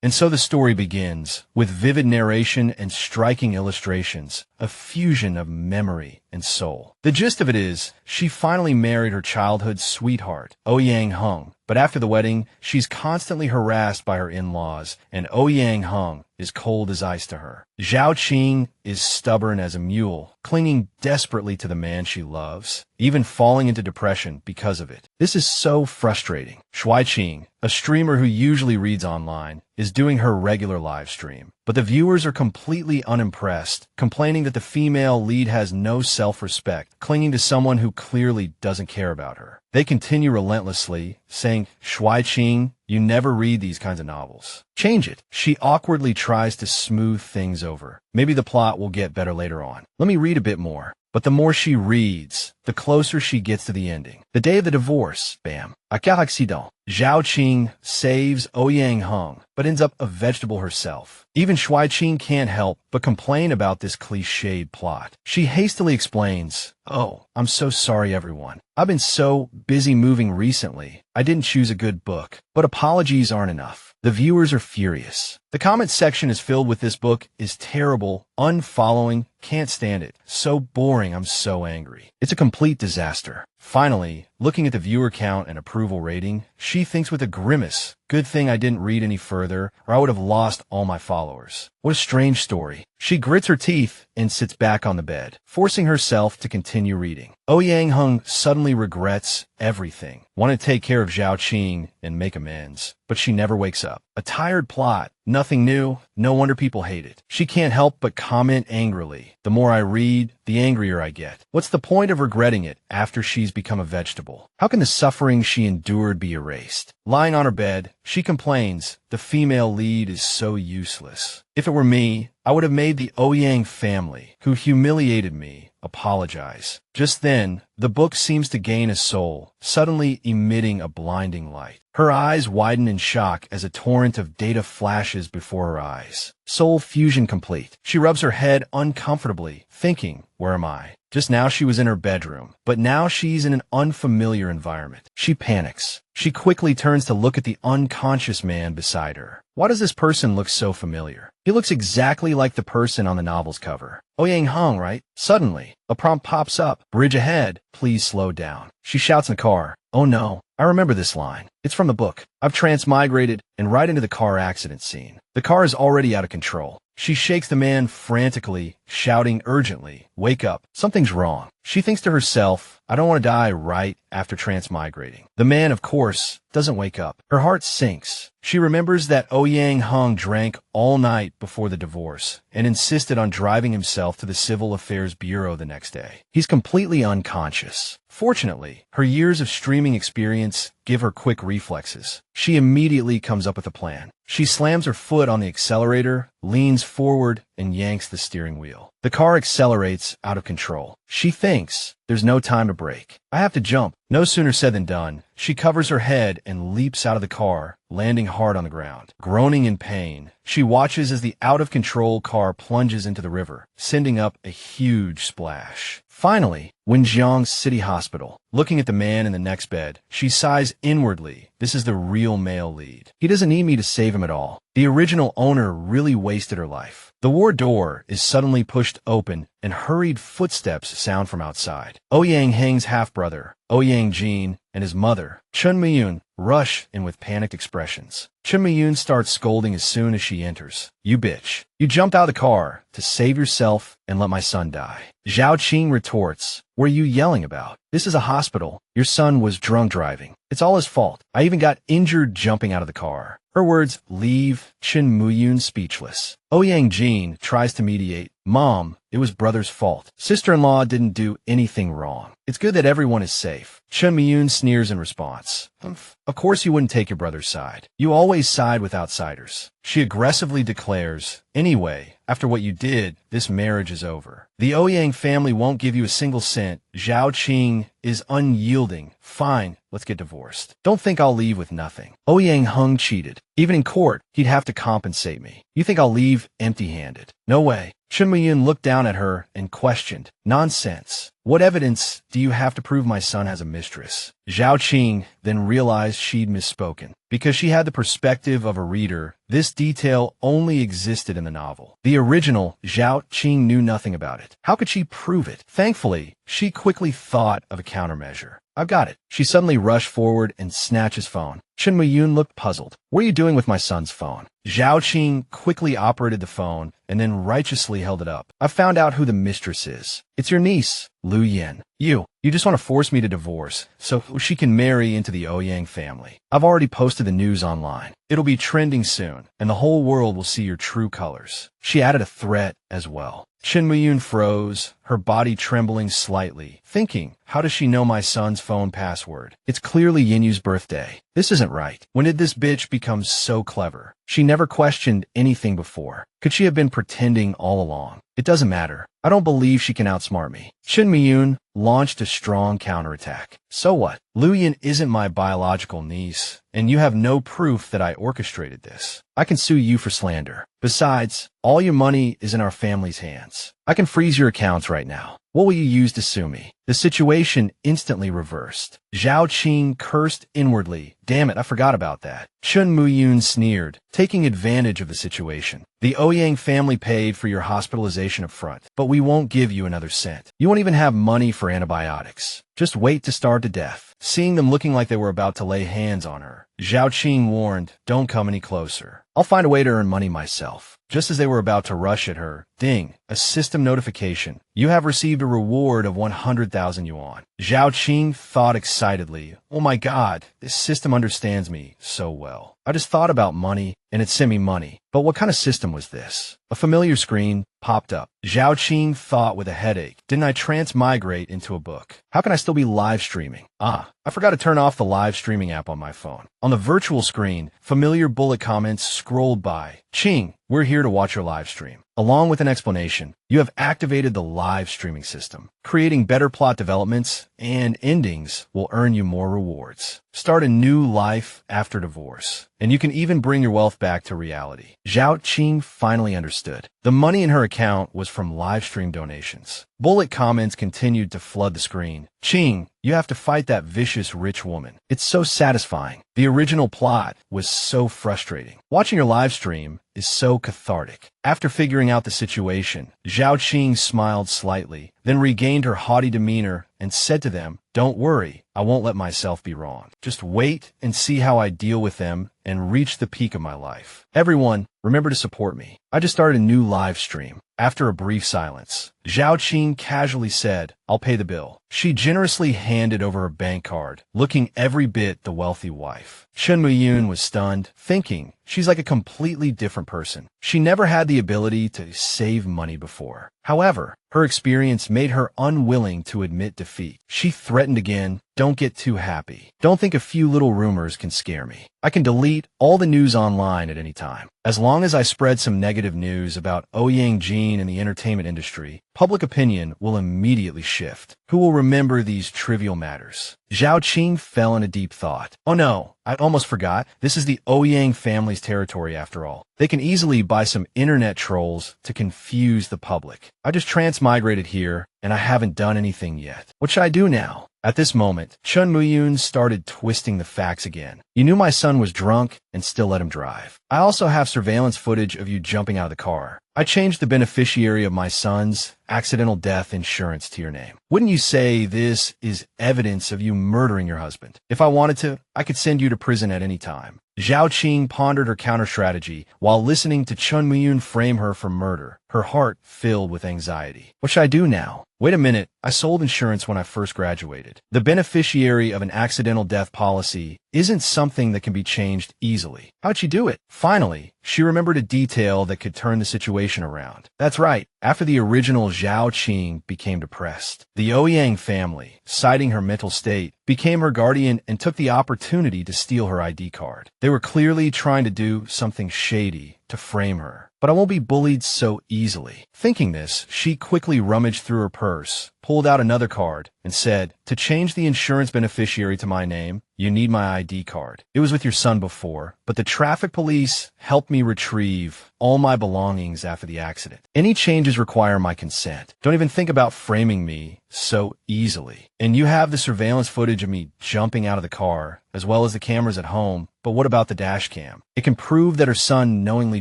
And so the story begins, with vivid narration and striking illustrations, a fusion of memory and soul. The gist of it is, she finally married her childhood sweetheart, Ouyang Heng, but after the wedding, she's constantly harassed by her in-laws, and Ouyang Heng is cold as ice to her. Zhao Qing is stubborn as a mule, clinging desperately to the man she loves, even falling into depression because of it. This is so frustrating. Shuai Qing, a streamer who usually reads online, is doing her regular live stream. But the viewers are completely unimpressed, complaining that the female lead has no self-respect, clinging to someone who clearly doesn't care about her. They continue relentlessly, saying, "Shuai Qing, you never read these kinds of novels. Change it." She awkwardly tries to smooth things over. Maybe the plot will get better later on. Let me read a bit more. But the more she reads, the closer she gets to the ending. The day of the divorce, bam. À quel accident. Zhao Qing saves Ouyang Heng, but ends up a vegetable herself. Even Shuai Qing can't help but complain about this cliched plot. She hastily explains, "Oh, I'm so sorry everyone. I've been so busy moving recently. I didn't choose a good book." But apologies aren't enough. The viewers are furious. The comment section is filled with "This book is terrible, unfollowing, can't stand it. So boring, I'm so angry." It's a complete disaster. Finally, looking at the viewer count and approval rating, she thinks with a grimace, "Good thing I didn't read any further, or I would have lost all my followers." What a strange story. She grits her teeth and sits back on the bed, forcing herself to continue reading. Ouyang Heng suddenly regrets everything, wanted to take care of Zhao Qing and make amends, but she never wakes up. A tired plot, nothing new, no wonder people hate it. She can't help but comment angrily. "The more I read, the angrier I get. What's the point of regretting it after she's become a vegetable? How can the suffering she endured be erased?" Lying on her bed, she complains, "The female lead is so useless. If it were me, I would have made the Ouyang family, who humiliated me, apologize." Just then, the book seems to gain a soul, suddenly emitting a blinding light. Her eyes widen in shock as a torrent of data flashes before her eyes. Soul fusion complete. She rubs her head uncomfortably, thinking, "Where am I?" Just now she was in her bedroom, but now she's in an unfamiliar environment. She panics. She quickly turns to look at the unconscious man beside her. Why does this person look so familiar? He looks exactly like the person on the novel's cover. Ouyang Heng, right? Suddenly, a prompt pops up. "Bridge ahead. Please slow down." She shouts in the car. Oh no, I remember this line. It's from the book. I've transmigrated and right into the car accident scene. The car is already out of control. She shakes the man frantically, shouting urgently, "Wake up. Something's wrong." She thinks to herself, "I don't want to die right after transmigrating." The man, of course, doesn't wake up. Her heart sinks. She remembers that Ouyang Heng drank all night before the divorce and insisted on driving himself to the Civil Affairs Bureau the next day. He's completely unconscious. Fortunately, her years of streaming experience give her quick reflexes. She immediately comes up with a plan. She slams her foot on the accelerator, leans forward, and yanks the steering wheel. The car accelerates out of control. She thinks, there's no time to brake. I have to jump. No sooner said than done. She covers her head and leaps out of the car, landing hard on the ground. Groaning in pain, she watches as the out-of-control car plunges into the river, sending up a huge splash. Finally, Wenjiang City Hospital. Looking at the man in the next bed, she sighs inwardly. This is the real male lead. He doesn't need me to save him at all. The original owner really wasted her life. The ward door is suddenly pushed open and hurried footsteps sound from outside. Ouyang Heng's half-brother, Ouyang Jin, and his mother, Chun Miyun, rush in with panicked expressions. Chun Miyun starts scolding as soon as she enters. "You bitch. You jumped out of the car to save yourself and let my son die." Zhao Qing retorts, "What are you yelling about? This is a hospital. Your son was drunk driving. It's all his fault. I even got injured jumping out of the car." Her words leave Chun Miyun speechless. Ouyang Jin tries to mediate. "Mom, it was brother's fault. Sister-in-law didn't do anything wrong. It's good that everyone is safe." Chun Miyun sneers in response. Of course you wouldn't take your brother's side. You always side with outsiders." She aggressively declares, "Anyway, after what you did, this marriage is over. The Ouyang family won't give you a single cent. Zhao Qing is unyielding. Fine, let's get divorced. Don't think I'll leave with nothing. Ouyang Heng cheated. Even in court, he'd have to compensate me. You think I'll leave empty-handed? No way." Chun Miyun looked down at her and questioned, "Nonsense. What evidence do you have to prove my son has a mistress?" Zhao Qing then realized she'd misspoken. Because she had the perspective of a reader, this detail only existed in the novel. The original, Zhao Qing knew nothing about it. How could she prove it? Thankfully, she quickly thought of a countermeasure. I've got it. She suddenly rushed forward and snatched his phone. Chen Muyun looked puzzled. What are you doing with my son's phone? Zhao Qing quickly operated the phone and then righteously held it up. I found out who the mistress is. It's your niece, Lu Yen. You just want to force me to divorce so she can marry into the Ouyang family. I've already posted the news online. It'll be trending soon, and the whole world will see your true colors. She added a threat as well. Chen Muyun froze, her body trembling slightly, thinking, how does she know my son's phone password? It's clearly Yinyu's birthday. This isn't right. When did this bitch become so clever? She never questioned anything before. Could she have been pretending all along? It doesn't matter. I don't believe she can outsmart me. Chen Muyun launched a strong counterattack. So what? Lu Yin isn't my biological niece, and you have no proof that I orchestrated this. I can sue you for slander. Besides, all your money is in our family's hands. I can freeze your accounts right now. What will you use to sue me? The situation instantly reversed. Zhao Qing cursed inwardly. Damn it, I forgot about that. Chen Muyun sneered, taking advantage of the situation. The Ouyang family paid for your hospitalization up front, but we won't give you another cent. You won't even have money for antibiotics. Just wait to starve to death. Seeing them looking like they were about to lay hands on her, Zhao Qing warned, don't come any closer. I'll find a way to earn money myself. Just as they were about to rush at her, ding, a system notification. You have received a reward of 100,000 yuan. Zhao Qing thought excitedly, oh my god, this system understands me so well. I just thought about money, and it sent me money. But what kind of system was this? A familiar screen popped up. Zhao Qing thought with a headache. Didn't I transmigrate into a book? How can I still be live streaming? I forgot to turn off the live streaming app on my phone. On the virtual screen, familiar bullet comments scrolled by. Qing, we're here to watch your live stream. Along with an explanation, you have activated the live streaming system. Creating better plot developments and endings will earn you more rewards. Start a new life after divorce, and you can even bring your wealth back to reality. Zhao Qing finally understood. The money in her account was from live stream donations. Bullet comments continued to flood the screen. Qing, you have to fight that vicious rich woman. It's so satisfying. The original plot was so frustrating. Watching your live stream is so cathartic. After figuring out the situation, Zhao Qing smiled slightly, then regained her haughty demeanor and said to them, don't worry, I won't let myself be wrong. Just wait and see how I deal with them and reach the peak of my life. Everyone, remember to support me. I just started a new live stream. After a brief silence, Zhao Qing casually said, I'll pay the bill. She generously handed over her bank card, looking every bit the wealthy wife. Chen Muyun was stunned, thinking, she's like a completely different person. She never had the ability to save money before. However, her experience made her unwilling to admit defeat. She threatened again, don't get too happy. Don't think a few little rumors can scare me. I can delete all the news online at any time. As long as I spread some negative news about Ouyang Heng and the entertainment industry, public opinion will immediately shift. Who will remember these trivial matters? Zhao Qing fell in a deep thought. Oh no, I almost forgot. This is the Ouyang family's territory after all. They can easily buy some internet trolls to confuse the public. I just transmigrated here, and I haven't done anything yet. What should I do now? At this moment, Chen Muyun started twisting the facts again. You knew my son was drunk and still let him drive. I also have surveillance footage of you jumping out of the car. I changed the beneficiary of my son's accidental death insurance to your name. Wouldn't you say this is evidence of you murdering your husband? If I wanted to, I could send you to prison at any time. Zhao Qing pondered her counter-strategy while listening to Chen Muyun frame her for murder, her heart filled with anxiety. What should I do now? Wait a minute, I sold insurance when I first graduated. The beneficiary of an accidental death policy isn't something that can be changed easily. How'd she do it? Finally, she remembered a detail that could turn the situation around. That's right, after the original Zhao Qing became depressed, the Ouyang family, citing her mental state, became her guardian and took the opportunity to steal her ID card. They were clearly trying to do something shady to frame her. But I won't be bullied so easily. Thinking this, she quickly rummaged through her purse, pulled out another card, and said, to change the insurance beneficiary to my name, you need my ID card. It was with your son before, but the traffic police helped me retrieve all my belongings after the accident. Any changes require my consent. Don't even think about framing me so easily. And you have the surveillance footage of me jumping out of the car, as well as the cameras at home. But what about the dash cam? It can prove that her son knowingly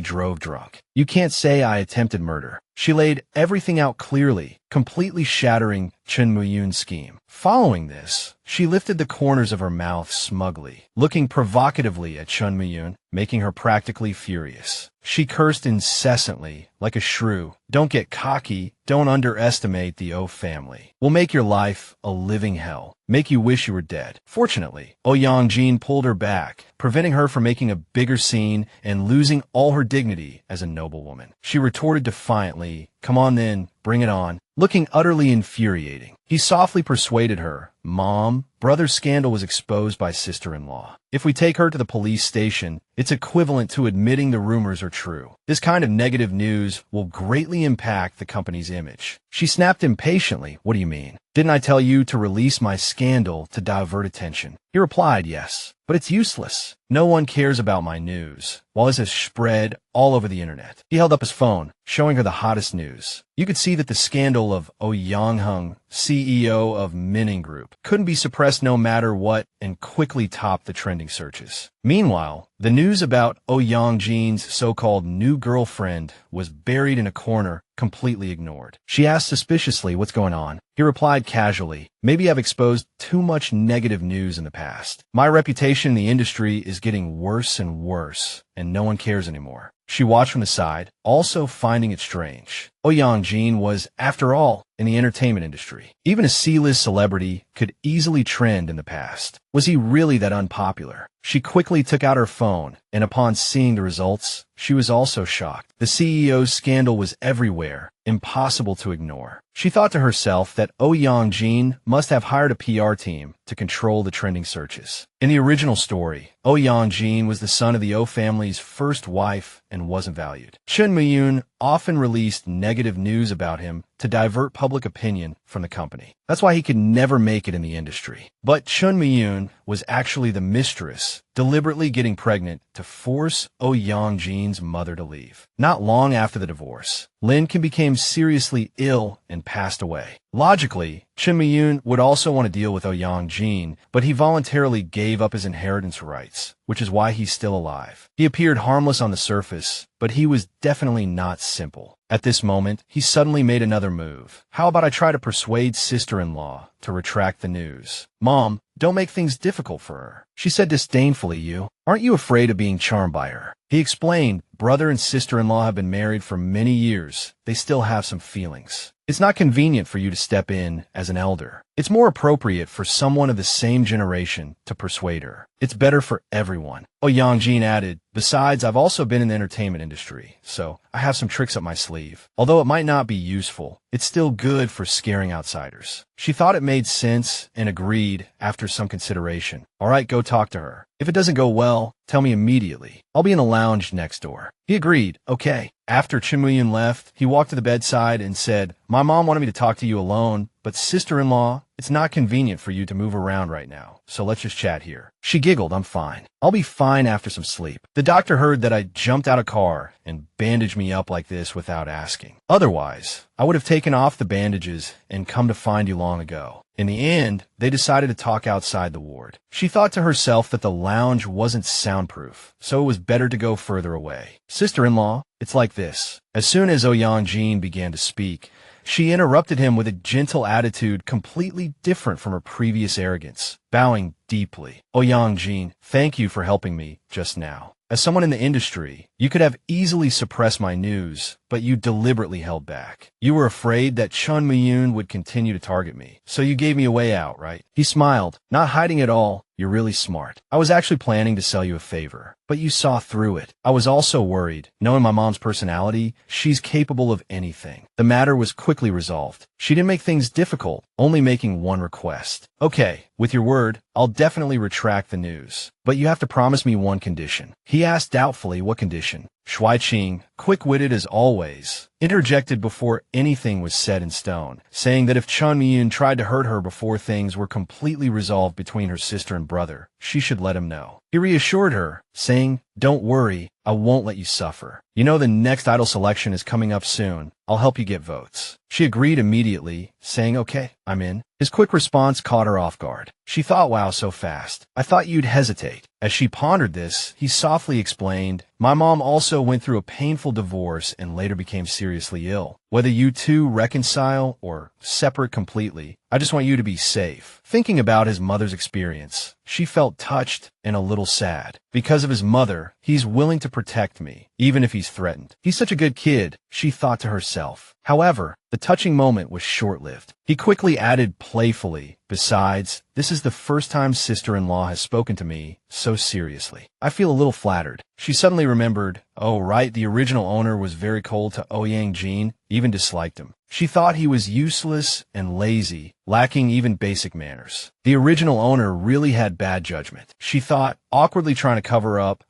drove drunk. You can't say I attempted murder. She laid everything out clearly, completely shattering Chen Muyun's scheme. Following this, she lifted the corners of her mouth smugly, looking provocatively at Chen Muyun, making her practically furious. She cursed incessantly, like a shrew. Don't get cocky. Don't underestimate the O family. We'll make your life a living hell. Make you wish you were dead. Fortunately, Ouyang Heng pulled her back, preventing her from making a bigger scene and losing all her dignity as a noblewoman. She retorted defiantly, "Come on then, bring it on," looking utterly infuriating. He softly persuaded her, "Mom, brother's scandal was exposed by sister-in-law. If we take her to the police station, it's equivalent to admitting the rumors are true. This kind of negative news will greatly impact the company's image." She snapped impatiently, "What do you mean? Didn't I tell you to release my scandal to divert attention?" He replied, "Yes, but it's useless. No one cares about my news, while this has spread all over the internet." He held up his phone, showing her the hottest news. You could see that the scandal of Ouyang Heng, CEO of Mining Group, couldn't be suppressed no matter what and quickly topped the trending searches. Meanwhile, the news about Ouyang Heng's so-called new girlfriend was buried in a corner, completely ignored. She asked suspiciously, "What's going on?" He replied casually, "Maybe I've exposed too much negative news in the past. My reputation in the industry is getting worse and worse, and no one cares anymore." She watched from the side, also finding it strange. Ouyang Heng was, after all, in the entertainment industry. Even a C-list celebrity could easily trend in the past. Was he really that unpopular? She quickly took out her phone, and upon seeing the results, she was also shocked. The CEO's scandal was everywhere, impossible to ignore. She thought to herself that Ouyang Heng must have hired a PR team to control the trending searches. In the original story, Ouyang Heng was the son of the O family's first wife and wasn't valued. Chen Muyun often released negative news about him to divert public opinion from the company. That's why he could never make it in the industry. But Chen Muyun was actually the mistress, deliberately getting pregnant to force Ouyang Heng's mother to leave. Not long after the divorce, Lin became seriously ill and passed away. Logically, Chen Muyun would also want to deal with Ouyang Heng, but he voluntarily gave up his inheritance rights, which is why he's still alive. He appeared harmless on the surface, but he was definitely not simple. At this moment, he suddenly made another move. "How about I try to persuade sister-in-law to retract the news?" "Mom, don't make things difficult for her," she said disdainfully. Aren't you afraid of being charmed by her?" He explained, "Brother and sister-in-law have been married for many years. They still have some feelings. It's not convenient for you to step in as an elder. It's more appropriate for someone of the same generation to persuade her. It's better for everyone." Ouyang Heng added, "Besides, I've also been in the entertainment industry, so I have some tricks up my sleeve. Although it might not be useful, it's still good for scaring outsiders." She thought it made sense and agreed after some consideration. "All right, go talk to her. If it doesn't go well, tell me immediately. I'll be in the lounge next door." He agreed, "Okay." After Chen Muyun left, he walked to the bedside and said, "My mom wanted me to talk to you alone, but sister-in-law, it's not convenient for you to move around right now, so let's just chat here." She giggled, "I'm fine. I'll be fine after some sleep. The doctor heard that I jumped out of a car and bandaged me up like this without asking. Otherwise, I would have taken off the bandages and come to find you long ago." In the end, they decided to talk outside the ward. She thought to herself that the lounge wasn't soundproof, so it was better to go further away. "Sister-in-law, it's like this." As soon as Ouyang Heng began to speak, she interrupted him with a gentle attitude completely different from her previous arrogance, bowing deeply. "Ouyang Heng, thank you for helping me just now. As someone in the industry, you could have easily suppressed my news, but you deliberately held back. You were afraid that Chen Muyun would continue to target me, so you gave me a way out, right?" He smiled, not hiding it all. "You're really smart. I was actually planning to sell you a favor, but you saw through it. I was also worried. Knowing my mom's personality, she's capable of anything." The matter was quickly resolved. She didn't make things difficult, only making one request. "Okay, with your word, I'll definitely retract the news, but you have to promise me one condition." He asked doubtfully, "What condition?" Shuai Qing, quick-witted as always, interjected before anything was set in stone, saying that if Chen Muyun tried to hurt her before things were completely resolved between her sister and brother, she should let him know. He reassured her, saying, "Don't worry, I won't let you suffer. You know the next idol selection is coming up soon. I'll help you get votes." She agreed immediately, saying, "Okay, I'm in." His quick response caught her off guard. She thought, "Wow, so fast. I thought you'd hesitate." As she pondered this, he softly explained, "My mom also went through a painful divorce and later became seriously ill. Whether you two reconcile or separate completely, I just want you to be safe." Thinking about his mother's experience, she felt touched and a little sad. Because of his mother, he's willing to protect me, even if he's threatened. He's such a good kid, she thought to herself. However, the touching moment was short-lived. He quickly added playfully, "Besides, this is the first time sister-in-law has spoken to me so seriously. I feel a little flattered." She suddenly remembered, oh right, the original owner was very cold to Ouyang Heng, even disliked him. She thought he was useless and lazy, lacking even basic manners. The original owner really had bad judgment. She thought, awkwardly trying to cover up,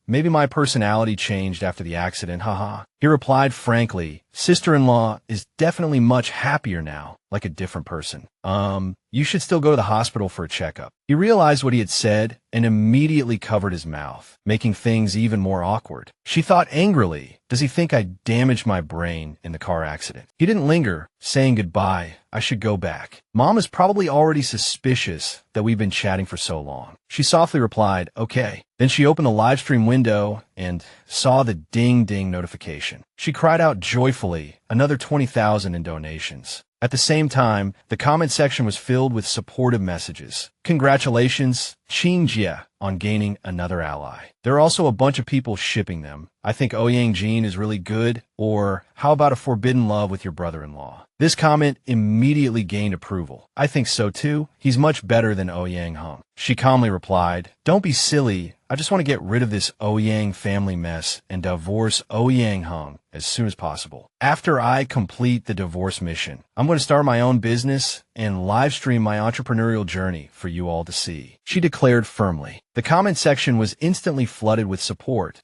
maybe my personality changed after the accident, haha. He replied frankly, "Sister-in-law is definitely much happier now, like a different person. You should still go to the hospital for a checkup." He realized what he had said and immediately covered his mouth, making things even more awkward. She thought angrily, does he think I damaged my brain in the car accident? He didn't linger, saying goodbye. I should go back. Mom is probably already suspicious that we've been chatting for so long. She softly replied, okay. Then she opened the live stream window and saw the ding-ding notification. She cried out joyfully, another 20,000 in donations. At the same time, the comment section was filled with supportive messages. Congratulations, Qing, on gaining another ally. There are also a bunch of people shipping them. I think Ouyang Heng is really good, or how about a forbidden love with your brother-in-law? This comment immediately gained approval. I think so too. He's much better than Ouyang Heng. She calmly replied, don't be silly. I just want to get rid of this Ouyang family mess and divorce Ouyang Heng as soon as possible. After I complete the divorce mission, I'm going to start my own business and live stream my entrepreneurial journey for you all to see, she declared firmly. The comment section was instantly flooded with support.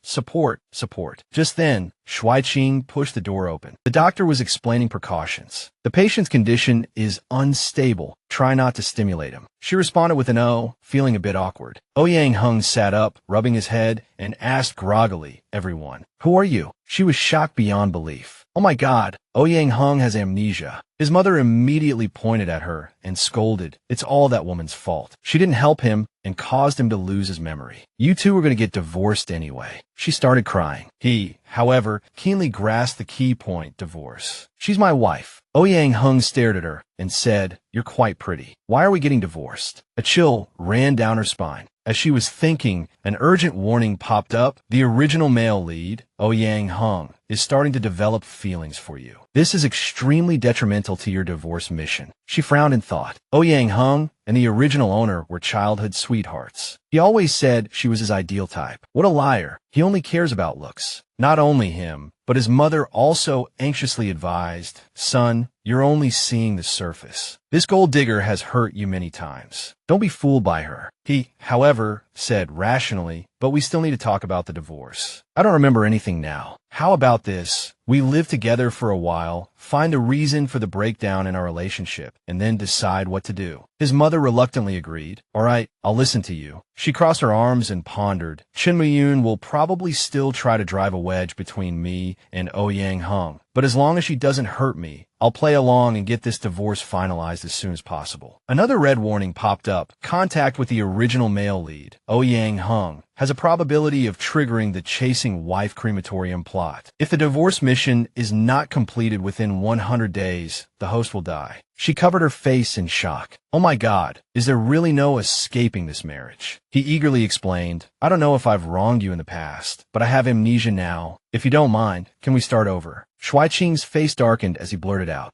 Just then, Shuai Qing pushed the door open. The doctor was explaining precautions. The patient's condition is unstable. Try not to stimulate him. She responded with an O, feeling a bit awkward. Ouyang Heng sat up, rubbing his head, and asked groggily, everyone, who are you? She was shocked beyond belief. Oh my God, Ouyang Heng has amnesia. His mother immediately pointed at her and scolded. It's all that woman's fault. She didn't help him and caused him to lose his memory. You two were going to get divorced anyway. She started crying. He, however, keenly grasped the key point, divorce. She's my wife. Ouyang Heng stared at her and said, you're quite pretty. Why are we getting divorced? A chill ran down her spine. As she was thinking, an urgent warning popped up. The original male lead, Ouyang Heng, is starting to develop feelings for you. This is extremely detrimental to your divorce mission. She frowned and thought. Ouyang Heng and the original owner were childhood sweethearts. He always said she was his ideal type. What a liar. He only cares about looks. Not only him, but his mother also anxiously advised, son, you're only seeing the surface. This gold digger has hurt you many times. Don't be fooled by her. He, however, said rationally, but we still need to talk about the divorce. I don't remember anything now. How about this? We live together for a while, find a reason for the breakdown in our relationship, and then decide what to do. His mother reluctantly agreed. All right, I'll listen to you. She crossed her arms and pondered. Chinmuyun will probably still try to drive a wedge between me and Ouyang Heng, but as long as she doesn't hurt me, I'll play along and get this divorce finalized as soon as possible. Another red warning popped up. Contact with the original male lead, Ouyang Heng, has a probability of triggering the chasing wife crematorium plot. If the divorce mission is not completed within 100 days, the host will die. She covered her face in shock. Oh my God, is there really no escaping this marriage? He eagerly explained, I don't know if I've wronged you in the past, but I have amnesia now. If you don't mind, can we start over? Shuai Qing's face darkened as he blurted out,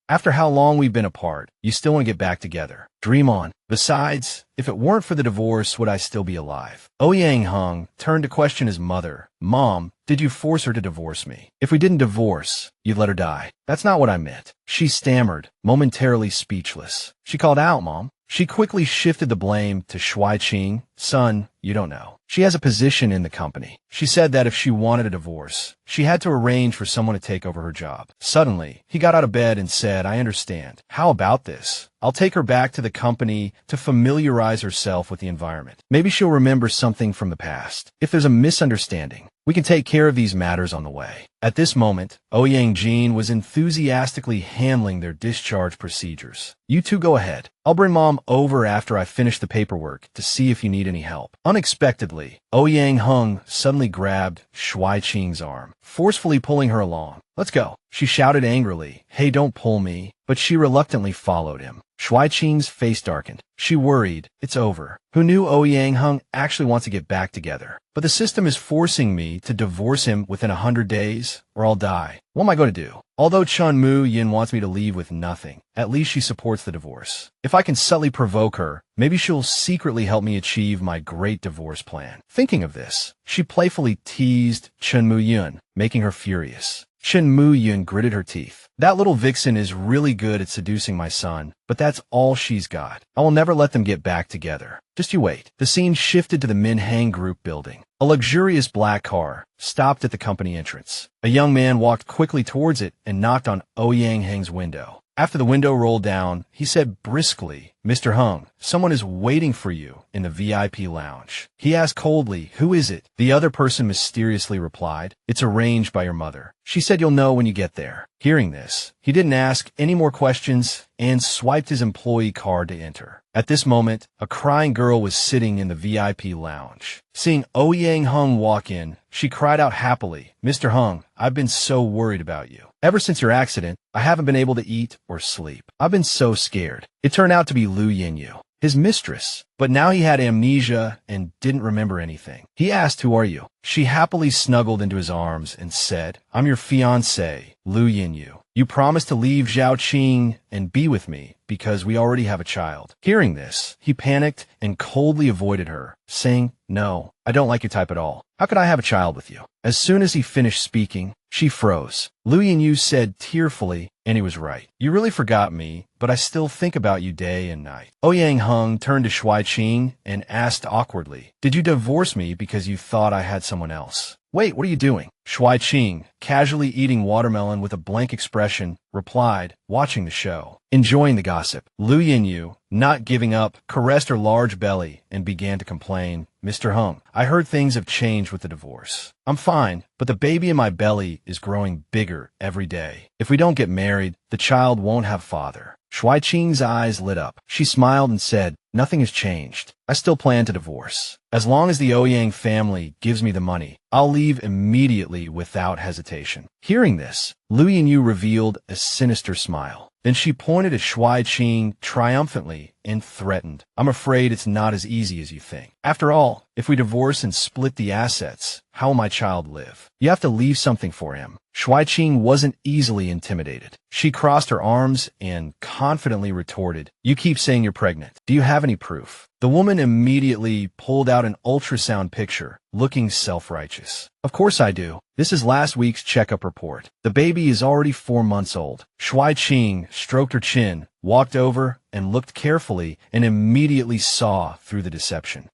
after how long we've been apart, you still want to get back together. Dream on. Besides, if it weren't for the divorce, would I still be alive? Ouyang Heng turned to question his mother. Mom, did you force her to divorce me? If we didn't divorce, you'd let her die. That's not what I meant. She stammered, momentarily speechless. She called out, Mom. She quickly shifted the blame to Shuai Qing. Son, you don't know. She has a position in the company. She said that if she wanted a divorce, she had to arrange for someone to take over her job. Suddenly, he got out of bed and said, I understand. How about this? I'll take her back to the company to familiarize herself with the environment. Maybe she'll remember something from the past. If there's a misunderstanding, we can take care of these matters on the way. At this moment, Ouyang Heng was enthusiastically handling their discharge procedures. You two go ahead. I'll bring Mom over after I finish the paperwork to see if you need any help. Unexpectedly, Ouyang Heng suddenly grabbed Shuai Qing's arm, forcefully pulling her along. Let's go. She shouted angrily, hey, don't pull me, but she reluctantly followed him. Shuai Qing's face darkened. She worried, it's over. Who knew Ouyang Heng actually wants to get back together? But the system is forcing me to divorce him within 100 days, or I'll die. What am I going to do? Although Chun Mu Yin wants me to leave with nothing, at least she supports the divorce. If I can subtly provoke her, maybe she'll secretly help me achieve my great divorce plan. Thinking of this, she playfully teased Chun Mu Yin, making her furious. Chun Mu Yin gritted her teeth. That little vixen is really good at seducing my son, but that's all she's got. I will never let them get back together. Just you wait. The scene shifted to the Min Hang Group building. A luxurious black car stopped at the company entrance. A young man walked quickly towards it and knocked on Ouyang Heng's window. After the window rolled down, he said briskly, Mr. Heng, someone is waiting for you in the VIP lounge. He asked coldly, who is it? The other person mysteriously replied, it's arranged by your mother. She said you'll know when you get there. Hearing this, he didn't ask any more questions and swiped his employee card to enter. At this moment, a crying girl was sitting in the VIP lounge. Seeing Ouyang Heng walk in, she cried out happily, Mr. Heng, I've been so worried about you. Ever since your accident, I haven't been able to eat or sleep. I've been so scared. It turned out to be Lu Yinyu, his mistress, but now he had amnesia and didn't remember anything. He asked, who are you? She happily snuggled into his arms and said, I'm your fiancé, Lu Yinyu. You promised to leave Zhao Qing and be with me because we already have a child. Hearing this, he panicked and coldly avoided her, saying, no, I don't like your type at all. How could I have a child with you? As soon as he finished speaking, she froze. Lu Yinyu said tearfully, and he was right. You really forgot me, but I still think about you day and night. Ouyang Heng turned to Shuai Qing and asked awkwardly, did you divorce me because you thought I had someone else? Wait, what are you doing? Shuai Qing, casually eating watermelon with a blank expression, replied, watching the show, enjoying the gossip. Lu Yinyu, not giving up, caressed her large belly and began to complain, Mr. Heng, I heard things have changed with the divorce. I'm fine, but the baby in my belly is growing bigger every day. If we don't get married, the child won't have father. Shuai Qing's eyes lit up. She smiled and said, nothing has changed. I still plan to divorce. As long as the Ouyang family gives me the money, I'll leave immediately without hesitation. Hearing this, Lu Yinyu revealed a sinister smile. Then she pointed at Shuai Qing triumphantly and threatened, I'm afraid it's not as easy as you think. After all, if we divorce and split the assets, how will my child live? You have to leave something for him. Shuai Qing wasn't easily intimidated. She crossed her arms and confidently retorted, you keep saying you're pregnant. Do you have any proof? The woman immediately pulled out an ultrasound picture, looking self-righteous. Of course I do. This is last week's checkup report. The baby is already 4 months old. Shuai Qing stroked her chin, walked over, and looked carefully and immediately saw through the deception.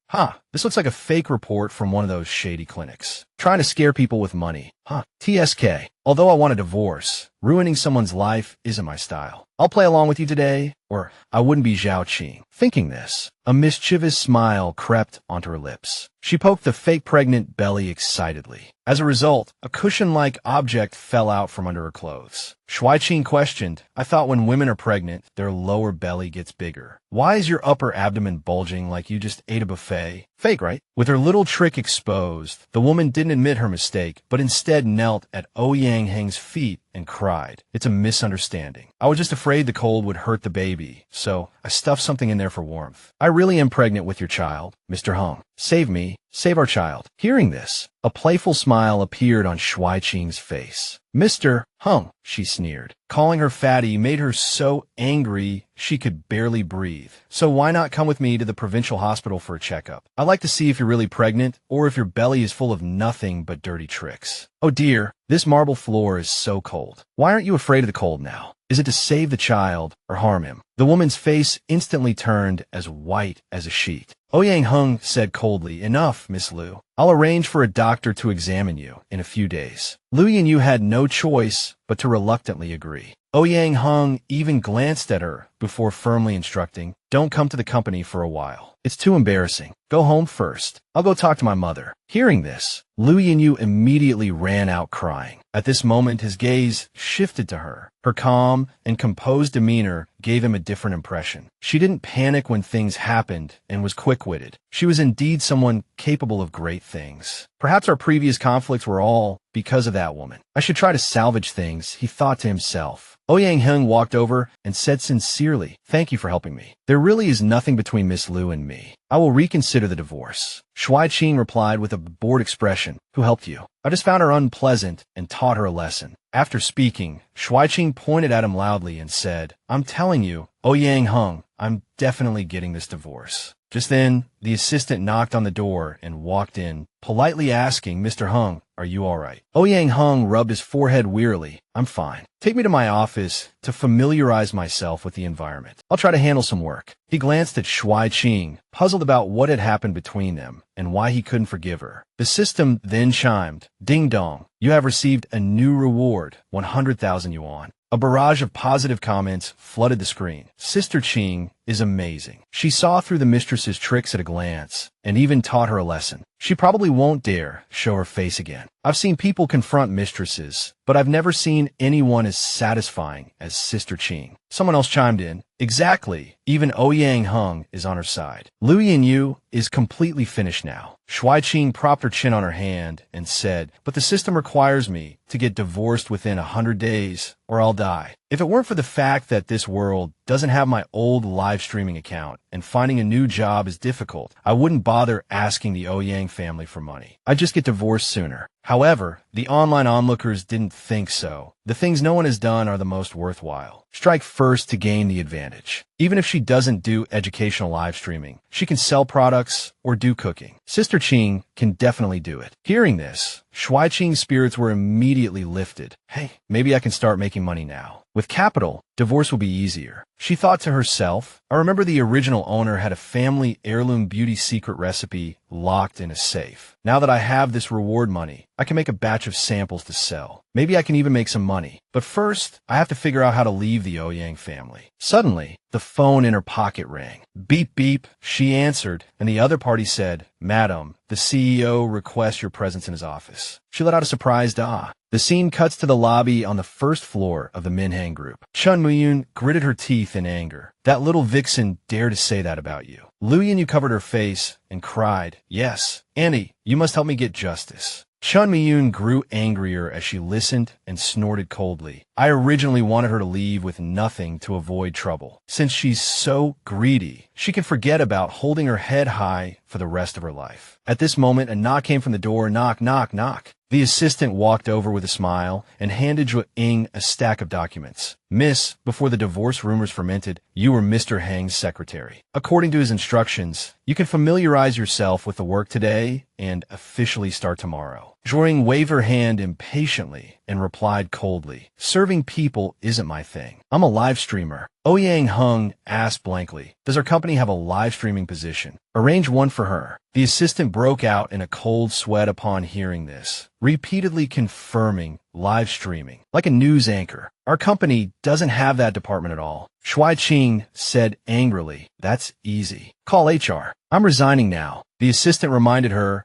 This looks like a fake report from one of those shady clinics. Trying to scare people with money. TSK. Although I want a divorce, ruining someone's life isn't my style. I'll play along with you today, or I wouldn't be Zhao Qing. Thinking this, a mischievous smile crept onto her lips. She poked the fake pregnant belly excitedly. As a result, a cushion-like object fell out from under her clothes. Shuai Qing questioned, I thought when women are pregnant, their lower belly gets bigger. Why is your upper abdomen bulging like you just ate a buffet? Fake, right? With her little trick exposed, the woman didn't admit her mistake, but instead knelt at Ouyang Heng's feet and cried. It's a misunderstanding. I was just afraid the cold would hurt the baby, so I stuffed something in there for warmth. I really am pregnant with your child, Mr. Heng. Save me. Save our child. Hearing this, a playful smile appeared on Shuai Qing's face. Mr. Heng, she sneered. Calling her fatty made her so angry she could barely breathe. So why not come with me to the provincial hospital for a checkup? I'd like to see if you're really pregnant or if your belly is full of nothing but dirty tricks. Oh dear, this marble floor is so cold. Why aren't you afraid of the cold now? Is it to save the child or harm him? The woman's face instantly turned as white as a sheet. Ouyang Heng said coldly, "Enough, Miss Liu. I'll arrange for a doctor to examine you in a few days." Liu Yanyu had no choice but to reluctantly agree. Ouyang Heng even glanced at her before firmly instructing, "Don't come to the company for a while. It's too embarrassing. Go home first. I'll go talk to my mother." Hearing this, Liu Yanyu immediately ran out crying. At this moment, his gaze shifted to her. Her calm and composed demeanor gave him a different impression. She didn't panic when things happened and was quick-witted. She was indeed someone capable of great things. Perhaps our previous conflicts were all because of that woman. I should try to salvage things, he thought to himself. Ouyang Heng walked over and said sincerely, "Thank you for helping me. There really is nothing between Miss Liu and me. I will reconsider the divorce." Shuai Qing replied with a bored expression, "Who helped you? I just found her unpleasant and taught her a lesson." After speaking, Shuai Qing pointed at him loudly and said, "I'm telling you, Ouyang Heng, I'm definitely getting this divorce." Just then, the assistant knocked on the door and walked in, politely asking, "Mr. Heng, are you all right?" Ouyang Heng rubbed his forehead wearily. "I'm fine. Take me to my office to familiarize myself with the environment. I'll try to handle some work." He glanced at Shuai Qing, puzzled about what had happened between them and why he couldn't forgive her. The system then chimed, "Ding dong, you have received a new reward, 100,000 yuan." A barrage of positive comments flooded the screen. Sister Qing is amazing. She saw through the mistress's tricks at a glance and even taught her a lesson. She probably won't dare show her face again. I've seen people confront mistresses, but I've never seen anyone as satisfying as Sister Qing. Someone else chimed in, "Exactly. Even Ouyang Heng is on her side." Liu Yanyu is completely finished now. Shuai Qing propped her chin on her hand and said, "But the system requires me to get divorced within 100 days or I'll die. If it weren't for the fact that this world doesn't have my old live streaming account and finding a new job is difficult, I wouldn't bother asking the Ouyang family for money. I'd just get divorced sooner." However, the online onlookers didn't think so. The things no one has done are the most worthwhile. Strike first to gain the advantage. Even if she doesn't do educational live streaming, she can sell products or do cooking. Sister Qing can definitely do it. Hearing this, Shuai Qing's spirits were immediately lifted. Hey, maybe I can start making money now. With capital, divorce will be easier. She thought to herself, I remember the original owner had a family heirloom beauty secret recipe locked in a safe. Now that I have this reward money, I can make a batch of samples to sell. Maybe I can even make some money. But first, I have to figure out how to leave the Ouyang family. Suddenly, the phone in her pocket rang. Beep beep, she answered, and the other party said, "Madam, the CEO requests your presence in his office." She let out a surprised ah. The scene cuts to the lobby on the first floor of the Minhang Group. Chun Muyun gritted her teeth in anger. That little vixen dared to say that about you. Liu Yanyu covered her face and cried, "Yes, Annie, you must help me get justice." Chun Miyun grew angrier as she listened and snorted coldly. I originally wanted her to leave with nothing to avoid trouble. Since she's so greedy, she can forget about holding her head high for the rest of her life. At this moment, a knock came from the door. Knock, knock, knock. The assistant walked over with a smile and handed Zhao Qing a stack of documents. "Miss, before the divorce rumors fermented, you were Mr. Heng's secretary. According to his instructions, you can familiarize yourself with the work today and officially start tomorrow." Zhao Qing waved her hand impatiently and replied coldly, "Serving people isn't my thing. I'm a live streamer." Ouyang Heng asked blankly, "Does our company have a live streaming position? Arrange one for her." The assistant broke out in a cold sweat upon hearing this, repeatedly confirming live streaming. Like a news anchor, "Our company doesn't have that department at all." Shuai Qing said angrily, "That's easy. Call HR. I'm resigning now." The assistant reminded her,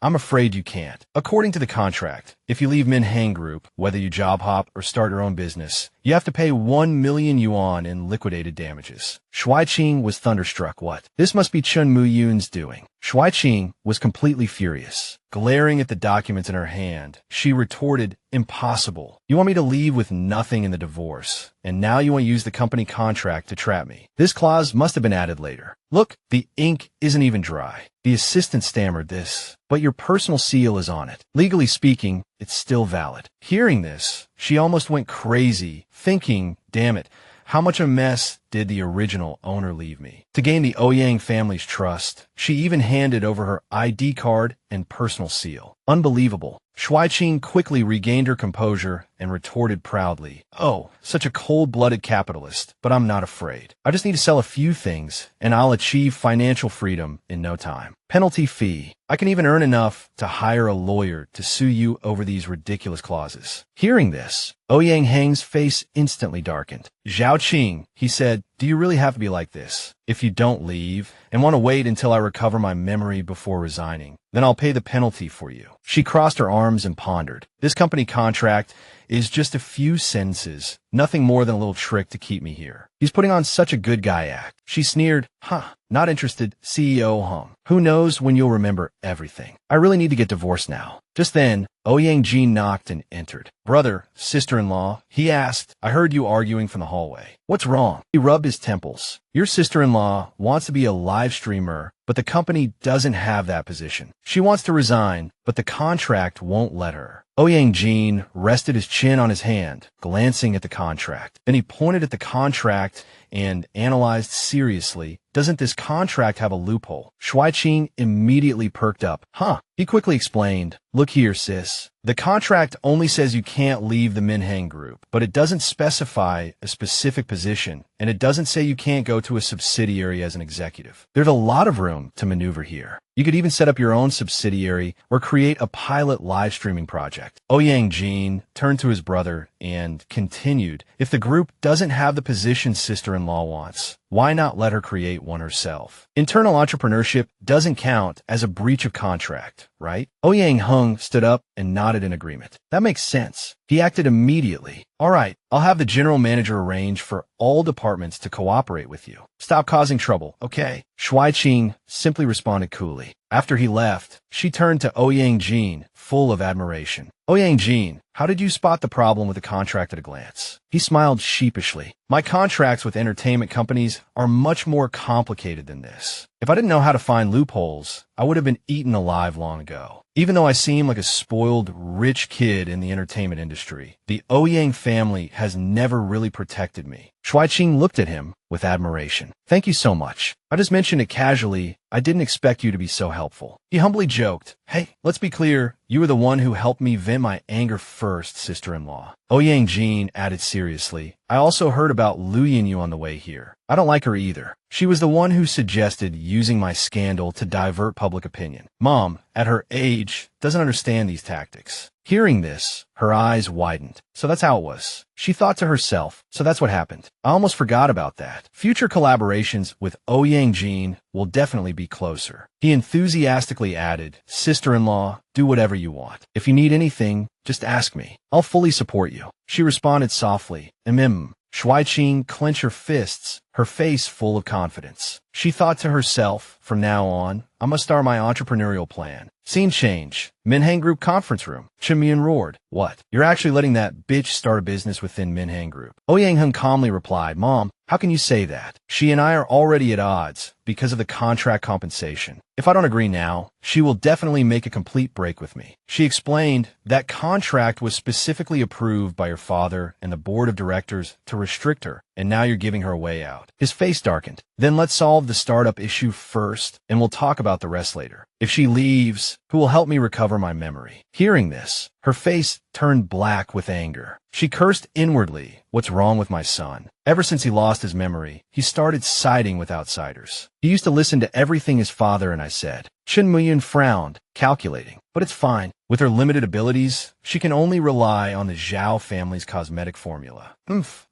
I'm afraid you can't. According to the contract, if you leave Minhang Group, whether you job hop or start your own business, you have to pay 1 million yuan in liquidated damages." Shuai Qing was thunderstruck. What? This must be Chun Muyun's doing. Shuai Qing was completely furious. Glaring at the documents in her hand, she retorted, "Impossible. You want me to leave with nothing in the divorce, and now you want to use the company contract to trap me. This clause must have been added later. Look, the ink isn't even dry." The assistant stammered this, "But your personal seal is on it. Legally speaking, it's still valid." Hearing this, she almost went crazy, thinking, damn it, how much a mess did the original owner leave me? To gain the Ouyang family's trust, she even handed over her ID card and personal seal. Unbelievable. Shuai Qing quickly regained her composure and retorted proudly, "Oh, such a cold-blooded capitalist, but I'm not afraid. I just need to sell a few things, and I'll achieve financial freedom in no time. Penalty fee. I can even earn enough to hire a lawyer to sue you over these ridiculous clauses." Hearing this, Ouyang Heng's face instantly darkened. "Zhao Qing," he said, "do you really have to be like this? If you don't leave and want to wait until I recover my memory before resigning, then I'll pay the penalty for you." She crossed her arms and pondered. This company contract is just a few sentences, nothing more than a little trick to keep me here. He's putting on such a good guy act. She sneered, not interested, CEO Hung. Who knows when you'll remember everything. I really need to get divorced now. Just then, Ouyang Jin knocked and entered. "Brother, sister-in-law," he asked, "I heard you arguing from the hallway. What's wrong?" He rubbed his temples. "Your sister-in-law wants to be a live streamer, but the company doesn't have that position. She wants to resign, but the contract won't let her." Ouyang Jin rested his chin on his hand, glancing at the contract. Then he pointed at the contract and analyzed seriously, "Doesn't this contract have a loophole?" Shuai Qing immediately perked up. He quickly explained, "Look here, sis. The contract only says you can't leave the Minheng group, but it doesn't specify a specific position, and it doesn't say you can't go to a subsidiary as an executive. There's a lot of room to maneuver here. You could even set up your own subsidiary or create a pilot live streaming project." Ouyang Jin turned to his brother and continued, "If the group doesn't have the position sister-in-law wants, why not let her create one herself? Internal entrepreneurship doesn't count as a breach of contract, right?" Ouyang Heng stood up and nodded in agreement. "That makes sense." He acted immediately. "All right, I'll have the general manager arrange for all departments to cooperate with you. Stop causing trouble, okay?" Shuai Qing simply responded coolly. After he left, she turned to Ouyang Jin, full of admiration. "Ouyang Jin, how did you spot the problem with the contract at a glance?" He smiled sheepishly. "My contracts with entertainment companies are much more complicated than this. If I didn't know how to find loopholes, I would have been eaten alive long ago. Even though I seem like a spoiled, rich kid in the entertainment industry, the Ouyang family has never really protected me." Shuai Qing looked at him with admiration. "Thank you so much. I just mentioned it casually. I didn't expect you to be so helpful." He humbly joked, "Hey, let's be clear. You were the one who helped me vent my anger first, sister-in-law." Ouyang Jin added seriously, "I also heard about Lu Yinyu on the way here. I don't like her either. She was the one who suggested using my scandal to divert public opinion. Mom, at her age, doesn't understand these tactics." Hearing this, her eyes widened. "So that's how it was." She thought to herself, "So that's what happened. I almost forgot about that." Future collaborations with Ouyang Jin will definitely be closer. He enthusiastically added, "Sister-in-law, do whatever you want. If you need anything, just ask me. I'll fully support you." She responded softly, Shuai Qing clenched her fists, her face full of confidence. She thought to herself, "From now on, I must start my entrepreneurial plan." Scene change. Minheng Group conference room. Chimyun roared, "What? You're actually letting that bitch start a business within Minheng Group?" Ouyang Heng calmly replied, "Mom, how can you say that? She and I are already at odds because of the contract compensation. If I don't agree now, she will definitely make a complete break with me." She explained that contract was specifically approved by her father and the board of directors to restrict her, and now you're giving her a way out. His face darkened. "Then let's solve the startup issue first, and we'll talk about the rest later. If she leaves, who will help me recover my memory?" Hearing this, her face turned black with anger. She cursed inwardly, "What's wrong with my son? Ever since he lost his memory, he started siding with outsiders. He used to listen to everything his father and I said." Chen Muyun frowned, calculating. "But it's fine. With her limited abilities, she can only rely on the Zhao family's cosmetic formula.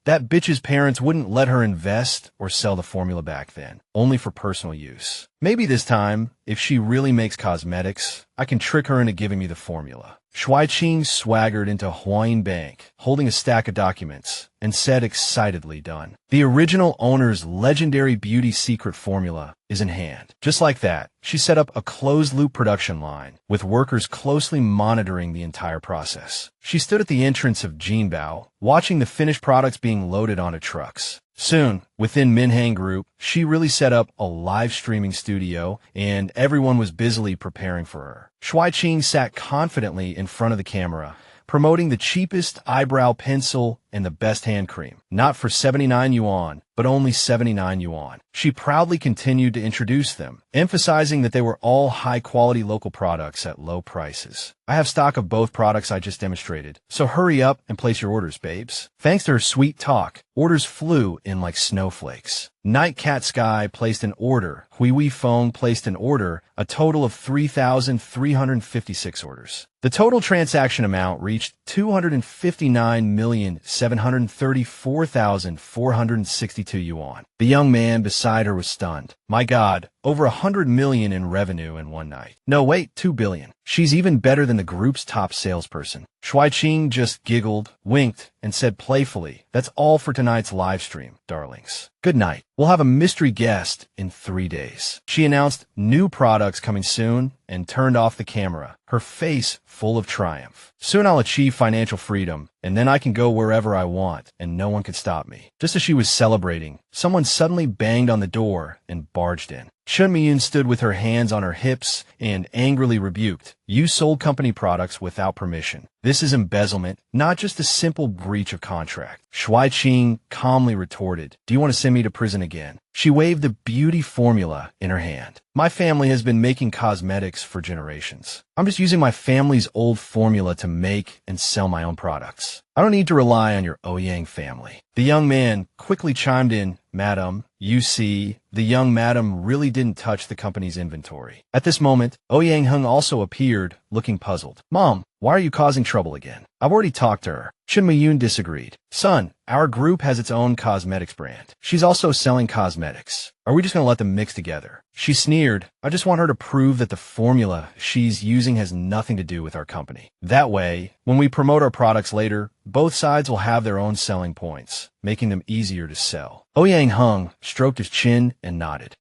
That bitch's parents wouldn't let her invest or sell the formula back then, only for personal use. Maybe this time, if she really makes cosmetics, I can trick her into giving me the formula." Shuai Qing swaggered into Huayin Bank, holding a stack of documents, and said excitedly, "Done. The original owner's legendary beauty secret formula is in hand." Just like that, she set up a closed-loop production line, with workers closely monitoring the entire process. She stood at the entrance of Jinbao, watching the finished products being loaded onto trucks. Soon, within Minheng Group, she really set up a live streaming studio, and everyone was busily preparing for her. Shuai Qing sat confidently in front of the camera, promoting the cheapest eyebrow pencil, and the best hand cream. Not for 79 yuan, but only 79 yuan. She proudly continued to introduce them, emphasizing that they were all high-quality local products at low prices. I have stock of both products I just demonstrated, so hurry up and place your orders, babes. Thanks to her sweet talk, orders flew in like snowflakes. Night Cat Sky placed an order. Hui Phone placed an order, a total of 3,356 orders. The total transaction amount reached 259,734,462 yuan. The young man beside her was stunned. My God, over 100 million in revenue in one night. No, wait, 2 billion. She's even better than the group's top salesperson. Shuai Qing just giggled, winked, and said playfully, "That's all for tonight's live stream, darlings. Good night. We'll have a mystery guest in 3 days." She announced new products coming soon and turned off the camera, her face full of triumph. Soon I'll achieve financial freedom, and then I can go wherever I want, and no one can stop me. Just as she was celebrating, someone suddenly banged on the door and barged in. Chun Miyun stood with her hands on her hips and angrily rebuked, "You sold company products without permission. This is embezzlement, not just a simple breach of contract." Shuai Qing calmly retorted, "Do you want to send me to prison again?" She waved the beauty formula in her hand. "My family has been making cosmetics for generations. I'm just using my family's old formula to make and sell my own products. I don't need to rely on your Ouyang family." The young man quickly chimed in, "Madam, you see, the young madam really didn't touch the company's inventory." At this moment, Ouyang Heng also appeared, looking puzzled. "Mom, why are you causing trouble again? I've already talked to her." Chun Miyun disagreed. "Son, our group has its own cosmetics brand. She's also selling cosmetics. Are we just going to let them mix together?" She sneered. "I just want her to prove that the formula she's using has nothing to do with our company. That way, when we promote our products later, both sides will have their own selling points, making them easier to sell." Ouyang Heng stroked his chin and nodded.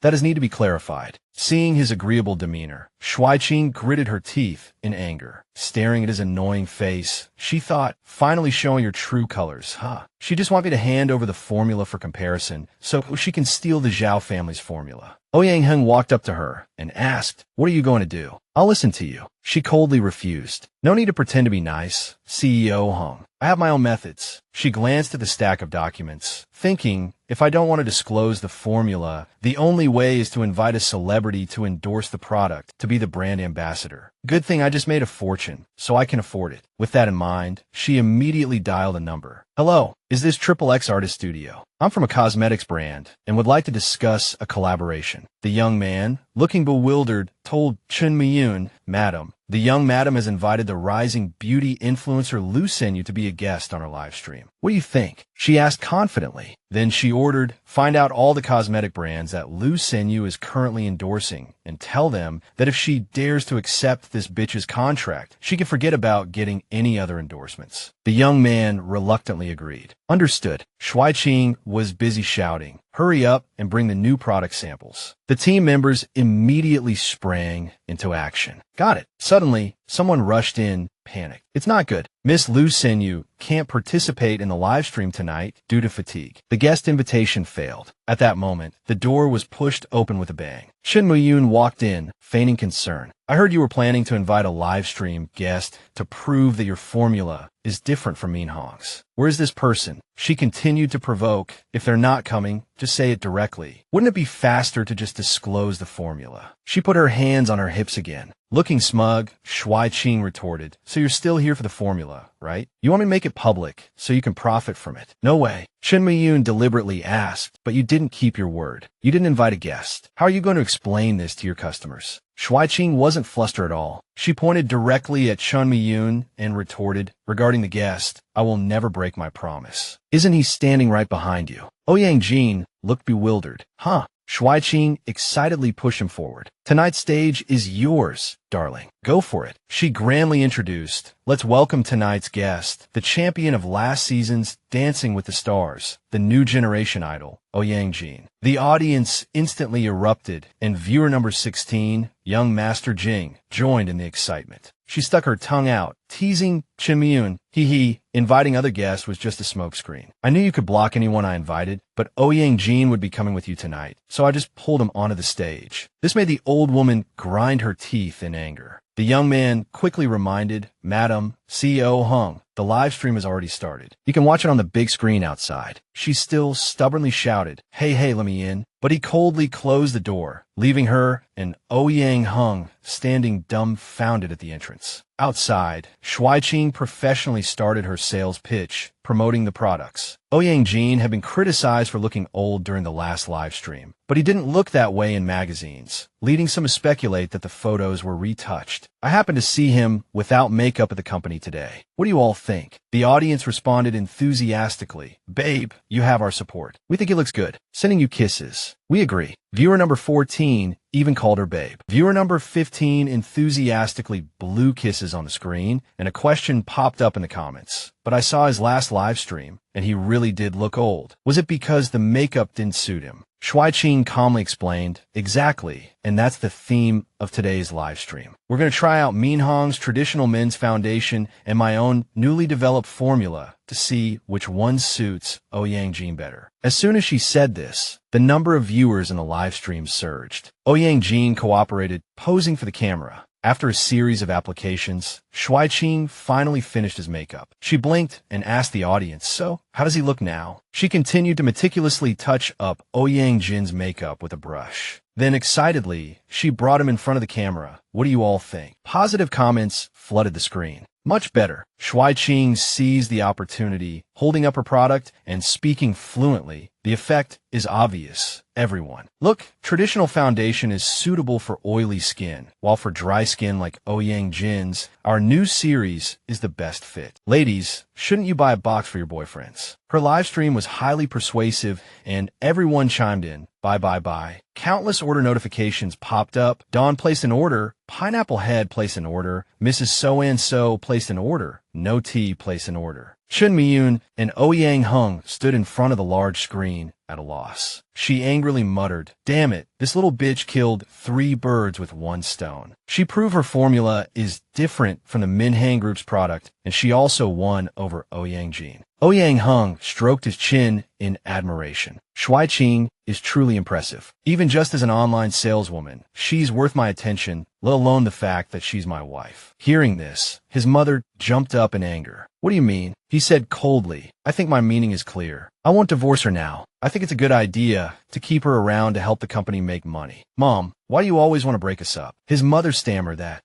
That does need to be clarified." Seeing his agreeable demeanor, Shuai Qing gritted her teeth in anger. Staring at his annoying face, she thought, "Finally showing your true colors, huh? She just wants me to hand over the formula for comparison so she can steal the Zhao family's formula." Ouyang Heng walked up to her and asked, "What are you going to do?" "I'll listen to you." She coldly refused. "No need to pretend to be nice, CEO Heng. I have my own methods." She glanced at the stack of documents, thinking, if I don't want to disclose the formula, the only way is to invite a celebrity to endorse the product, to be the brand ambassador. Good thing I just made a fortune, so I can afford it. With that in mind, she immediately dialed a number. "Hello, is this XXX Artist Studio? I'm from a cosmetics brand and would like to discuss a collaboration." The young man, looking bewildered, told Chun Miyun, "Madam, the young madam has invited the rising beauty influencer Lu Senyu to be a guest on her live stream. What do you think?" She asked confidently. Then she ordered, "Find out all the cosmetic brands that Lu Senyu is currently endorsing and tell them that if she dares to accept this bitch's contract, she can forget about getting any other endorsements." The young man reluctantly agreed. "Understood." Shuai Qing was busy shouting, "Hurry up and bring the new product samples." The team members immediately sprang into action. "Got it." Suddenly, someone rushed in, panicked. "It's not good. Miss Lu Senyu can't participate in the live stream tonight due to fatigue." The guest invitation failed. At that moment, the door was pushed open with a bang. Chun Miyun walked in, feigning concern. "I heard you were planning to invite a live stream guest to prove that your formula is different from Min Hong's. Where's this person?" She continued to provoke. "If they're not coming, just say it directly. Wouldn't it be faster to just disclose the formula?" She put her hands on her hips again. Looking smug, Shuai Qing retorted, "So you're still here for the formula, right? You want me to make it public so you can profit from it?" "No way." Chun Miyun deliberately asked, "But you didn't keep your word. You didn't invite a guest. How are you going to explain this to your customers?" Shuai Qing wasn't flustered at all. She pointed directly at Chun Miyun and retorted, "Regarding the guest, I will never break my promise. Isn't he standing right behind you?" Ouyang Jin looked bewildered. "Huh?" Shuai Qing excitedly pushed him forward. "Tonight's stage is yours, darling. Go for it." She grandly introduced, "Let's welcome tonight's guest, the champion of last season's Dancing with the Stars, the new generation idol, Ouyang Jin." The audience instantly erupted, and viewer number 16, young Master Jing, joined in the excitement. She stuck her tongue out, teasing Chun Miyun. Hee. Inviting other guests was just a smokescreen. I knew you could block anyone I invited, but Ouyang Jin would be coming with you tonight, so I just pulled him onto the stage. This made the old woman grind her teeth in anger. The young man quickly reminded, Madam, CEO Heng, the live stream has already started. You can watch it on the big screen outside. She still stubbornly shouted, hey, let me in. But he coldly closed the door, leaving her and Ouyang Heng standing dumbfounded at the entrance. Outside, Shuai Qing professionally started her sales pitch, promoting the products. Ouyang Heng had been criticized for looking old during the last live stream, but he didn't look that way in magazines, leading some to speculate that the photos were retouched. I happened to see him without makeup at the company today. What do you all think? The audience responded enthusiastically. Babe, you have our support. We think he looks good. Sending you kisses. We agree. Viewer number 14 even called her babe. Viewer number 15 enthusiastically blew kisses on the screen, and a question popped up in the comments. But I saw his last live stream, and he really did look old. Was it because the makeup didn't suit him? Shuai Qing calmly explained, exactly, and that's the theme of today's live stream. We're going to try out Minhong's traditional men's foundation and my own newly developed formula to see which one suits Ouyang Heng better. As soon as she said this, the number of viewers in the live stream surged. Ouyang Heng cooperated, posing for the camera. After a series of applications, Shuai Qing finally finished his makeup. She blinked and asked the audience, so, how does he look now? She continued to meticulously touch up Ouyang Heng's makeup with a brush. Then, excitedly, she brought him in front of the camera. What do you all think? Positive comments flooded the screen. Much better. Shuai Qing seized the opportunity, holding up her product and speaking fluently. The effect is obvious. Everyone. Look, traditional foundation is suitable for oily skin, while for dry skin like Ouyang Heng's, our new series is the best fit. Ladies, shouldn't you buy a box for your boyfriends? Her live stream was highly persuasive, and everyone chimed in. Buy. Countless order notifications popped up. Dawn placed an order. Pineapple Head placed an order. Mrs. So-and-so placed an order. No Tea placed an order. Chun Miyun and Ouyang Heng stood in front of the large screen at a loss. She angrily muttered, damn it, this little bitch killed 3 birds with 1 stone. She proved her formula is different from the Minhang Group's product, and she also won over Ouyang Heng. Ouyang Heng stroked his chin in admiration. Shuai Qing is truly impressive. Even just as an online saleswoman, she's worth my attention, let alone the fact that she's my wife. Hearing this, his mother jumped up in anger. What do you mean? He said coldly, I think my meaning is clear. I won't divorce her now. I think it's a good idea to keep her around to help the company make money. Mom, why do you always want to break us up? His mother stammered that.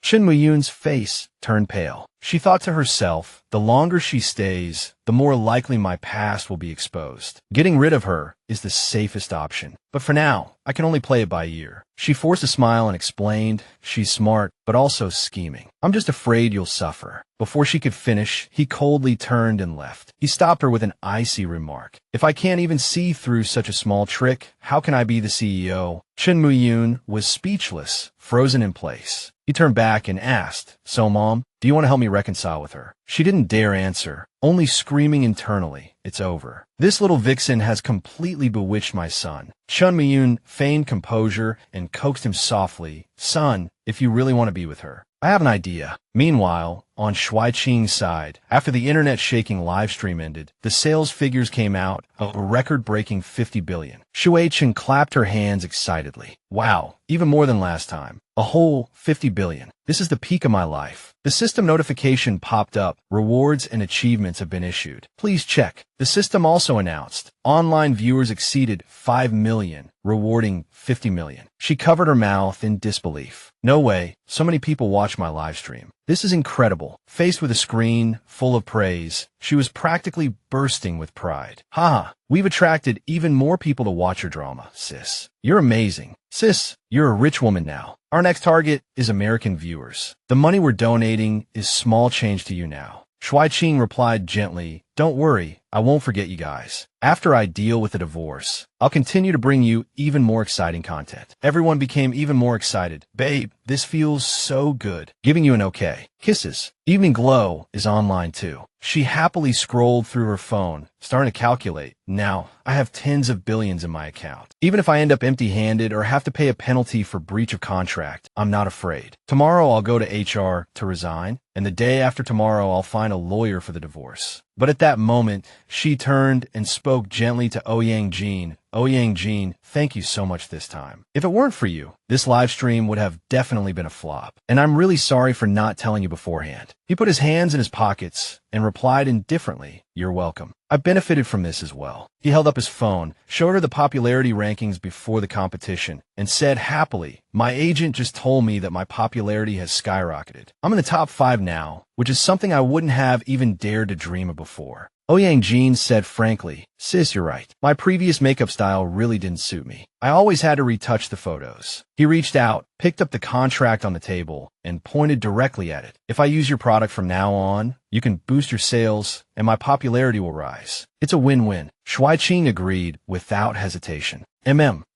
Chun Muyun's face turned pale. She thought to herself, the longer she stays, the more likely my past will be exposed. Getting rid of her is the safest option. But for now, I can only play it by ear. She forced a smile and explained, she's smart, but also scheming. I'm just afraid you'll suffer. Before she could finish, he coldly turned and left. He stopped her with an icy remark. If I can't even see through such a small trick, how can I be the CEO? Chun Muyun was speechless, frozen in place. He turned back and asked, so Mom, do you want to help me reconcile with her? She didn't dare answer, only screaming internally, it's over. This little vixen has completely bewitched my son. Chun Miyun feigned composure and coaxed him softly, son, if you really want to be with her. I have an idea. Meanwhile, on Shuai Qing's side, after the internet-shaking livestream ended, the sales figures came out, a record-breaking 50 billion. Shuai Qing clapped her hands excitedly. Wow, even more than last time. A whole 50 billion. This is the peak of my life. The system notification popped up. Rewards and achievements have been issued. Please check. The system also announced online viewers exceeded 5 million, rewarding 50 million. She covered her mouth in disbelief. No way. So many people watch my live stream. This is incredible. Faced with a screen full of praise, she was practically bursting with pride. Haha, we've attracted even more people to watch your drama, sis. You're amazing. Sis, you're a rich woman now. Our next target is American viewers. The money we're donating is small change to you now. Shuai Qing replied gently, don't worry, I won't forget you guys. After I deal with the divorce, I'll continue to bring you even more exciting content. Everyone became even more excited. Babe, this feels so good. Giving you an okay. Kisses. Evening Glow is online too. She happily scrolled through her phone, starting to calculate. Now, I have tens of billions in my account. Even if I end up empty-handed or have to pay a penalty for breach of contract, I'm not afraid. Tomorrow I'll go to HR to resign, and the day after tomorrow I'll find a lawyer for the divorce. But at that moment, she turned and spoke gently to Ouyang Heng, Ouyang Heng, thank you so much this time. If it weren't for you, this live stream would have definitely been a flop. And I'm really sorry for not telling you beforehand. He put his hands in his pockets and replied indifferently, you're welcome. I benefited from this as well. He held up his phone, showed her the popularity rankings before the competition, and said happily, my agent just told me that my popularity has skyrocketed. I'm in the top 5 now, which is something I wouldn't have even dared to dream of before. Ouyang Heng said frankly, sis, you're right. My previous makeup style really didn't suit me. I always had to retouch the photos. He reached out, picked up the contract on the table, and pointed directly at it. If I use your product from now on, you can boost your sales, and my popularity will rise. It's a win-win. Shuai Qing agreed without hesitation.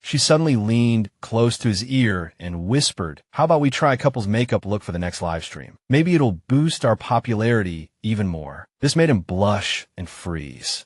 She suddenly leaned close to his ear and whispered, how about we try a couple's makeup look for the next live stream? Maybe it'll boost our popularity even more. This made him blush and freeze.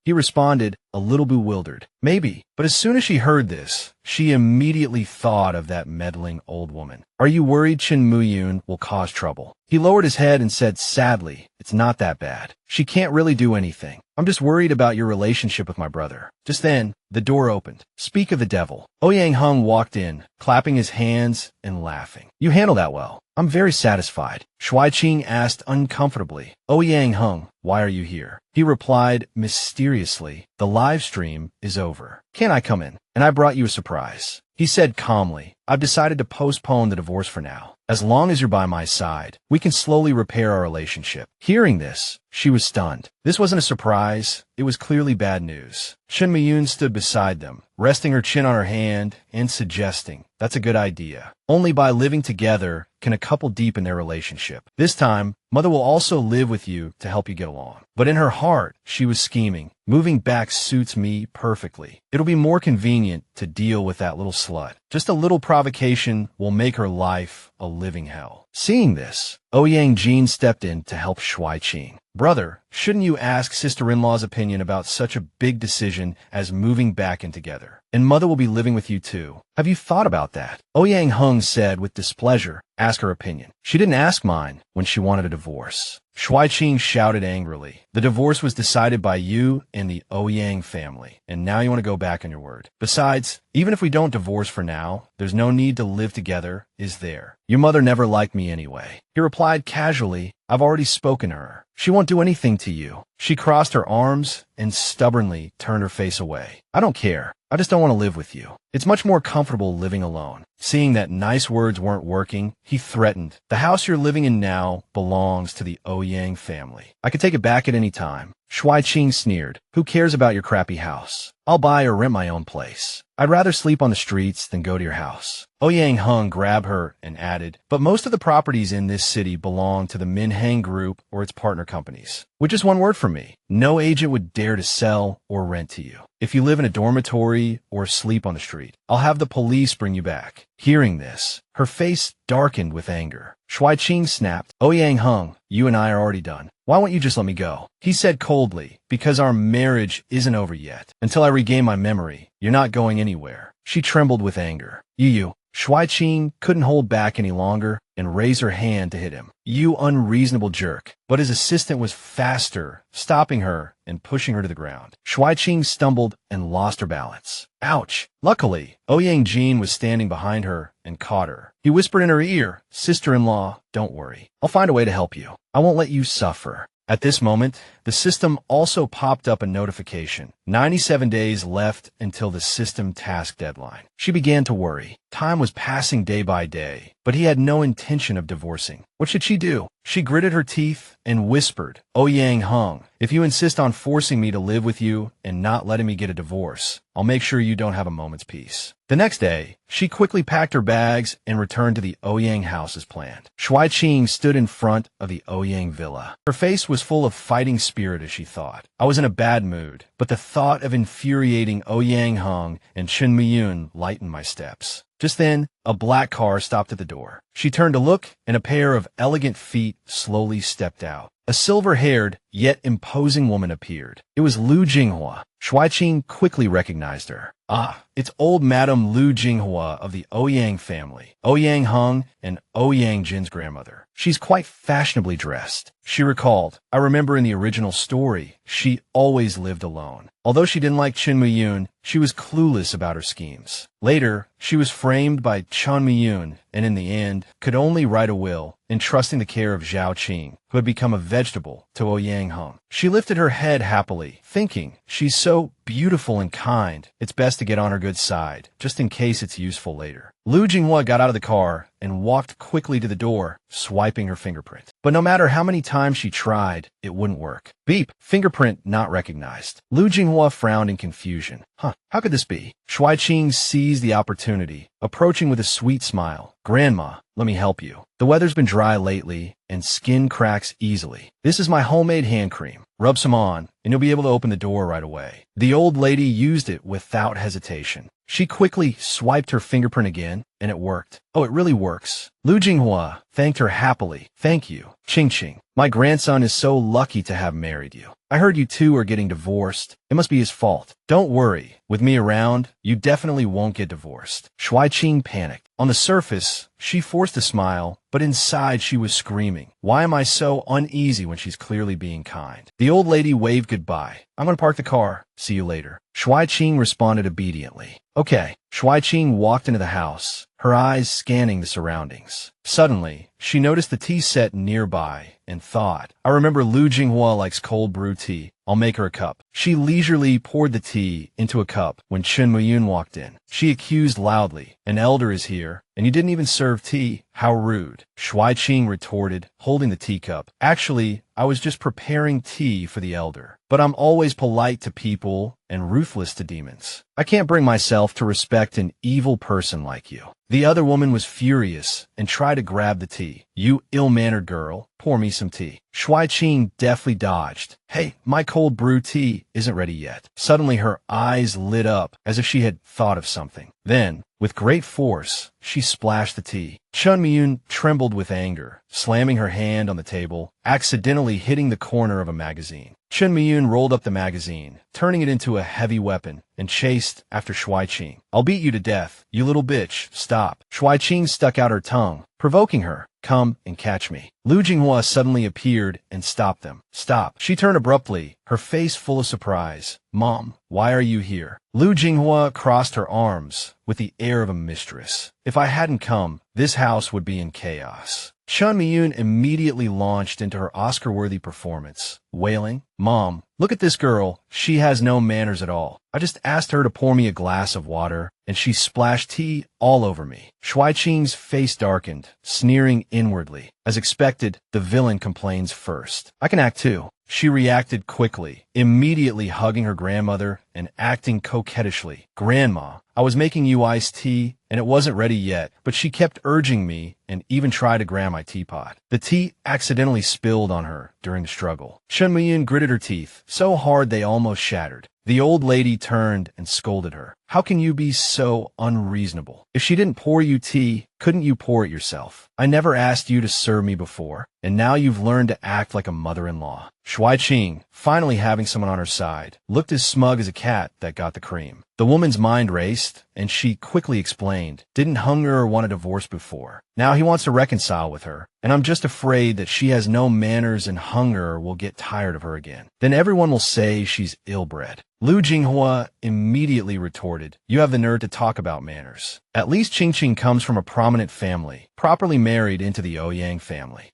He responded, a little bewildered. Maybe. But as soon as she heard this, she immediately thought of that meddling old woman. Are you worried Chen Muyun will cause trouble? He lowered his head and said sadly, it's not that bad. She can't really do anything. I'm just worried about your relationship with my brother. Just then, the door opened. Speak of the devil. Ouyang Heng walked in, clapping his hands and laughing. You handled that well. I'm very satisfied. Shuai Qing asked uncomfortably, Ouyang Heng, why are you here? He replied mysteriously, the live stream is over. Can I come in? And I brought you a surprise. He said calmly, I've decided to postpone the divorce for now. As long as you're by my side, we can slowly repair our relationship. Hearing this, she was stunned. This wasn't a surprise. It was clearly bad news. Chen Muyun stood beside them, resting her chin on her hand and suggesting, that's a good idea. Only by living together can a couple deepen their relationship. This time, Mother will also live with you to help you get along. But in her heart, she was scheming. Moving back suits me perfectly. It'll be more convenient to deal with that little slut. Just a little provocation will make her life a living hell. Seeing this, Ouyang Heng stepped in to help Shuai Qing. Brother, shouldn't you ask sister-in-law's opinion about such a big decision as moving back in together? And Mother will be living with you too. Have you thought about that? Ouyang Heng said with displeasure, ask her opinion. She didn't ask mine when she wanted a divorce. Shuai Qing shouted angrily. The divorce was decided by you and the Ouyang family, and now you want to go back on your word. Besides, even if we don't divorce for now, there's no need to live together, is there? Your mother never liked me anyway. He replied casually, I've already spoken to her. She won't do anything to you. She crossed her arms and stubbornly turned her face away. I don't care. I just don't want to live with you. It's much more comfortable living alone. Seeing that nice words weren't working, he threatened, the house you're living in now belongs to the Ouyang family. I could take it back at any time. Shuai Qing sneered, who cares about your crappy house? I'll buy or rent my own place. I'd rather sleep on the streets than go to your house. Ouyang Heng grabbed her and added, but most of the properties in this city belong to the Min Heng Group or its partner companies. Which is one word for me. No agent would dare to sell or rent to you. If you live in a dormitory or sleep on the street, I'll have the police bring you back. Hearing this, her face darkened with anger. Shuai Qing snapped, Ouyang Heng, you and I are already done. Why won't you just let me go? He said coldly, because our marriage isn't over yet. Until I regain my memory, you're not going anywhere. She trembled with anger. You. Shuai Qing couldn't hold back any longer and raised her hand to hit him. You unreasonable jerk. But his assistant was faster, stopping her and pushing her to the ground. Shuai Qing stumbled and lost her balance. Ouch! Luckily, Ouyang Heng was standing behind her and caught her. He whispered in her ear, sister-in-law, don't worry. I'll find a way to help you. I won't let you suffer. At this moment, the system also popped up a notification. 97 days left until the system task deadline. She began to worry. Time was passing day by day, but he had no intention of divorcing. What should she do? She gritted her teeth and whispered, Ouyang Heng, if you insist on forcing me to live with you and not letting me get a divorce, I'll make sure you don't have a moment's peace. The next day, she quickly packed her bags and returned to the Ouyang house as planned. Shuai Qing stood in front of the Ouyang villa. Her face was full of fighting spirit as she thought. I was in a bad mood, but the thought of infuriating Ouyang Heng and Chen Muyun lightened my steps. Just then, a black car stopped at the door. She turned to look, and a pair of elegant feet slowly stepped out. a silver-haired, yet imposing woman appeared. It was Lu Jinghua. Shuai Qing quickly recognized her. Ah, it's old Madame Lu Jinghua of the Ouyang family, Ouyang Heng and Ouyang Jin's grandmother. She's quite fashionably dressed. She recalled, I remember in the original story, she always lived alone. Although she didn't like Chen Miyun, she was clueless about her schemes. Later, she was framed by Chen Miyun and in the end, could only write a will, entrusting the care of Zhao Qing, who had become a vegetable, to Ouyang Heng. She lifted her head happily, thinking, she's so beautiful and kind, it's best to get on her good side, just in case it's useful later. Lu Jinghua got out of the car and walked quickly to the door, swiping her fingerprint. But no matter how many times she tried, it wouldn't work. Beep, fingerprint not recognized. Lu Jinghua frowned in confusion. How could this be? Shuai Qing seized the opportunity, approaching with a sweet smile. Grandma, let me help you. The weather's been dry lately, and skin cracks easily. This is my homemade hand cream. Rub some on, and you'll be able to open the door right away. The old lady used it without hesitation. She quickly swiped her fingerprint again, and it worked. Oh, it really works. Lu Jinghua thanked her happily. Thank you, Qing. My grandson is so lucky to have married you. I heard you two are getting divorced. It must be his fault. Don't worry. With me around, you definitely won't get divorced. Shuai Qing panicked. On the surface, she forced a smile, but inside she was screaming. Why am I so uneasy when she's clearly being kind? The old lady waved goodbye. I'm going to park the car. See you later. Shuai Qing responded obediently. Okay. Shuai Qing walked into the house, her eyes scanning the surroundings. Suddenly, she noticed the tea set nearby and thought, I remember Lu Jinghua likes cold brew tea. I'll make her a cup. She leisurely poured the tea into a cup when Chen Muyun walked in. She accused loudly, an elder is here, and you didn't even serve tea. How rude. Shuai Qing retorted, holding the teacup. Actually, I was just preparing tea for the elder. But I'm always polite to people and ruthless to demons. I can't bring myself to respect an evil person like you. The other woman was furious and tried to grab the tea. You ill-mannered girl, pour me some tea. Shuai Qing deftly dodged. Hey, my cold brew tea isn't ready yet. Suddenly her eyes lit up as if she had thought of something. Then, with great force, she splashed the tea. Chen Miyun trembled with anger, slamming her hand on the table, accidentally hitting the corner of a magazine. Chen Miyun rolled up the magazine, turning it into a heavy weapon, and chased after Shuai Qing. I'll beat you to death, you little bitch, stop. Shuai Qing stuck out her tongue, provoking her. Come and catch me. Lu Jinghua suddenly appeared and stopped them. Stop. She turned abruptly, her face full of surprise. Mom, why are you here? Lu Jinghua crossed her arms with the air of a mistress. If I hadn't come, this house would be in chaos. Chen Miyun immediately launched into her Oscar-worthy performance, wailing, Mom, look at this girl. She has no manners at all. I just asked her to pour me a glass of water, and she splashed tea all over me. Shuai Qing's face darkened, sneering inwardly. As expected, the villain complains first. I can act too. She reacted quickly, immediately hugging her grandmother and acting coquettishly. Grandma, I was making you iced tea, and it wasn't ready yet, but she kept urging me and even tried to grab my teapot. The tea accidentally spilled on her during the struggle. Chen Miyun gritted her teeth, so hard they almost shattered. The old lady turned and scolded her. How can you be so unreasonable? If she didn't pour you tea, couldn't you pour it yourself? I never asked you to serve me before, and now you've learned to act like a mother-in-law. Shuai Qing, finally having someone on her side, looked as smug as a cat that got the cream. The woman's mind raced, and she quickly explained, didn't Hunger want a divorce before? Now he wants to reconcile with her, and I'm just afraid that she has no manners and Hunger will get tired of her again. Then everyone will say she's ill-bred. Lu Jinghua immediately retorted, you have the nerve to talk about manners. At least Qing comes from a prominent family, properly married into the Ouyang family.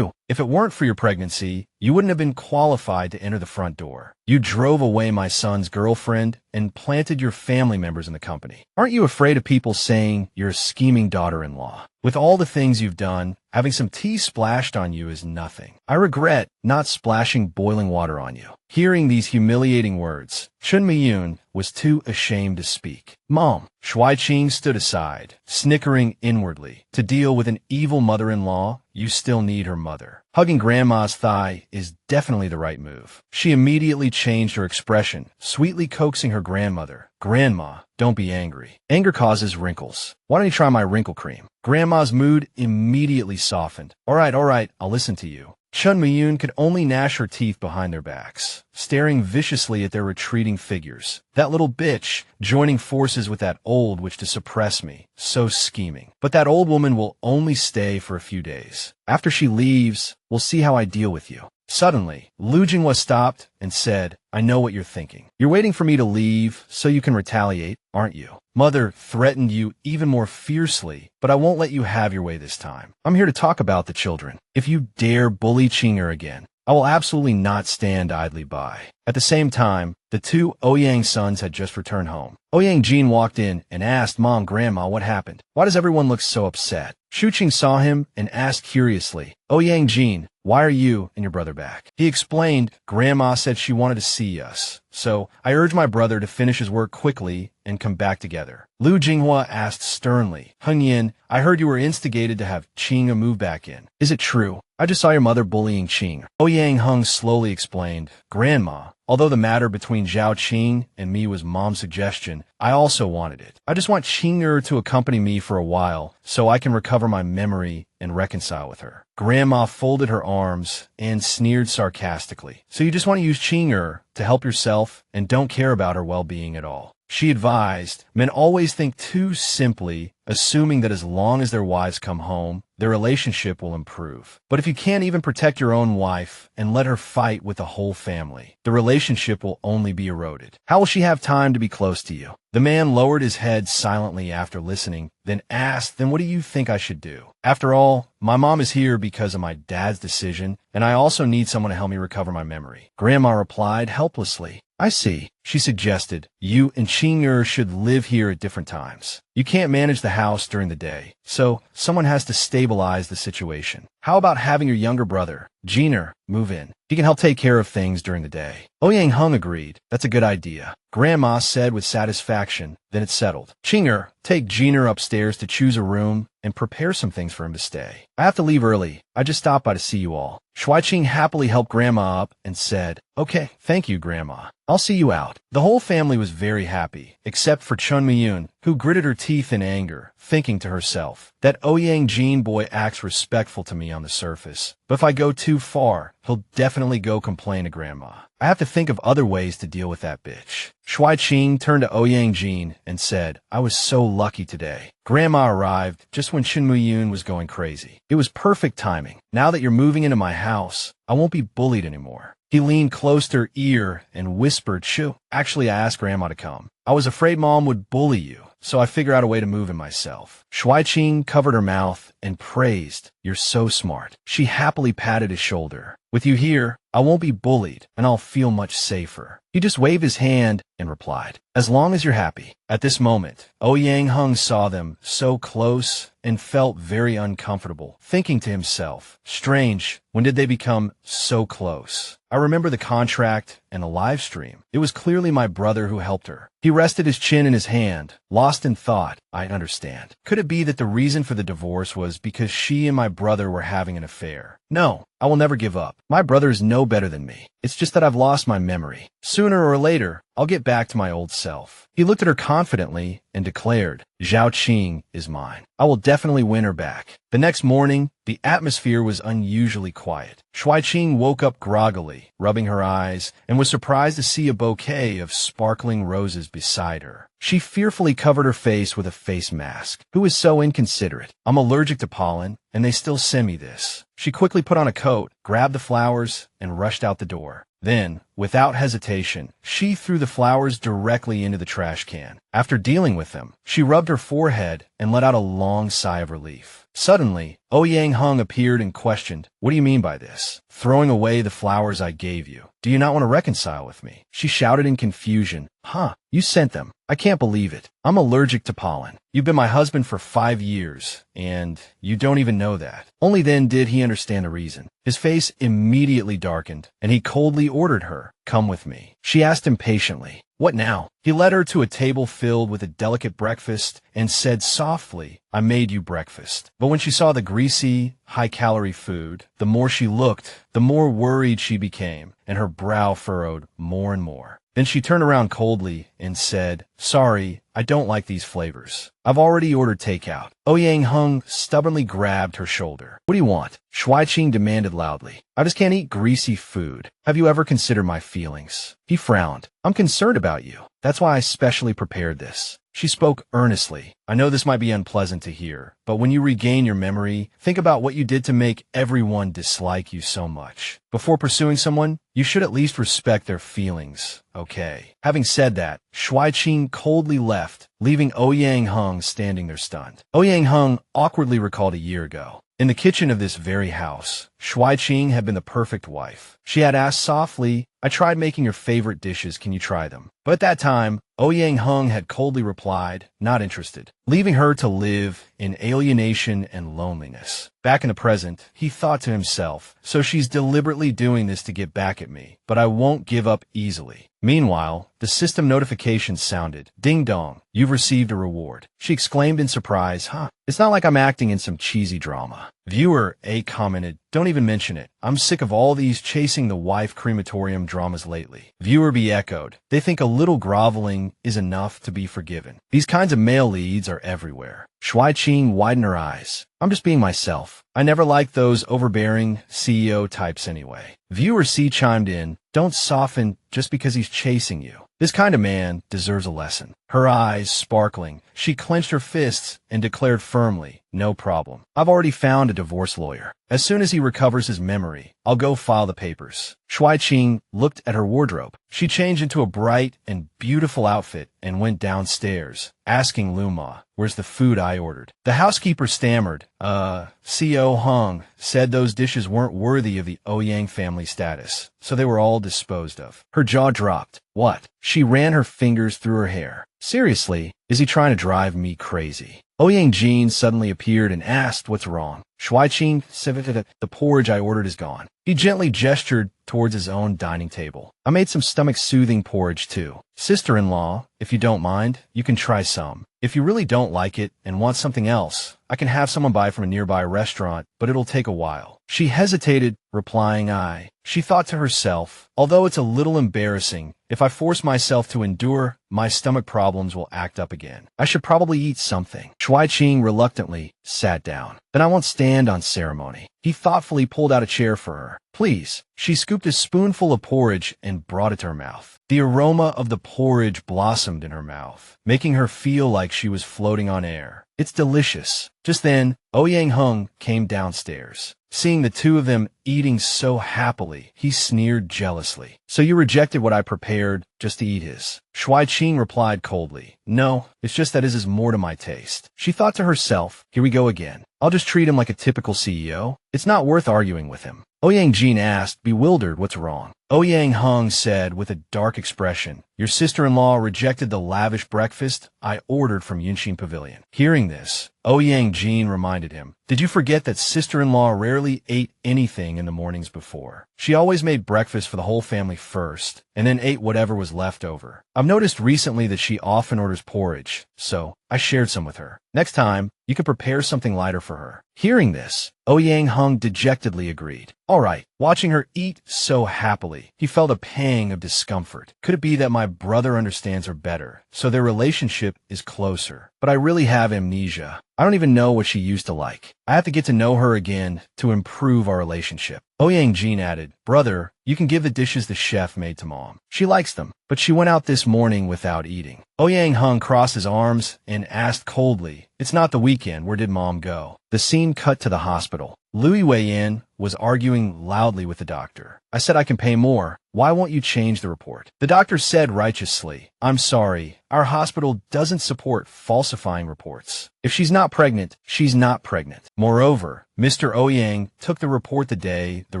If it weren't for your pregnancy, you wouldn't have been qualified to enter the front door. You drove away my son's girlfriend and planted your family members in the company. Aren't you afraid of people saying you're a scheming daughter-in-law? With all the things you've done, having some tea splashed on you is nothing. I regret not splashing boiling water on you. Hearing these humiliating words, Chen Miyun was too ashamed to speak. Mom, Shuai Qing stood aside, snickering inwardly. To deal with an evil mother-in-law, you still need her mother. Hugging Grandma's thigh is definitely the right move. She immediately changed her expression, sweetly coaxing her grandmother. Grandma, don't be angry. Anger causes wrinkles. Why don't you try my wrinkle cream? Grandma's mood immediately softened. All right, I'll listen to you. Chun Miyun could only gnash her teeth behind their backs, staring viciously at their retreating figures. That little bitch, joining forces with that old witch to suppress me. So scheming. But that old woman will only stay for a few days. After she leaves, we'll see how I deal with you. Suddenly, Lu Jinghua stopped and said, I know what you're thinking. You're waiting for me to leave so you can retaliate, aren't you? Mother threatened you even more fiercely, but I won't let you have your way this time. I'm here to talk about the children. If you dare bully Qing'er again, I will absolutely not stand idly by. At the same time, the two Ouyang sons had just returned home. Ouyang Jin walked in and asked Mom, Grandma, what happened? Why does everyone look so upset? Shu Qing saw him and asked curiously, Ouyang Jin, why are you and your brother back? He explained, Grandma said she wanted to see us, so I urged my brother to finish his work quickly and come back together. Lu Jinghua asked sternly, Heng Yin, I heard you were instigated to have Qing move back in. Is it true? I just saw your mother bullying Qing. Ouyang Heng slowly explained, Grandma, although the matter between Zhao Qing and me was Mom's suggestion, I also wanted it. I just want Qing'er to accompany me for a while so I can recover my memory and reconcile with her. Grandma folded her arms and sneered sarcastically. So you just want to use Qing'er to help yourself and don't care about her well-being at all. She advised, men always think too simply, assuming that as long as their wives come home, their relationship will improve. But if you can't even protect your own wife and let her fight with the whole family, the relationship will only be eroded. How will she have time to be close to you? The man lowered his head silently after listening, then asked, then what do you think I should do? After all, my mom is here because of my dad's decision, and I also need someone to help me recover my memory. Grandma replied helplessly. I see. She suggested, you and Qing'er should live here at different times. You can't manage the house during the day, so someone has to stabilize the situation. How about having your younger brother, Jin'er, move in? He can help take care of things during the day. Ouyang Heng agreed. That's a good idea. Grandma said with satisfaction. Then it's settled. Qing'er, take Jin'er upstairs to choose a room and prepare some things for him to stay. I have to leave early. I just stopped by to see you all. Shuai Qing happily helped Grandma up and said, okay, thank you, Grandma. I'll see you out. The whole family was very happy, except for Chun Miyun, who gritted her teeth in anger, thinking to herself, that Ouyang Jin boy acts respectful to me on the surface, but if I go too far, he'll definitely go complain to Grandma. I have to think of other ways to deal with that bitch. Shuai Qing turned to Ouyang Jin and said, I was so lucky today. Grandma arrived just when Chun Miyun was going crazy. It was perfect timing. Now that you're moving into my house, I won't be bullied anymore. He leaned close to her ear and whispered, Shoo. Actually, I asked Grandma to come. I was afraid Mom would bully you, so I figured out a way to move in myself. Shuai Qing covered her mouth and praised, you're so smart. She happily patted his shoulder. With you here, I won't be bullied, and I'll feel much safer. He just waved his hand and replied, as long as you're happy. At this moment, Ouyang Heng saw them so close and felt very uncomfortable, thinking to himself, strange, when did they become so close? I remember the contract and a live stream. It was clearly my brother who helped her. He rested his chin in his hand, lost in thought. I understand. Could it be that the reason for the divorce was because she and my brother were having an affair? No, I will never give up. My brother is no better than me. It's just that I've lost my memory. Sooner or later, I'll get back to my old self. He looked at her confidently and declared, Zhao Qing is mine. I will definitely win her back. The next morning, the atmosphere was unusually quiet. Shuai Qing woke up groggily, rubbing her eyes, and was surprised to see a bouquet of sparkling roses beside her. She fearfully covered her face with a face mask. Who is so inconsiderate? I'm allergic to pollen, and they still send me this. She quickly put on a coat, grabbed the flowers, and rushed out the door. Then, without hesitation, she threw the flowers directly into the trash can. After dealing with them, she rubbed her forehead and let out a long sigh of relief. Suddenly, Ouyang Heng appeared and questioned, what do you mean by this? Throwing away the flowers I gave you. Do you not want to reconcile with me? She shouted in confusion. Huh, you sent them. I can't believe it. I'm allergic to pollen. You've been my husband for 5 years, and you don't even know that. Only then did he understand the reason. His face immediately darkened, and he coldly ordered her, come with me. She asked impatiently, what now? He led her to a table filled with a delicate breakfast and said softly, I made you breakfast. But when she saw the greasy, high-calorie food, the more she looked, the more worried she became, and her brow furrowed more and more. Then she turned around coldly and said, "Sorry, I don't like these flavors. I've already ordered takeout." Ouyang Heng stubbornly grabbed her shoulder. "What do you want?" Shuai Qing demanded loudly. "I just can't eat greasy food. Have you ever considered my feelings?" He frowned. "I'm concerned about you. That's why I specially prepared this." She spoke earnestly. "I know this might be unpleasant to hear, but when you regain your memory, think about what you did to make everyone dislike you so much. Before pursuing someone, you should at least respect their feelings, okay?" Having said that, Shuai Qing coldly left, leaving Ouyang Heng standing there stunned. Ouyang Heng awkwardly recalled a year ago. In the kitchen of this very house, Shuai Qing had been the perfect wife. She had asked softly, "I tried making your favorite dishes, can you try them?" But at that time, Ouyang Heng had coldly replied, "Not interested," leaving her to live in alienation and loneliness. Back in the present, he thought to himself, "So she's deliberately doing this to get back at me, but I won't give up easily." Meanwhile, the system notification sounded. "Ding dong, you've received a reward." She exclaimed in surprise, "Huh, it's not like I'm acting in some cheesy drama." Viewer A commented, "Don't even mention it. I'm sick of all these chasing the wife crematorium dramas lately." Viewer B echoed, "They think a little groveling is enough to be forgiven. These kinds of male leads are everywhere." Shuai Qing widened her eyes. "I'm just being myself. I never liked those overbearing CEO types anyway." Viewer C chimed in, "Don't soften just because he's chasing you. This kind of man deserves a lesson." Her eyes sparkling, she clenched her fists and declared firmly, "No problem. I've already found a divorce lawyer. As soon as he recovers his memory, I'll go file the papers." Shuai Qing looked at her wardrobe. She changed into a bright and beautiful outfit and went downstairs, asking Luma, "Where's the food I ordered?" The housekeeper stammered, CO Hung said those dishes weren't worthy of the Ouyang family status, so they were all disposed of." Her jaw dropped. "What?" She ran her fingers through her hair. "Seriously, is he trying to drive me crazy?" Ouyang Jin suddenly appeared and asked what's wrong. Shuai Qing said, "The porridge I ordered is gone." He gently gestured towards his own dining table. "I made some stomach-soothing porridge too. Sister-in-law, if you don't mind, you can try some. If you really don't like it and want something else, I can have someone buy from a nearby restaurant, but it'll take a while." She hesitated, replying "I." She thought to herself, "Although it's a little embarrassing, if I force myself to endure, my stomach problems will act up again. I should probably eat something." Shuai Qing reluctantly sat down. "Then I won't stand on ceremony." He thoughtfully pulled out a chair for her. "Please." She scooped a spoonful of porridge and brought it to her mouth. The aroma of the porridge blossomed in her mouth, making her feel like she was floating on air. "It's delicious." Just then, Ouyang Heng came downstairs. Seeing the two of them eating so happily, he sneered jealously. "So you rejected what I prepared just to eat his?" Shuai Qing replied coldly, "No, it's just that his is more to my taste." She thought to herself, "Here we go again. I'll just treat him like a typical CEO. It's not worth arguing with him." Ouyang Jin asked, bewildered, "What's wrong?" Ouyang Heng said with a dark expression, "Your sister-in-law rejected the lavish breakfast I ordered from Yunxin Pavilion." Hearing this, Ouyang Jin reminded him, "Did you forget that sister-in-law rarely ate anything in the mornings before? She always made breakfast for the whole family first, and then ate whatever was left over. I've noticed recently that she often orders porridge, so I shared some with her. Next time, you could prepare something lighter for her." Hearing this, Ouyang Heng dejectedly agreed. "All right." Watching her eat so happily, he felt a pang of discomfort. Could it be that my brother understands her better, so their relationship is closer? But I really have amnesia. I don't even know what she used to like. I have to get to know her again to improve our relationship. Ouyang Jin added, "Brother, you can give the dishes the chef made to Mom. She likes them, but she went out this morning without eating." Ouyang Heng crossed his arms and asked coldly, "It's not the weekend. Where did Mom go?" The scene cut to the hospital. Louis Wei-Yin was arguing loudly with the doctor. "I said I can pay more. Why won't you change the report?" The doctor said righteously, "I'm sorry. Our hospital doesn't support falsifying reports. If she's not pregnant, she's not pregnant." Moreover, Mr. Ouyang took the report the day the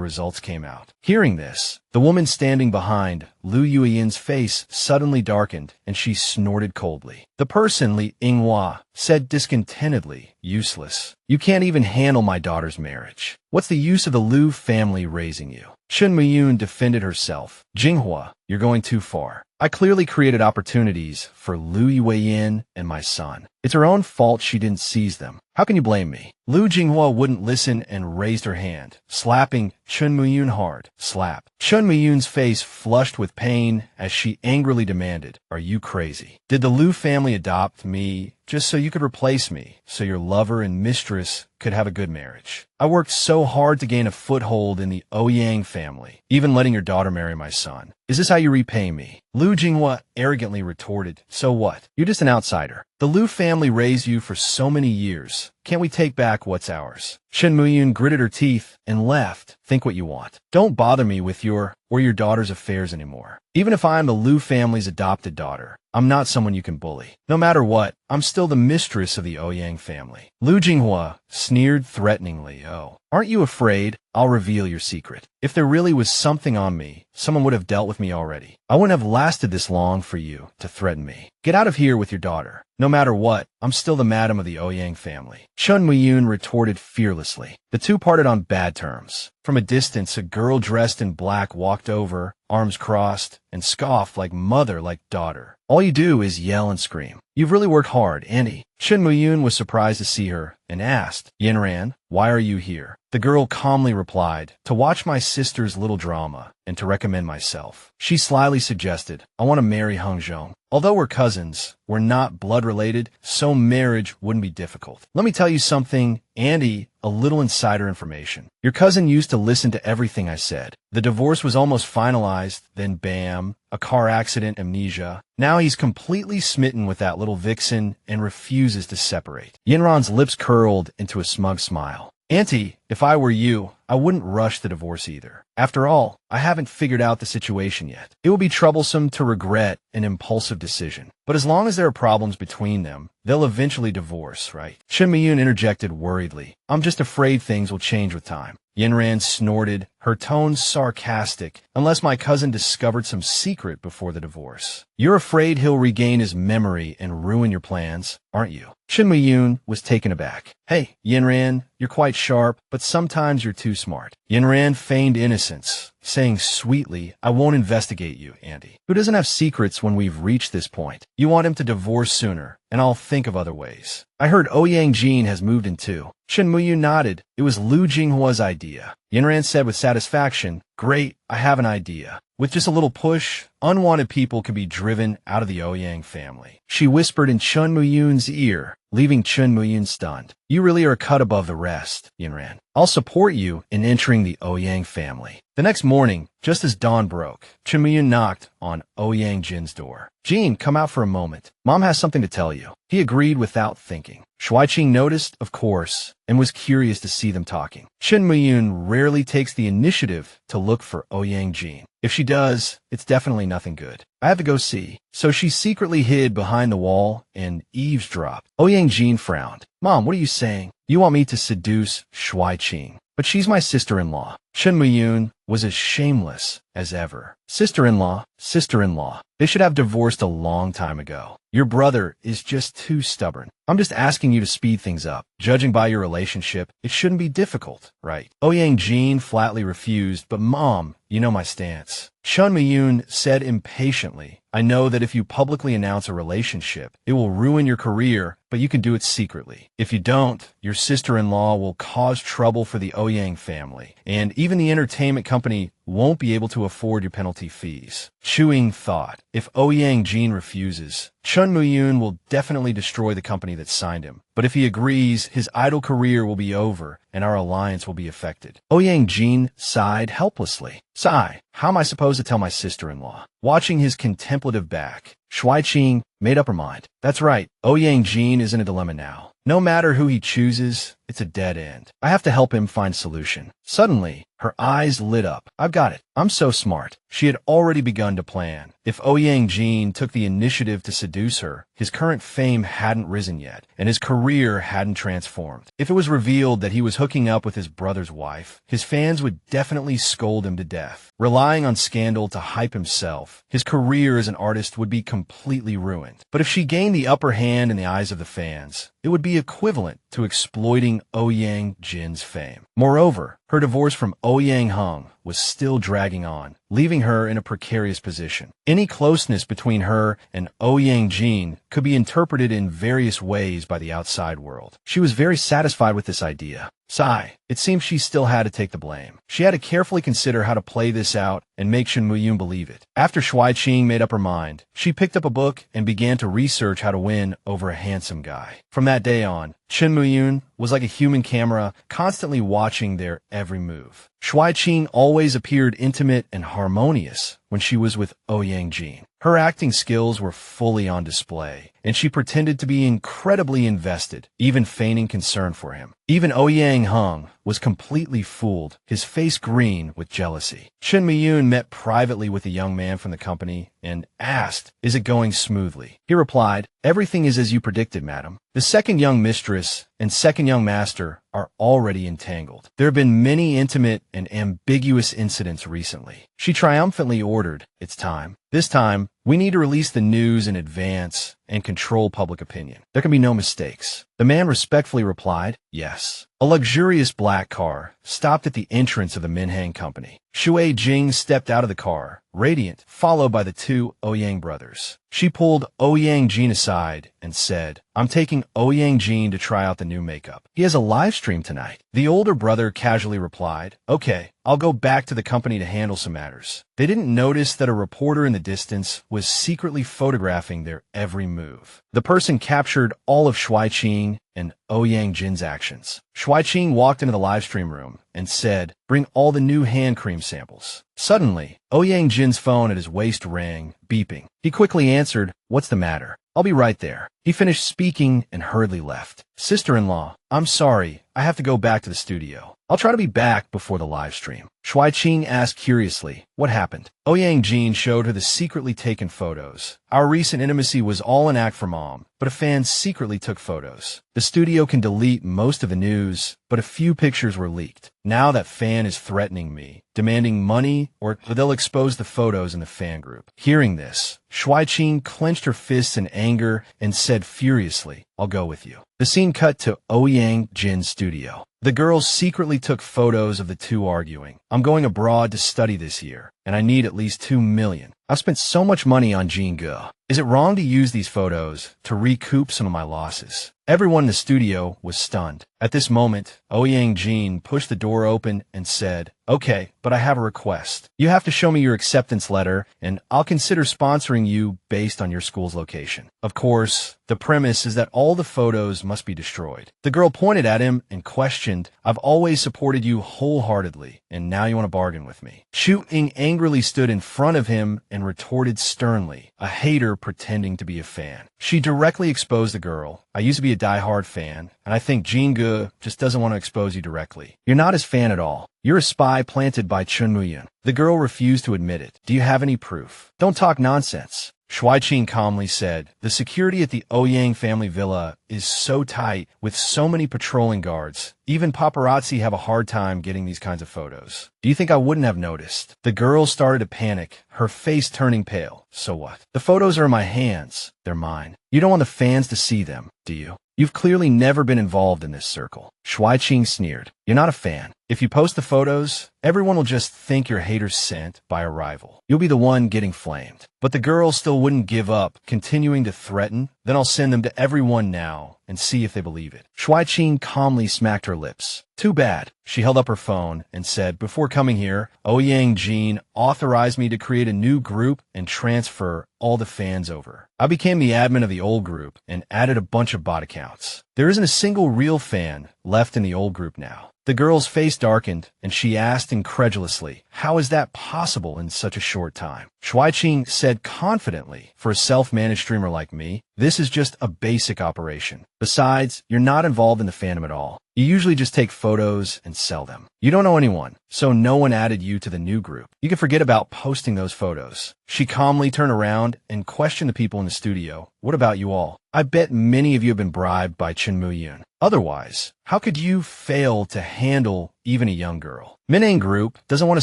results came out. Hearing this, the woman standing behind Lu Yueyin's face suddenly darkened, and she snorted coldly. The person, Li Yinghua, said discontentedly, "Useless. You can't even handle my daughter's marriage. What's the use of the Lu family raising you?" Shen Muyun defended herself. "Jinghua, you're going too far. I clearly created opportunities for Lu Yueyin and my son. It's her own fault she didn't seize them. How can you blame me? Lu Jinghua wouldn't listen and raised her hand, slapping Chun Muyun hard. Slap. Chun Muyun's face flushed with pain as she angrily demanded, "Are you crazy? Did the Lu family adopt me just so you could replace me, so your lover and mistress could have a good marriage? I worked so hard to gain a foothold in the Ouyang family, even letting your daughter marry my son. Is this how you repay me?" Lu Jinghua arrogantly retorted, "So what? You're just an outsider. The Lu family raised you for so many years. Can't we take back what's ours?" Chen Muyun gritted her teeth and left. "Think what you want. Don't bother me with your or your daughter's affairs anymore. Even if I am the Lu family's adopted daughter, I'm not someone you can bully. No matter what, I'm still the mistress of the Ouyang family." Lu Jinghua sneered threateningly. "Oh, aren't you afraid? I'll reveal your secret. If there really was something on me, someone would have dealt with me already. I wouldn't have lasted this long for you to threaten me. Get out of here with your daughter. No matter what, I'm still the madam of the Ouyang family." Chun Muyun retorted fearlessly. The two parted on bad terms. From a distance, a girl dressed in black walked over, arms crossed, and scoffed like mother like daughter. "All you do is yell and scream. You've really worked hard, Annie." Chun Muyun was surprised to see her and asked, "Yinran, why are you here?" The girl calmly replied, "To watch my sister's little drama and to recommend myself." She slyly suggested, "I want to marry Heng Zhong. Although we're cousins, we're not blood related, so marriage wouldn't be difficult. Let me tell you something, Andy, a little insider information. Your cousin used to listen to everything I said. The divorce was almost finalized, then bam, a car accident, amnesia. Now he's completely smitten with that little vixen and refuses to separate." Yinran's lips curled into a smug smile. "Auntie, if I were you, I wouldn't rush the divorce either. After all, I haven't figured out the situation yet. It will be troublesome to regret an impulsive decision. But as long as there are problems between them, they'll eventually divorce, right?" Chen Miyun interjected worriedly. "I'm just afraid things will change with time." Yinran snorted, her tone sarcastic, "Unless my cousin discovered some secret before the divorce. You're afraid he'll regain his memory and ruin your plans, aren't you?" Chen Miyun was taken aback. "Hey, Yinran, you're quite sharp, but sometimes you're too smart." Yinran feigned innocence, saying sweetly, "I won't investigate you, Andy. Who doesn't have secrets when we've reached this point? You want him to divorce sooner, and I'll think of other ways. I heard Ouyang Jin has moved in too." Chen Muyu nodded. It was Lu Jinghua's idea. Yinran said with satisfaction, "Great, I have an idea. With just a little push, unwanted people could be driven out of the Ouyang family." She whispered in Chun Muyun's ear, leaving Chun Muyun stunned. "You really are a cut above the rest, Yinran. I'll support you in entering the Ouyang family." The next morning, just as dawn broke, Chun Muyun knocked on Ouyang Jin's door. "Jin, come out for a moment. Mom has something to tell you." He agreed without thinking. Shuai Qing noticed, of course, and was curious to see them talking. Chen Muyun rarely takes the initiative to look for Ouyang Jin. If she does, it's definitely nothing good. "I have to go see." So she secretly hid behind the wall and eavesdropped. Ouyang Jin frowned. "Mom, what are you saying? You want me to seduce Shuai Qing? But she's my sister-in-law." Chen Muyun was as shameless as ever. Sister-in-law, sister-in-law. They should have divorced a long time ago. Your brother is just too stubborn. I'm just asking you to speed things up. Judging by your relationship, it shouldn't be difficult, right? Ouyang Jin flatly refused, "But Mom, you know my stance." Chun Miyun said impatiently, "I know that if you publicly announce a relationship, it will ruin your career, but you can do it secretly. If you don't, your sister-in-law will cause trouble for the Ouyang family, and even the entertainment company won't be able to afford your penalty fees." Chewing thought, if Ouyang Jin refuses, Chun Muyun will definitely destroy the company that signed him. But if he agrees, his idol career will be over and our alliance will be affected. Ouyang Jin sighed helplessly. "Sigh, how am I supposed to tell my sister-in-law?" Watching his contemplative back, Shuai Qing made up her mind. That's right, Ouyang Jin is in a dilemma now. No matter who he chooses, it's a dead end. I have to help him find a solution. Suddenly, her eyes lit up. "I've got it. I'm so smart." She had already begun to plan. If Ouyang Jin took the initiative to seduce her, his current fame hadn't risen yet, and his career hadn't transformed. If it was revealed that he was hooking up with his brother's wife, his fans would definitely scold him to death. Relying on scandal to hype himself, his career as an artist would be completely ruined. But if she gained the upper hand in the eyes of the fans, it would be equivalent to exploiting Ouyang Jin's fame. Moreover, Her divorce from Ouyang Heng was still dragging on, leaving her in a precarious position. Any closeness between her and Ouyang Heng could be interpreted in various ways by the outside world. She was very satisfied with this idea. Sigh. It seems she still had to take the blame. She had to carefully consider how to play this out and make Chen Muyun believe it. After Shuai Qing made up her mind, she picked up a book and began to research how to win over a handsome guy. From that day on, Chen Muyun was like a human camera, constantly watching their every move. Shuai Qing always appeared intimate and harmonious when she was with Ouyang Heng. Her acting skills were fully on display, and she pretended to be incredibly invested, even feigning concern for him. Even Ouyang Heng was completely fooled, his face green with jealousy. Chen Muyun met privately with a young man from the company and asked, "Is it going smoothly?" He replied, "Everything is as you predicted, madam. The second young mistress and second young master are already entangled. There have been many intimate and ambiguous incidents recently." She triumphantly ordered, "It's time. This time, we need to release the news in advance and control public opinion. There can be no mistakes." The man respectfully replied, "Yes." A luxurious black car stopped at the entrance of the Minhang company. Shuai Qing stepped out of the car, radiant, followed by the two Ouyang brothers. She pulled Ouyang Heng aside and said, "I'm taking Ouyang Heng to try out the new makeup. He has a live stream tonight." The older brother casually replied, "Okay, I'll go back to the company to handle some matters." They didn't notice that a reporter in the distance was secretly photographing their every move. The person captured all of Shuai Qing and Ouyang Heng's actions. Shuai Qing walked into the livestream room and said, "Bring all the new hand cream samples." Suddenly, Ouyang Heng's phone at his waist rang, beeping. He quickly answered, "What's the matter?" "I'll be right there." He finished speaking and hurriedly left. "Sister-in-law, I'm sorry, I have to go back to the studio. I'll try to be back before the live stream." Shuai Qing asked curiously, "What happened?" Ouyang Heng showed her the secretly taken photos. "Our recent intimacy was all an act for Mom, but a fan secretly took photos. The studio can delete most of the news, but a few pictures were leaked. Now that fan is threatening me, demanding money, or they'll expose the photos in the fan group." Hearing this, Shuai Qing clenched her fists in anger and said furiously, "I'll go with you." The scene cut to Ouyang Heng's studio. The girls secretly took photos of the two arguing. "I'm going abroad to study this year, and I need at least 2 million. I've spent so much money on Jingge. Is it wrong to use these photos to recoup some of my losses?" Everyone in the studio was stunned. At this moment, Ouyang Heng pushed the door open and said, "Okay, but I have a request. You have to show me your acceptance letter, and I'll consider sponsoring you based on your school's location. Of course, the premise is that all the photos must be destroyed." The girl pointed at him and questioned, "I've always supported you wholeheartedly, and now you want to bargain with me?" Zhao Qing angrily stood in front of him and retorted sternly, a hater pretending to be a fan. She directly exposed the girl. "I used to be a die-hard fan, and I think Jingge just doesn't want to expose you directly. You're not his fan at all. You're a spy planted by Chen Muyun." The girl refused to admit it. "Do you have any proof?" "Don't talk nonsense." Shuai Qing calmly said, "The security at the Ouyang family villa is so tight with so many patrolling guards. Even paparazzi have a hard time getting these kinds of photos. Do you think I wouldn't have noticed?" The girl started to panic, her face turning pale. "So what? The photos are in my hands. They're mine. You don't want the fans to see them, do you? You've clearly never been involved in this circle." Shuai Qing sneered. "You're not a fan. If you post the photos, everyone will just think you're haters sent by a rival. You'll be the one getting flamed." But the girl still wouldn't give up, continuing to threaten. "Then I'll send them to everyone now and see if they believe it." Shuai Qing calmly smacked her lips. "Too bad." She held up her phone and said, "Before coming here, Ouyang Heng authorized me to create a new group and transfer all the fans over. I became the admin of the old group and added a bunch of bot accounts. There isn't a single real fan left in the old group now." The girl's face darkened, and she asked incredulously, "How is that possible in such a short time?" Shuai Qing said confidently, "For a self-managed streamer like me, this is just a basic operation. Besides, you're not involved in the fandom at all. You usually just take photos and sell them. You don't know anyone, so no one added you to the new group. You can forget about posting those photos." She calmly turned around and questioned the people in the studio. "What about you all? I bet many of you have been bribed by Chen Muyun. Otherwise, how could you fail to handle even a young girl? Minhang Group doesn't want to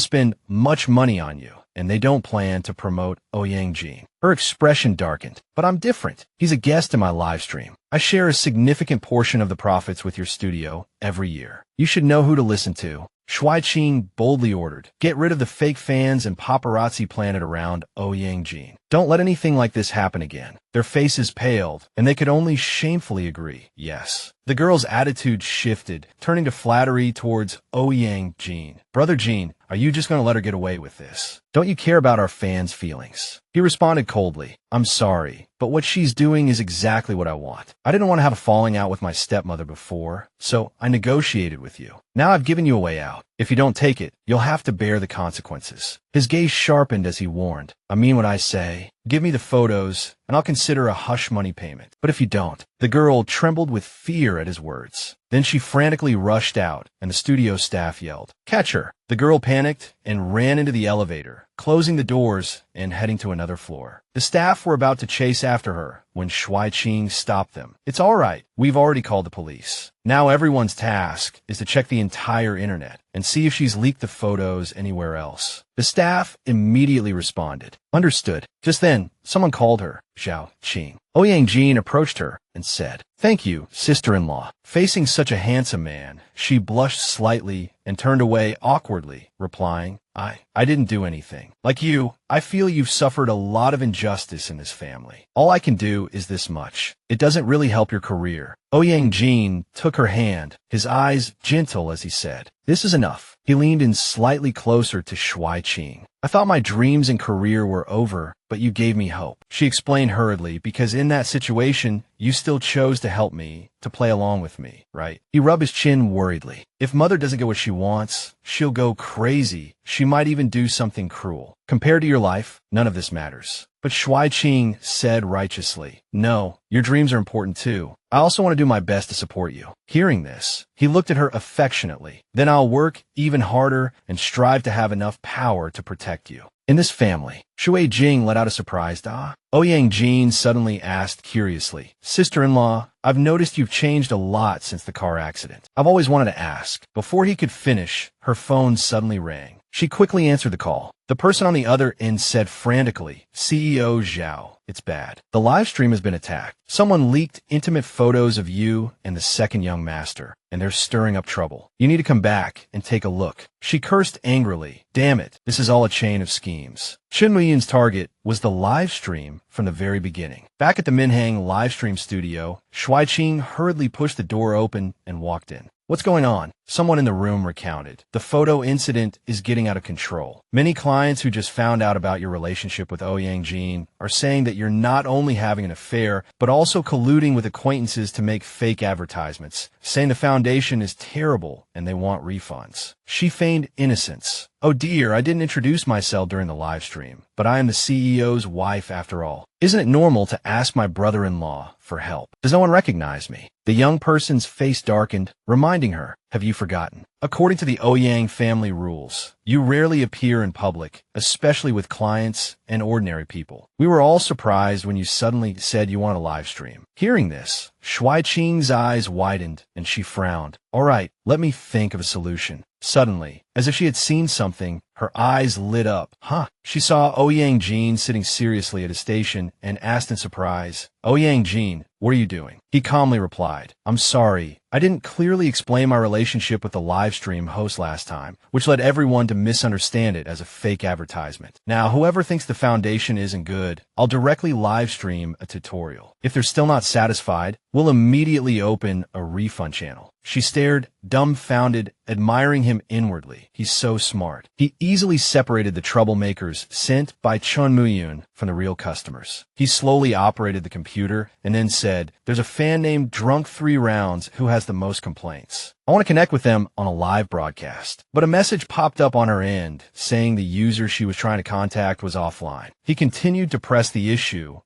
spend much money on you, and they don't plan to promote Ouyang Heng." Her expression darkened. "But I'm different. He's a guest in my live stream. I share a significant portion of the profits with your studio every year. You should know who to listen to." Shuai Qing boldly ordered, "Get rid of the fake fans and paparazzi planted around Ouyang Heng. Don't let anything like this happen again." Their faces paled, and they could only shamefully agree, yes. The girl's attitude shifted, turning to flattery towards Ouyang Heng. "Brother Heng, are you just going to let her get away with this? Don't you care about our fans' feelings?" He responded coldly, "I'm sorry, but what she's doing is exactly what I want. I didn't want to have a falling out with my stepmother before, so I negotiated with you. Now I've given you a way out. If you don't take it, you'll have to bear the consequences." His gaze sharpened as he warned, "I mean what I say. Give me the photos, and I'll consider a hush money payment. But if you don't..." The girl trembled with fear at his words. Then she frantically rushed out, and the studio staff yelled, "Catch her!" The girl panicked and ran into the elevator, closing the doors and heading to another floor. The staff were about to chase after her when Shuai Qing stopped them. "It's all right. We've already called the police. Now everyone's task is to check the entire internet and see if she's leaked the photos anywhere else." The staff immediately responded, "Understood." Just then, someone called her, Zhao Qing. Ouyang Heng approached her and said, "Thank you, sister-in-law." Facing such a handsome man, she blushed slightly and turned away awkwardly, replying, I didn't do anything. Like you, I feel you've suffered a lot of injustice in this family. All I can do is this much. It doesn't really help your career." Ouyang Heng took her hand, his eyes gentle as he said, "This is enough." He leaned in slightly closer to Shuai Qing. "I thought my dreams and career were over, but you gave me hope," she explained hurriedly, "because in that situation, you still chose to help me, to play along with me, right?" He rubbed his chin worriedly. "If mother doesn't get what she wants, she'll go crazy. She might even do something cruel. Compared to your life, none of this matters." But Shuai Qing said righteously, "No, your dreams are important too. I also want to do my best to support you." Hearing this, he looked at her affectionately. "Then I'll work even harder and strive to have enough power to protect you." In this family, Shuai Qing let out a surprised "Ah." Ouyang Heng suddenly asked curiously, "Sister-in-law, I've noticed you've changed a lot since the car accident. I've always wanted to ask." Before he could finish, her phone suddenly rang. She quickly answered the call. The person on the other end said frantically, "CEO Zhao, it's bad. The live stream has been attacked. Someone leaked intimate photos of you and the second young master, and they're stirring up trouble. You need to come back and take a look." She cursed angrily. "Damn it, this is all a chain of schemes." Chen Muyin's target was the live stream from the very beginning. Back at the Minhang live stream studio, Shuai Qing hurriedly pushed the door open and walked in. "What's going on?" Someone in the room recounted. "The photo incident is getting out of control. Many clients who just found out about your relationship with Ouyang Heng are saying that you're not only having an affair, but also colluding with acquaintances to make fake advertisements, saying the foundation is terrible and they want refunds." She feigned innocence. "Oh dear, I didn't introduce myself during the live stream, but I am the CEO's wife after all. Isn't it normal to ask my brother-in-law for help? Does no one recognize me?" The young person's face darkened, reminding her, "Have you forgotten? According to the Ouyang family rules, you rarely appear in public, especially with clients and ordinary people. We were all surprised when you suddenly said you want a live stream." Hearing this, Shuai Qing's eyes widened and she frowned. "All right, let me think of a solution." Suddenly, as if she had seen something, her eyes lit up. "Huh?" She saw Ouyang Heng sitting seriously at his station and asked in surprise, "Ouyang Heng, what are you doing?" He calmly replied, "I'm sorry. I didn't clearly explain my relationship with the live stream host last time, which led everyone to misunderstand it as a fake advertisement. Now, whoever thinks the foundation isn't good, I'll directly live stream a tutorial. If they're still not satisfied, we'll immediately open a refund channel." She stared, dumbfounded, admiring him inwardly. He's so smart. He easily separated the troublemakers sent by Chen Muyun from the real customers. He slowly operated the computer and then said, "There's a fan named Drunk 3 Rounds who has the most complaints. I want to connect with them on a live broadcast." But a message popped up on her end saying the user she was trying to contact was offline. He continued to press the issue.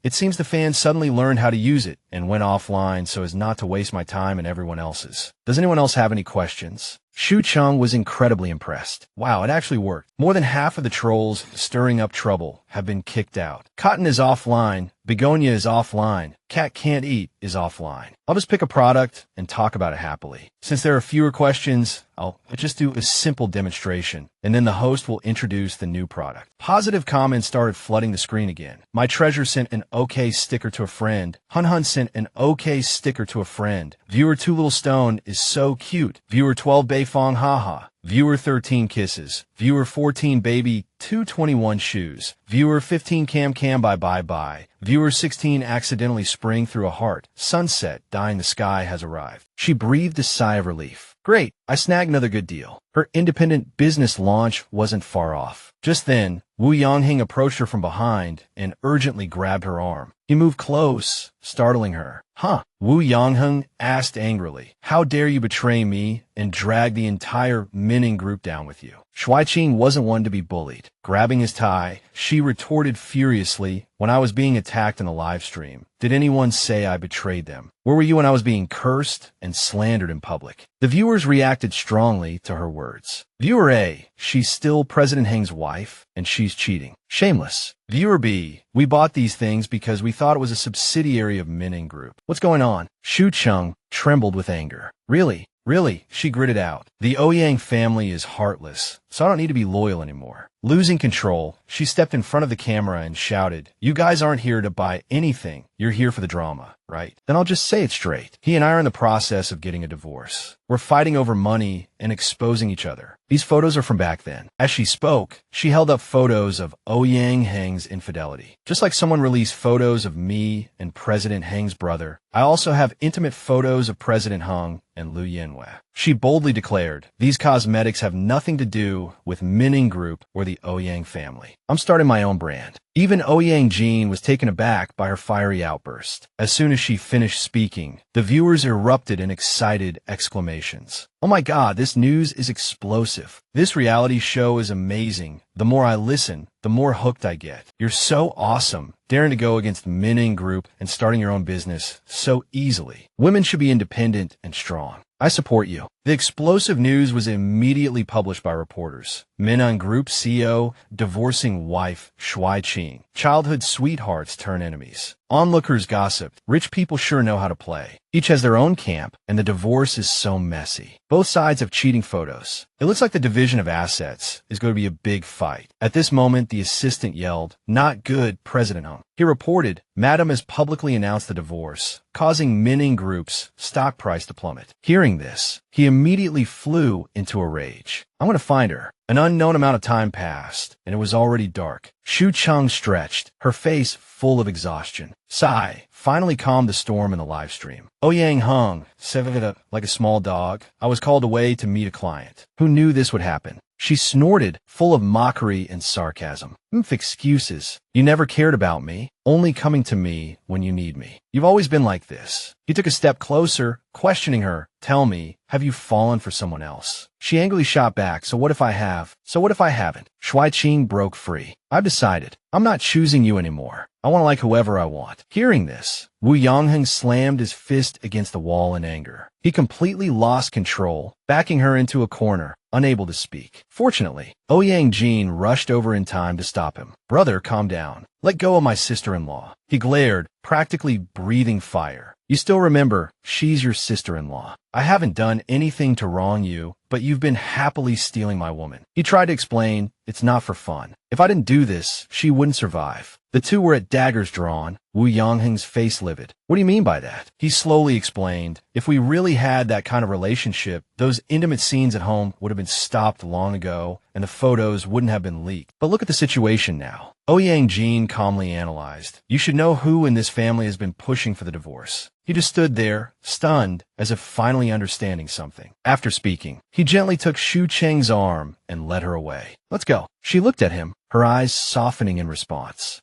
It seems the fan suddenly learned how to use it and went offline so as not to waste my time and everyone else's. Does anyone else have any questions?" Shu Cheng was incredibly impressed. Wow, it actually worked. More than half of the trolls stirring up trouble have been kicked out. Cotton is offline. Begonia is offline. Cat can't eat is offline. I'll just pick a product and talk about it happily. Since there are fewer questions, I'll just do a simple demonstration, and then the host will introduce the new product. Positive comments started flooding the screen again. My treasure sent an OK sticker to a friend. Hun Hun sent an OK sticker to a friend. Viewer 2 Little Stone is so cute. Viewer 12 Beifong haha. Viewer 13 kisses. Viewer 14 baby 221 shoes. Viewer 15 cam cam bye bye bye. Viewer 16 accidentally spring through a heart. Sunset dyeing the sky has arrived. She breathed a sigh of relief. Great, I snagged another good deal. Her independent business launch wasn't far off. Just then, Ouyang Heng approached her from behind and urgently grabbed her arm. He moved close, startling her. Huh? Ouyang Heng asked angrily. How dare you betray me and drag the entire Minning group down with you? Shuai Qing wasn't one to be bullied. Grabbing his tie, she retorted furiously, when I was being attacked in a live stream, did anyone say I betrayed them? Where were you when I was being cursed and slandered in public? The viewers reacted strongly to her words. Viewer A, she's still President Heng's wife, and she's cheating. Shameless. Viewer B, we bought these things because we thought it was a subsidiary of Minning Group. What's going on? Shu Chung trembled with anger. Really? Really? She gritted out. The Ouyang family is heartless, so I don't need to be loyal anymore. Losing control, she stepped in front of the camera and shouted, You guys aren't here to buy anything. You're here for the drama, right? Then I'll just say it straight. He and I are in the process of getting a divorce. We're fighting over money and exposing each other. These photos are from back then. As she spoke, she held up photos of Ouyang Heng's infidelity. Just like someone released photos of me and President Heng's brother, I also have intimate photos of President Heng and Liu Yanhua. She boldly declared, these cosmetics have nothing to do with Minning Group or the Ouyang family. I'm starting my own brand. Even Ouyang Jean was taken aback by her fiery outburst. As soon as she finished speaking, the viewers erupted in excited exclamations. Oh my God, this news is explosive. This reality show is amazing. The more I listen, the more hooked I get. You're so awesome, daring to go against Minning Group and starting your own business so easily. Women should be independent and strong. I support you. The explosive news was immediately published by reporters. Minning Group CEO divorcing wife Shuai Qing. Childhood sweethearts turn enemies. Onlookers gossiped. Rich people sure know how to play. Each has their own camp, and the divorce is so messy. Both sides have cheating photos. It looks like the division of assets is going to be a big fight. At this moment, the assistant yelled, Not good, President Heng. He reported, Madam has publicly announced the divorce, causing Minning Group's stock price to plummet. Hearing this, he immediately flew into a rage. I'm going to find her. An unknown amount of time passed, and it was already dark. Shu Chung stretched, her face full of exhaustion. Sigh finally calmed the storm in the live stream. Ouyang Heng said like a small dog. I was called away to meet a client. Who knew this would happen? She snorted, full of mockery and sarcasm. Excuses. You never cared about me, only coming to me when you need me. You've always been like this. He took a step closer, questioning her. Tell me, have you fallen for someone else? She angrily shot back, so what if I have? So what if I haven't? Shuai Qing broke free. I've decided. I'm not choosing you anymore. I want to like whoever I want. Hearing this, Ouyang Heng slammed his fist against the wall in anger. He completely lost control, backing her into a corner, unable to speak. Fortunately, Ouyang Jean rushed over in time to stop him. Brother, calm down. Let go of my sister-in-law. He glared, practically breathing fire. You still remember, she's your sister-in-law. I haven't done anything to wrong you, but you've been happily stealing my woman. He tried to explain, it's not for fun. If I didn't do this, she wouldn't survive. The two were at daggers drawn, Ouyang Heng's face livid. What do you mean by that? He slowly explained, if we really had that kind of relationship, those intimate scenes at home would have been stopped long ago, and the photos wouldn't have been leaked. But look at the situation now. Ouyang Jean calmly analyzed. You should know who in this family has been pushing for the divorce. He just stood there, stunned, as if finally understanding something. After speaking, he gently took Shu Cheng's arm and led her away. Let's go. She looked at him, her eyes softening in response.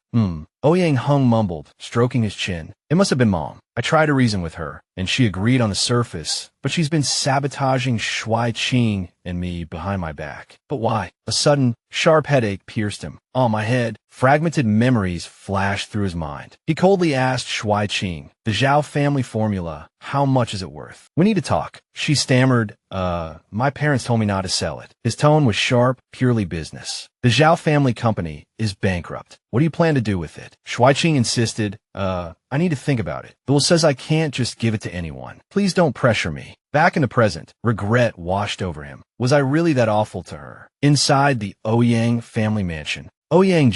Ouyang Heng mumbled, stroking his chin. It must have been Mom. I tried to reason with her, and she agreed on the surface, but she's been sabotaging Shuai Qing and me behind my back. But why? A sudden, sharp headache pierced him. Oh, my head. Fragmented memories flashed through his mind. He coldly asked Shuai Qing, the Zhao family formula, how much is it worth? We need to talk. She stammered, my parents told me not to sell it. His tone was sharp, purely business. The Zhao family company is bankrupt. What do you plan to do with it? Shuai Qing insisted, I need to think about it. The will says I can't just give it to anyone. Please don't pressure me. Back in the present, regret washed over him. Was I really that awful to her? Inside the Ouyang family mansion, Ouyang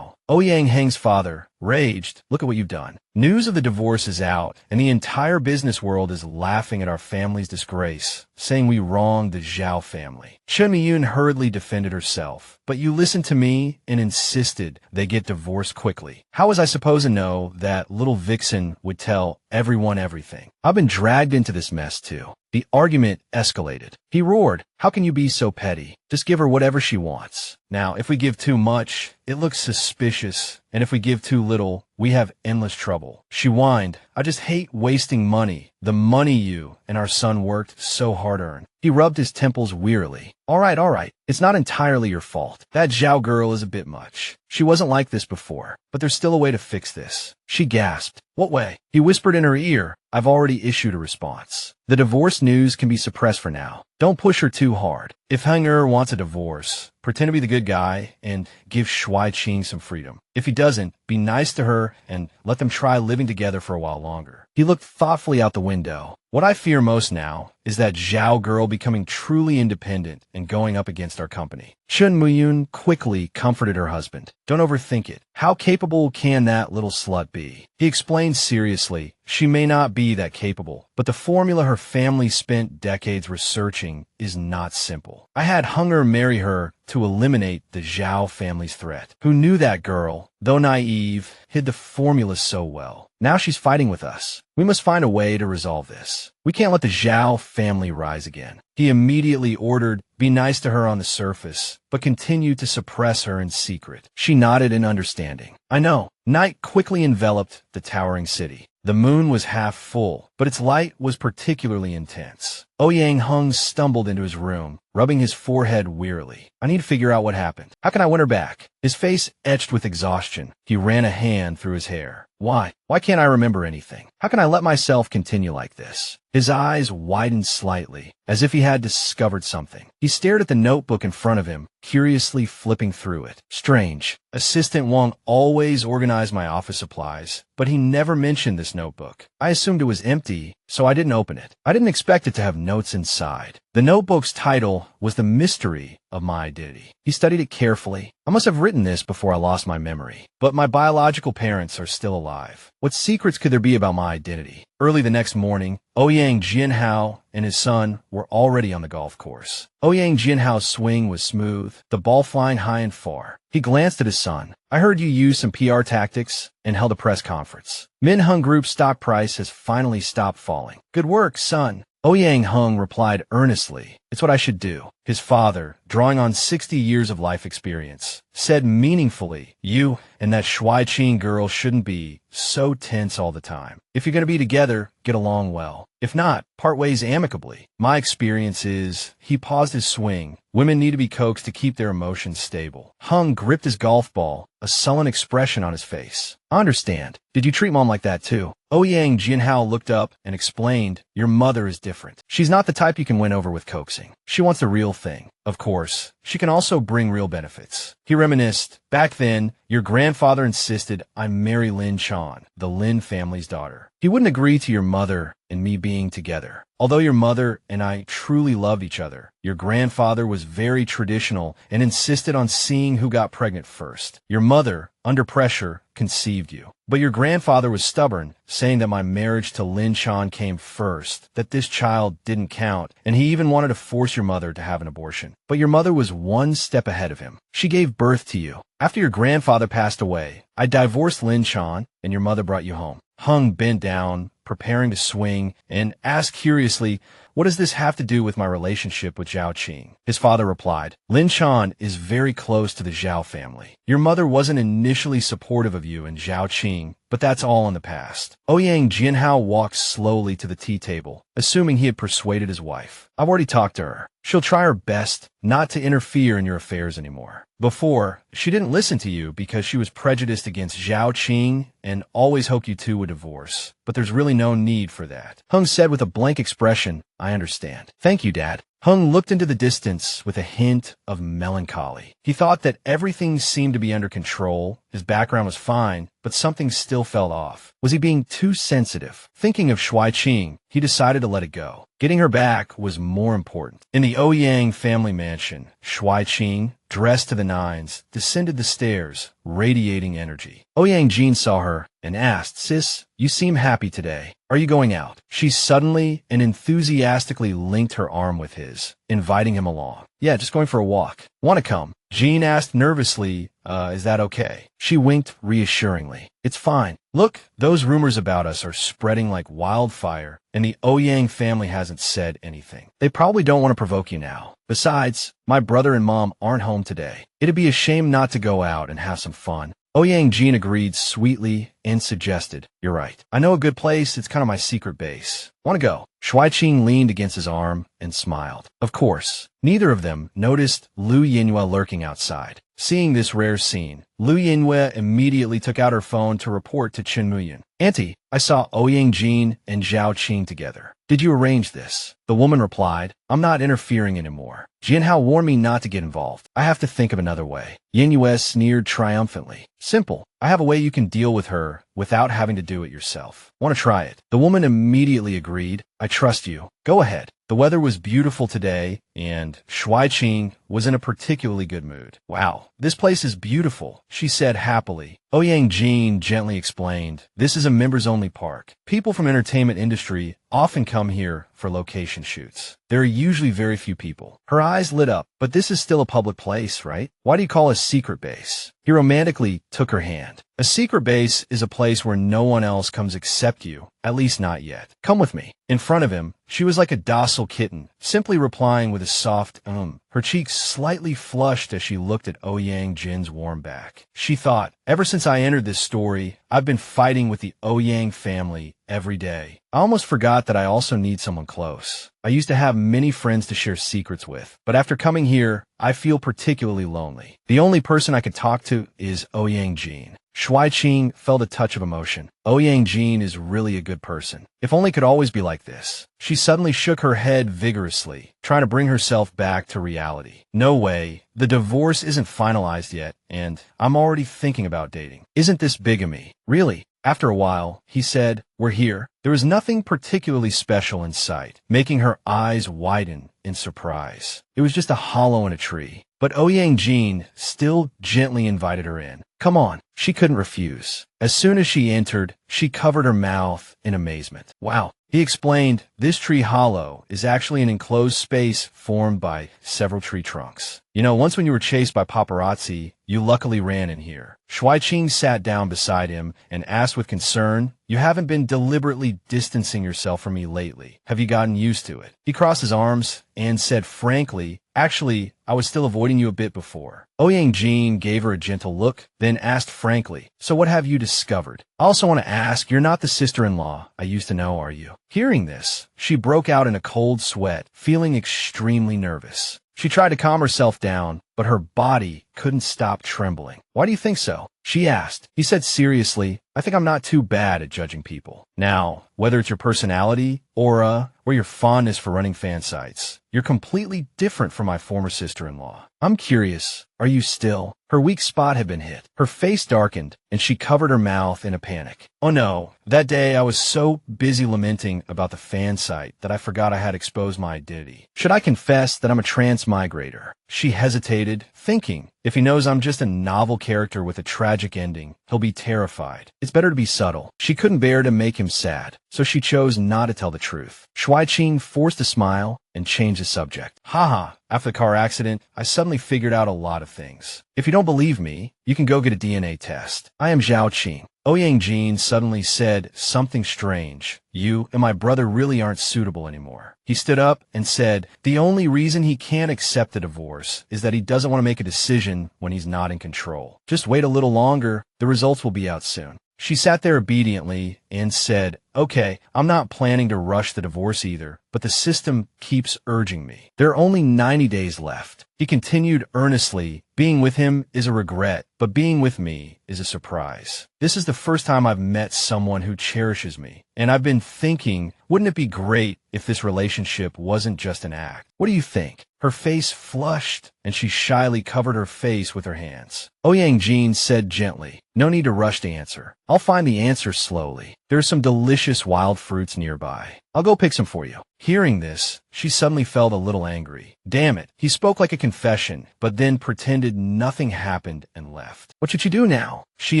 Ouyang Heng's father, raged, look at what you've done. News of the divorce is out, and the entire business world is laughing at our family's disgrace, saying we wronged the Zhao family. Chen Miyun hurriedly defended herself, but you listened to me and insisted they get divorced quickly. How was I supposed to know that little vixen would tell everyone everything? I've been dragged into this mess too. The argument escalated. He roared, how can you be so petty? Just give her whatever she wants. Now, if we give too much, it looks suspicious, and if we give too little, we have endless trouble. She whined, I just hate wasting money. The money you and our son worked so hard-earned. He rubbed his temples wearily. All right. It's not entirely your fault. That Zhao girl is a bit much. She wasn't like this before, but there's still a way to fix this. She gasped. What way? He whispered in her ear, I've already issued a response. The divorce news can be suppressed for now. Don't push her too hard. If Heng wants a divorce, pretend to be the good guy and give Shuai Qing some freedom. If he doesn't, be nice to her and let them try living together for a while longer. He looked thoughtfully out the window. What I fear most now is that Zhao girl becoming truly independent and going up against our company. Chen Muyun quickly comforted her husband. Don't overthink it. How capable can that little slut be? He explained seriously, she may not be that capable, but the formula her family spent decades researching is not simple. I had Heng marry her to eliminate the Zhao family's threat. Who knew that girl, though naive, hid the formula so well? Now she's fighting with us. We must find a way to resolve this. We can't let the Zhao family rise again. He immediately ordered, be nice to her on the surface, but continue to suppress her in secret. She nodded in understanding. I know. Night quickly enveloped the towering city. The moon was half full, but its light was particularly intense. Ouyang Heng stumbled into his room, rubbing his forehead wearily. I need to figure out what happened. How can I win her back? His face etched with exhaustion. He ran a hand through his hair. Why? Why can't I remember anything? How can I let myself continue like this? His eyes widened slightly, as if he had discovered something. He stared at the notebook in front of him, curiously flipping through it. Strange. Assistant Wang always organized my office supplies, but he never mentioned this notebook. I assumed it was empty, so I didn't open it. I didn't expect it to have notes inside. The notebook's title was The Mystery of My Identity. He studied it carefully. I must have written this before I lost my memory, but my biological parents are still alive. What secrets could there be about my identity? Early the next morning, Ouyang Jianhao and his son were already on the golf course. Ouyang Jianhao's swing was smooth, the ball flying high and far. He glanced at his son. I heard you used some PR tactics and held a press conference. Min Heng Group's stock price has finally stopped falling. Good work, son. Ouyang Heng replied earnestly, it's what I should do. His father, drawing on 60 years of life experience, said meaningfully, you and that Shuai Qing girl shouldn't be so tense all the time. If you're going to be together, get along well. If not, part ways amicably. My experience is, he paused his swing. Women need to be coaxed to keep their emotions stable. Heng gripped his golf ball, a sullen expression on his face. I understand. Did you treat mom like that too? Ouyang Jianhao looked up and explained, your mother is different. She's not the type you can win over with coaxing. She wants the real thing. Of course, she can also bring real benefits. He reminisced, back then, your grandfather insisted I marry Lin Chan, the Lin family's daughter. He wouldn't agree to your mother and me being together. Although your mother and I truly loved each other, your grandfather was very traditional and insisted on seeing who got pregnant first. Your mother, under pressure, conceived you. But your grandfather was stubborn, saying that my marriage to Lin Chan came first, that this child didn't count, and he even wanted to force your mother to have an abortion. But your mother was one step ahead of him. She gave birth to you. After your grandfather passed away, I divorced Lin Chan, and your mother brought you home. Heng bent down, preparing to swing, and asked curiously, What does this have to do with my relationship with Zhao Qing? His father replied, Lin Chan is very close to the Zhao family. Your mother wasn't initially supportive of you and Zhao Qing, but that's all in the past. Ouyang Jianhao walked slowly to the tea table, assuming he had persuaded his wife. I've already talked to her. She'll try her best not to interfere in your affairs anymore. Before, she didn't listen to you because she was prejudiced against Zhao Qing and always hoped you two would divorce. But there's really no need for that. Heng said with a blank expression, I understand. Thank you, Dad. Heng looked into the distance with a hint of melancholy. He thought that everything seemed to be under control, his background was fine, but something still felt off. Was he being too sensitive? Thinking of Shuai Qing, he decided to let it go. Getting her back was more important. In the Ouyang family mansion, Shuai Qing, dressed to the nines, descended the stairs, radiating energy. Ouyang Jin saw her and asked, Sis, you seem happy today. Are you going out? She suddenly and enthusiastically linked her arm with his, inviting him along. Yeah, just going for a walk. Want to come? Jean asked nervously, is that okay? She winked reassuringly. It's fine. Look, those rumors about us are spreading like wildfire, and the Ouyang family hasn't said anything. They probably don't want to provoke you now. Besides, my brother and mom aren't home today. It'd be a shame not to go out and have some fun. Ouyang Jin agreed sweetly and suggested, You're right. I know a good place. It's kind of my secret base. Want to go? Shuai Qing leaned against his arm and smiled. Of course. Neither of them noticed Lu Yinhua lurking outside. Seeing this rare scene, Lu Yinhua immediately took out her phone to report to Chen Muyan. Auntie, I saw Ouyang Jin and Zhao Qing together. Did you arrange this? The woman replied, I'm not interfering anymore. Jianhao warned me not to get involved. I have to think of another way. Yinhua sneered triumphantly. Simple. I have a way you can deal with her without having to do it yourself. Want to try it? The woman immediately agreed. I trust you. Go ahead. The weather was beautiful today, and Shuai Qing was in a particularly good mood. Wow, this place is beautiful, she said happily. Ouyang Jin gently explained, This is a members-only park. People from entertainment industry often come here for location shoots. There are usually very few people. Her eyes lit up, but this is still a public place, right? Why do you call it a secret base? He romantically took her hand. A secret base is a place where no one else comes except you, at least not yet. Come with me. In front of him, she was like a docile kitten, simply replying with a soft Her cheeks slightly flushed as she looked at Ouyang Jin's warm back. She thought, ever since I entered this story, I've been fighting with the Ouyang family every day. I almost forgot that I also need someone close. I used to have many friends to share secrets with, but after coming here, I feel particularly lonely. The only person I could talk to is Ouyang Jin. Shuai Qing felt a touch of emotion. Ouyang Jin is really a good person. If only it could always be like this. She suddenly shook her head vigorously, trying to bring herself back to reality. No way. The divorce isn't finalized yet, and I'm already thinking about dating. Isn't this bigamy? Really? After a while, he said, We're here. There was nothing particularly special in sight, making her eyes widen in surprise. It was just a hollow in a tree. But Ouyang Jin still gently invited her in. Come on. She couldn't refuse. As soon as she entered, she covered her mouth in amazement. Wow. He explained, this tree hollow is actually an enclosed space formed by several tree trunks. You know, once when you were chased by paparazzi, you luckily ran in here. Shuai Qing sat down beside him and asked with concern, You haven't been deliberately distancing yourself from me lately. Have you gotten used to it? He crossed his arms and said frankly, Actually, I was still avoiding you a bit before. Ouyang Jin gave her a gentle look, then asked frankly, So what have you discovered? I also want to ask, you're not the sister-in-law I used to know, are you? Hearing this, she broke out in a cold sweat, feeling extremely nervous. She tried to calm herself down, but her body couldn't stop trembling. Why do you think so? She asked. He said seriously, I think I'm not too bad at judging people. Now, whether it's your personality, aura, or your fondness for running fan sites, you're completely different from my former sister-in-law. I'm curious, are you still? Her weak spot had been hit. Her face darkened, and she covered her mouth in a panic. Oh no, that day I was so busy lamenting about the fan site that I forgot I had exposed my identity. Should I confess that I'm a transmigrator? She hesitated, thinking, if he knows I'm just a novel character with a tragic ending, he'll be terrified. It's better to be subtle. She couldn't bear to make him sad, so she chose not to tell the truth. Shuai Qing forced a smile and changed the subject. Haha, after the car accident, I suddenly figured out a lot of things. If you don't believe me, you can go get a DNA test. I am Zhao Qing. Ouyang Heng suddenly said something strange. You and my brother really aren't suitable anymore. He stood up and said the only reason he can't accept the divorce is that he doesn't want to make a decision when he's not in control. Just wait a little longer. The results will be out soon. She sat there obediently and said, okay, I'm not planning to rush the divorce either, but the system keeps urging me. There are only 90 days left. He continued earnestly, being with him is a regret, but being with me is a surprise. This is the first time I've met someone who cherishes me, and I've been thinking, wouldn't it be great if this relationship wasn't just an act? What do you think? Her face flushed, and she shyly covered her face with her hands. Ouyang Heng said gently, no need to rush to answer. I'll find the answer slowly. There are some delicious wild fruits nearby. I'll go pick some for you. Hearing this, she suddenly felt a little angry. Damn it, he spoke like a confession, but then pretended nothing happened and left. What should she do now? She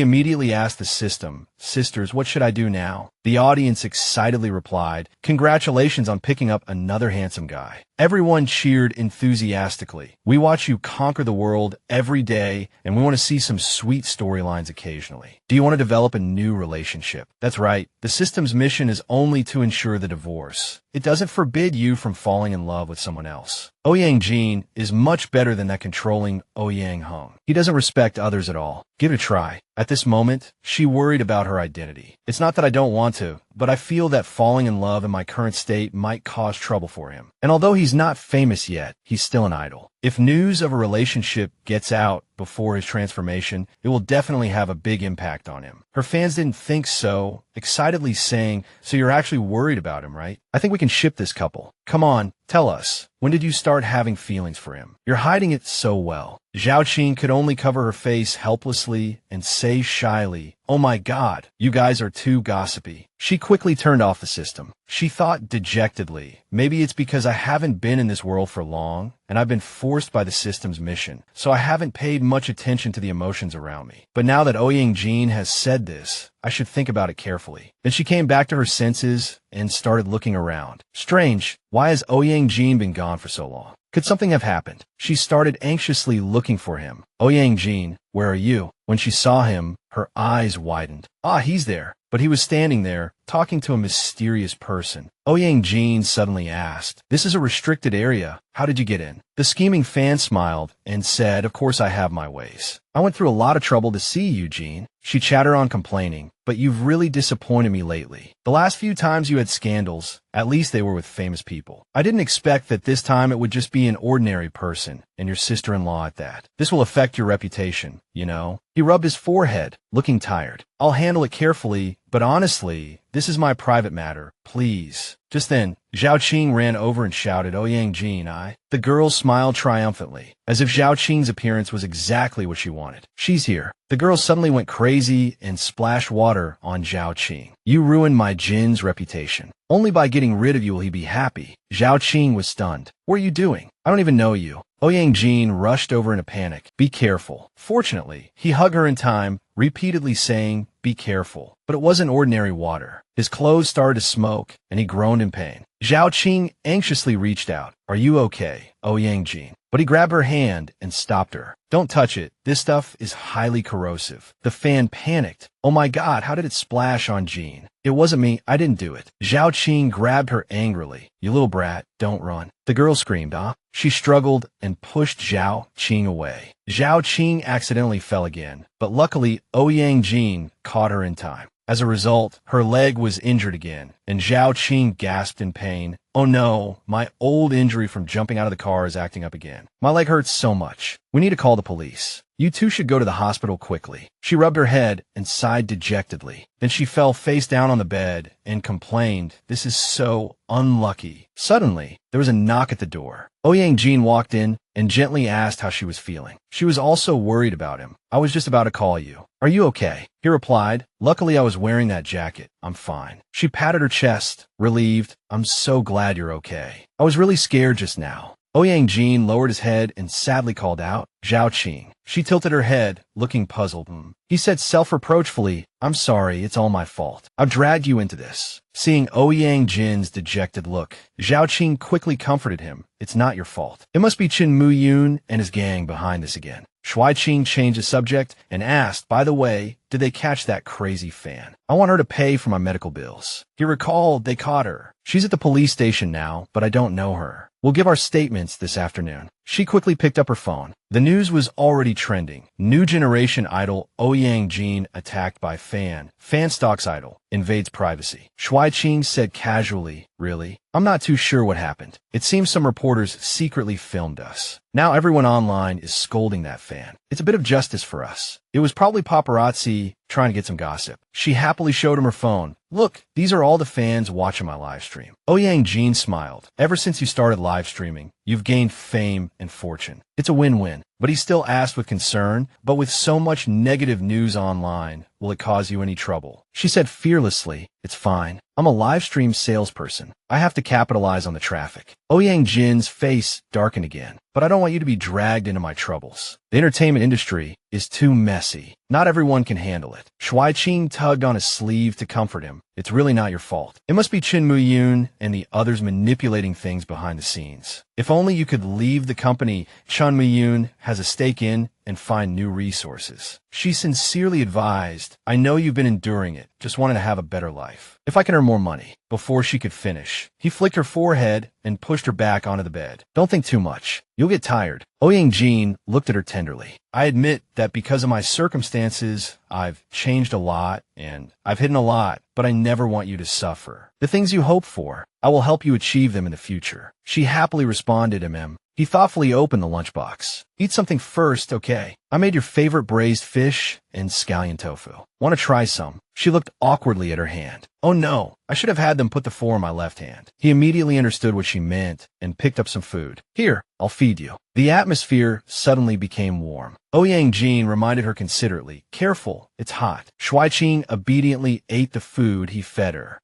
immediately asked the system, sisters, what should I do now? The audience excitedly replied, congratulations on picking up another handsome guy. Everyone cheered enthusiastically. We watch you conquer the world every day, and we want to see some sweet storylines occasionally. Do you want to develop a new relationship? That's right. The system's mission is only to ensure the divorce. It doesn't forbid you from falling in love with someone else. Ouyang Heng is much better than that controlling Ouyang Heng. He doesn't respect others at all. Give it a try. At this moment, she worried about her identity. It's not that I don't want to, but I feel that falling in love in my current state might cause trouble for him. And although he's not famous yet, he's still an idol. If news of a relationship gets out before his transformation, it will definitely have a big impact on him. Her fans didn't think so, excitedly saying, so you're actually worried about him, right? I think we can ship this couple. Come on, tell us. When did you start having feelings for him? You're hiding it so well. Zhao Qing could only cover her face helplessly and say shyly, oh my God, you guys are too gossipy. She quickly turned off the system. She thought dejectedly, maybe it's because I haven't been in this world for long, and I've been forced by the system's mission, so I haven't paid much attention to the emotions around me. But now that Ouyang Heng has said this, I should think about it carefully. Then she came back to her senses and started looking around. Strange, why has Ouyang Heng been gone for so long? Could something have happened? She started anxiously looking for him. Ouyang Heng, where are you? When she saw him, her eyes widened. Ah, he's there. But he was standing there, talking to a mysterious person. Ouyang Heng suddenly asked, this is a restricted area. How did you get in? The scheming fan smiled and said, of course I have my ways. I went through a lot of trouble to see you, Heng. She chattered on complaining, but you've really disappointed me lately. The last few times you had scandals, at least they were with famous people. I didn't expect that this time it would just be an ordinary person, and your sister-in-law at that. This will affect your reputation, you know? He rubbed his forehead, looking tired. I'll handle it carefully, but honestly, this is my private matter. Please. Just then, Zhao Qing ran over and shouted, Ouyang Heng, The girl smiled triumphantly, as if Zhao Qing's appearance was exactly what she wanted. She's here. The girl suddenly went crazy and splashed water on Zhao Qing. You ruined my Jin's reputation. Only by getting rid of you will he be happy. Zhao Qing was stunned. What are you doing? I don't even know you. Ouyang Heng rushed over in a panic. Be careful. Fortunately, he hugged her in time, repeatedly saying, be careful. But it wasn't ordinary water. His clothes started to smoke, and he groaned in pain. Zhao Qing anxiously reached out. Are you okay, Ouyang Heng? But he grabbed her hand and stopped her. Don't touch it. This stuff is highly corrosive. The fan panicked. Oh my God, how did it splash on Heng? It wasn't me. I didn't do it. Zhao Qing grabbed her angrily. You little brat, don't run. The girl screamed, She struggled and pushed Zhao Qing away. Zhao Qing accidentally fell again, but luckily Ouyang Heng caught her in time. As a result, her leg was injured again, and Zhao Qing gasped in pain. Oh no, my old injury from jumping out of the car is acting up again. My leg hurts so much. We need to call the police. You two should go to the hospital quickly. She rubbed her head and sighed dejectedly. Then she fell face down on the bed and complained, this is so unlucky. Suddenly, there was a knock at the door. Ouyang Heng walked in and gently asked how she was feeling. She was also worried about him. I was just about to call you. Are you okay? He replied, luckily I was wearing that jacket. I'm fine. She patted her chest, relieved. I'm so glad you're okay. I was really scared just now. Ouyang Heng lowered his head and sadly called out, Zhao Qing. She tilted her head, looking puzzled. He said self-reproachfully, I'm sorry, it's all my fault. I've dragged you into this. Seeing Ouyang Jin's dejected look, Zhao Qing quickly comforted him. It's not your fault. It must be Qin Muyun and his gang behind this again. Shuai Qing changed the subject and asked, by the way, did they catch that crazy fan? I want her to pay for my medical bills. He recalled they caught her. She's at the police station now, but I don't know her. We'll give our statements this afternoon. She quickly picked up her phone. The news was already trending. New generation idol Ouyang Jin attacked by fan. Fan stalks idol. Invades privacy. Shuai Qing said casually, really? I'm not too sure what happened. It seems some reporters secretly filmed us. Now everyone online is scolding that fan. It's a bit of justice for us. It was probably paparazzi trying to get some gossip. She happily showed him her phone. Look, these are all the fans watching my live stream. Ouyang Jin smiled. Ever since you started live streaming, you've gained fame and fortune. It's a win-win. But he still asked with concern, but with so much negative news online, will it cause you any trouble? She said fearlessly, it's fine. I'm a live stream salesperson. I have to capitalize on the traffic. Ouyang Jin's face darkened again. But I don't want you to be dragged into my troubles. The entertainment industry is too messy. Not everyone can handle it. Shuai Qing tugged on his sleeve to comfort him. It's really not your fault. It must be Qin Muyun and the others manipulating things behind the scenes. If only you could leave the company Qin Muyun has a stake in and find new resources. She sincerely advised, I know you've been enduring it, just wanted to have a better life. If I can earn more money. Before she could finish, he flicked her forehead and pushed her back onto the bed. Don't think too much. You'll get tired. Ouyang Jin looked at her tenderly. I admit that because of my circumstances, I've changed a lot and I've hidden a lot, but I never want you to suffer. The things you hope for, I will help you achieve them in the future. She happily responded to him. He thoughtfully opened the lunchbox. Eat something first, okay? I made your favorite braised fish and scallion tofu. Want to try some? She looked awkwardly at her hand. Oh no, I should have had them put the four in my left hand. He immediately understood what she meant and picked up some food. Here, I'll feed you. The atmosphere suddenly became warm. Ouyang Jin reminded her considerately, careful, it's hot. Shuai Qing obediently ate the food he fed her.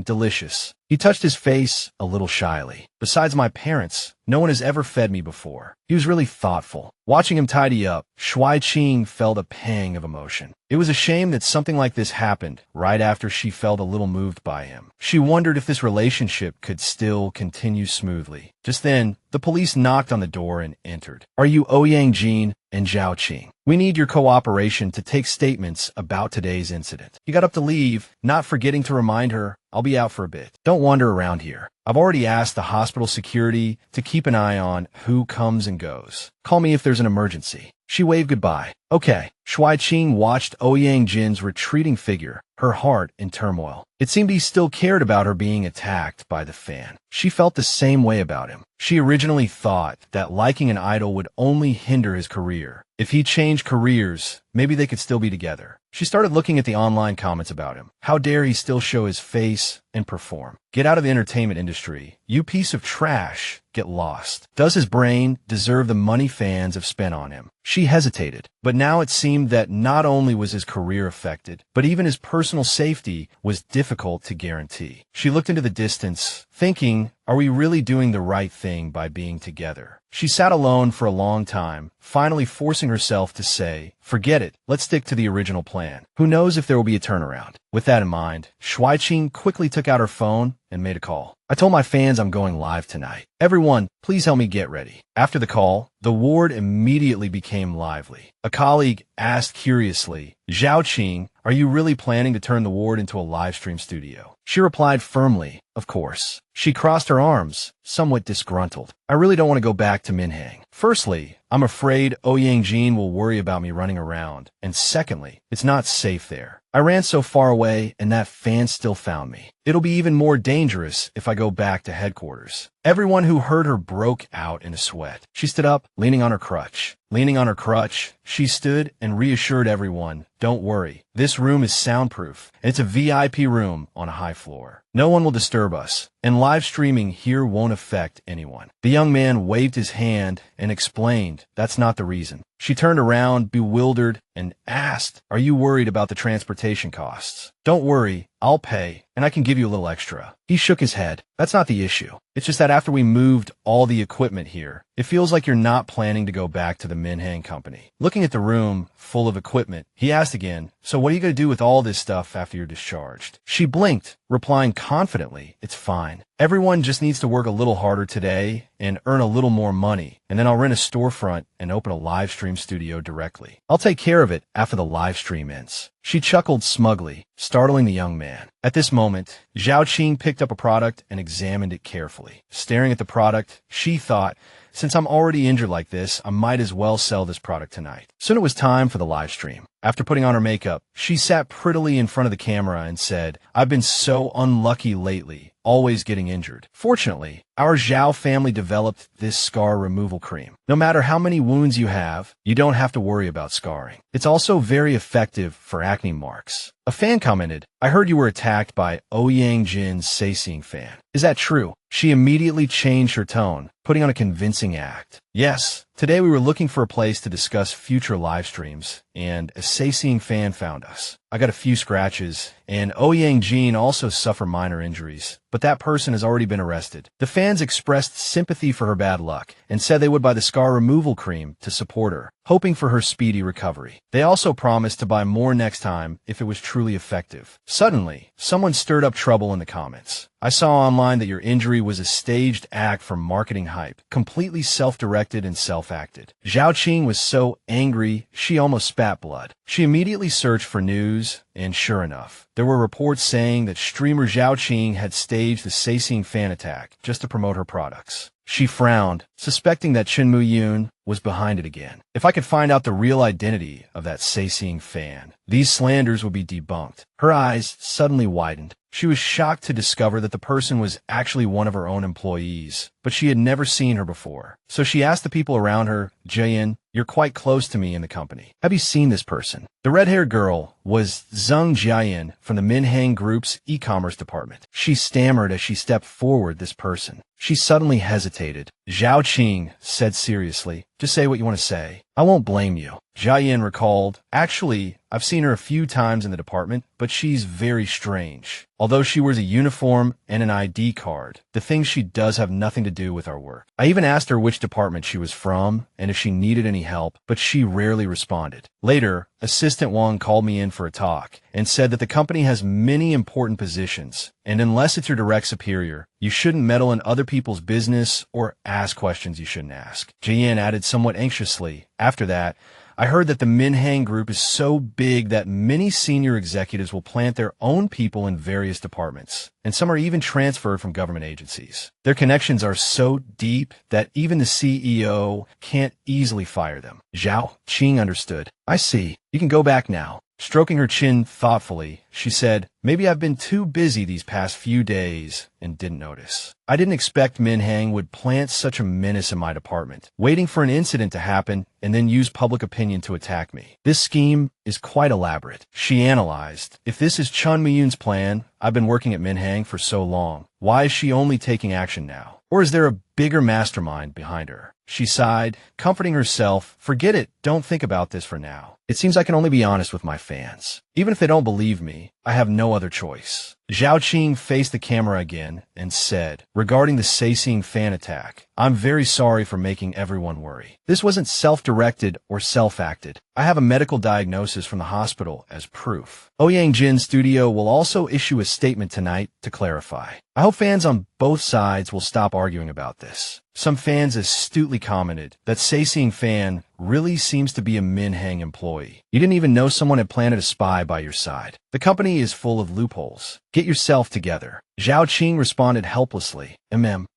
Delicious. He touched his face a little shyly. Besides my parents, no one has ever fed me before. He was really thoughtful. Watching him tidy up, Shuai Qing felt a pang of emotion. It was a shame that something like this happened right after she felt a little moved by him. She wondered if this relationship could still continue smoothly. Just then, the police knocked on the door and entered. Are you Ouyang Jin and Zhao Qing? We need your cooperation to take statements about today's incident. He got up to leave, not forgetting to remind her, I'll be out for a bit. Don't wander around here. I've already asked the hospital security to keep an eye on who comes and goes. Call me if there's an emergency. She waved goodbye. Okay. Shuai Qing watched Ouyang Jin's retreating figure, her heart in turmoil. It seemed he still cared about her being attacked by the fan. She felt the same way about him. She originally thought that liking an idol would only hinder his career. If he changed careers, maybe they could still be together. She started looking at the online comments about him. How dare he still show his face and perform? Get out of the entertainment industry. You piece of trash. Get lost. Does his brain deserve the money fans have spent on him? She hesitated, but now it seemed that not only was his career affected, but even his personal safety was difficult to guarantee. She looked into the distance, thinking, are we really doing the right thing by being together? She sat alone for a long time, finally forcing herself to say, forget it, let's stick to the original plan. Who knows if there will be a turnaround? With that in mind, Shuai Qing quickly took out her phone and made a call. I told my fans I'm going live tonight. Everyone, please help me get ready. After the call, the ward immediately became lively. A colleague asked curiously, Zhao Qing, are you really planning to turn the ward into a live stream studio? She replied firmly, of course. She crossed her arms, somewhat disgruntled. I really don't want to go back to Minhang. Firstly, I'm afraid Ouyang Jin will worry about me running around. And secondly, it's not safe there. I ran so far away and that fan still found me. It'll be even more dangerous if I go back to headquarters. Everyone who heard her broke out in a sweat. She stood up, leaning on her crutch. Leaning on her crutch, she stood and reassured everyone, don't worry, this room is soundproof. It's a VIP room on a high floor. No one will disturb us, and live streaming here won't affect anyone. The young man waved his hand and explained, that's not the reason. She turned around, bewildered, and asked, are you worried about the transportation costs? Don't worry, I'll pay, and I can give you a little extra. He shook his head. That's not the issue. It's just that after we moved all the equipment here, it feels like you're not planning to go back to the Minhang company. Looking at the room full of equipment, he asked again, so what are you going to do with all this stuff after you're discharged? She blinked, replying confidently, it's fine. Everyone just needs to work a little harder today and earn a little more money, and then I'll rent a storefront and open a live stream studio directly. I'll take care of it after the live stream ends. She chuckled smugly, startling the young man. At this moment, Zhao Qing picked up a product and examined it carefully. Staring at the product, she thought, since I'm already injured like this, I might as well sell this product tonight. Soon it was time for the live stream. After putting on her makeup, she sat prettily in front of the camera and said, I've been so unlucky lately, always getting injured. Fortunately, our Zhao family developed this scar removal cream. No matter how many wounds you have, you don't have to worry about scarring. It's also very effective for acne marks. A fan commented, I heard you were attacked by Ouyang Heng's Shuai fan. Is that true? She immediately changed her tone, putting on a convincing act. Yes, today we were looking for a place to discuss future live streams, and a Shuai fan found us. I got a few scratches, and Ouyang Heng also suffered minor injuries, but that person has already been arrested. The fans expressed sympathy for her bad luck and said they would buy the scar removal cream to support her, hoping for her speedy recovery. They also promised to buy more next time if it was truly effective. Suddenly, someone stirred up trouble in the comments. I saw online that your injury was a staged act for marketing hype, completely self-directed and self-acted. Zhao Qing was so angry, she almost spat blood. She immediately searched for news, and sure enough, there were reports saying that streamer Zhao Qing had staged the Shuai fan attack just to promote her products. She frowned, suspecting that Chen Muyun was behind it again. If I could find out the real identity of that Shuai fan, these slanders would be debunked. Her eyes suddenly widened. She was shocked to discover that the person was actually one of her own employees, but she had never seen her before. So she asked the people around her, Jayan, you're quite close to me in the company. Have you seen this person? The red-haired girl was Zheng Jiayan from the Minhang Group's e-commerce department. She stammered as she stepped forward this person. She suddenly hesitated. Zhao Qing said seriously, just say what you want to say. I won't blame you. Jiayan recalled, actually, I've seen her a few times in the department, but she's very strange. Although she wears a uniform and an ID card, the things she does have nothing to do with our work. I even asked her which department she was from and if she needed any help, but she rarely responded. Later, Assistant Wang called me in for a talk and said that the company has many important positions, and unless it's your direct superior, you shouldn't meddle in other people's business or ask questions you shouldn't ask. Jian added somewhat anxiously, after that, I heard that the Minhang Group is so big that many senior executives will plant their own people in various departments, and some are even transferred from government agencies. Their connections are so deep that even the CEO can't easily fire them. Zhao Qing understood. I see. You can go back now. Stroking her chin thoughtfully, she said, maybe I've been too busy these past few days and didn't notice. I didn't expect Minhang would plant such a menace in my department, waiting for an incident to happen and then use public opinion to attack me. This scheme is quite elaborate. She analyzed, if this is Chen Miyun's plan, I've been working at Minhang for so long. Why is she only taking action now? Or is there a bigger mastermind behind her? She sighed, comforting herself. Forget it. Don't think about this for now. It seems I can only be honest with my fans. Even if they don't believe me, I have no other choice. Zhao Qing faced the camera again and said, regarding the Shuai fan attack, I'm very sorry for making everyone worry. This wasn't self-directed or self-acted. I have a medical diagnosis from the hospital as proof. Ouyang Heng's studio will also issue a statement tonight to clarify. I hope fans on both sides will stop arguing about this. Some fans astutely commented that Shuai fan really seems to be a Minhang employee. You didn't even know someone had planted a spy by your side. The company is full of loopholes. Get yourself together. Zhao Qing responded helplessly.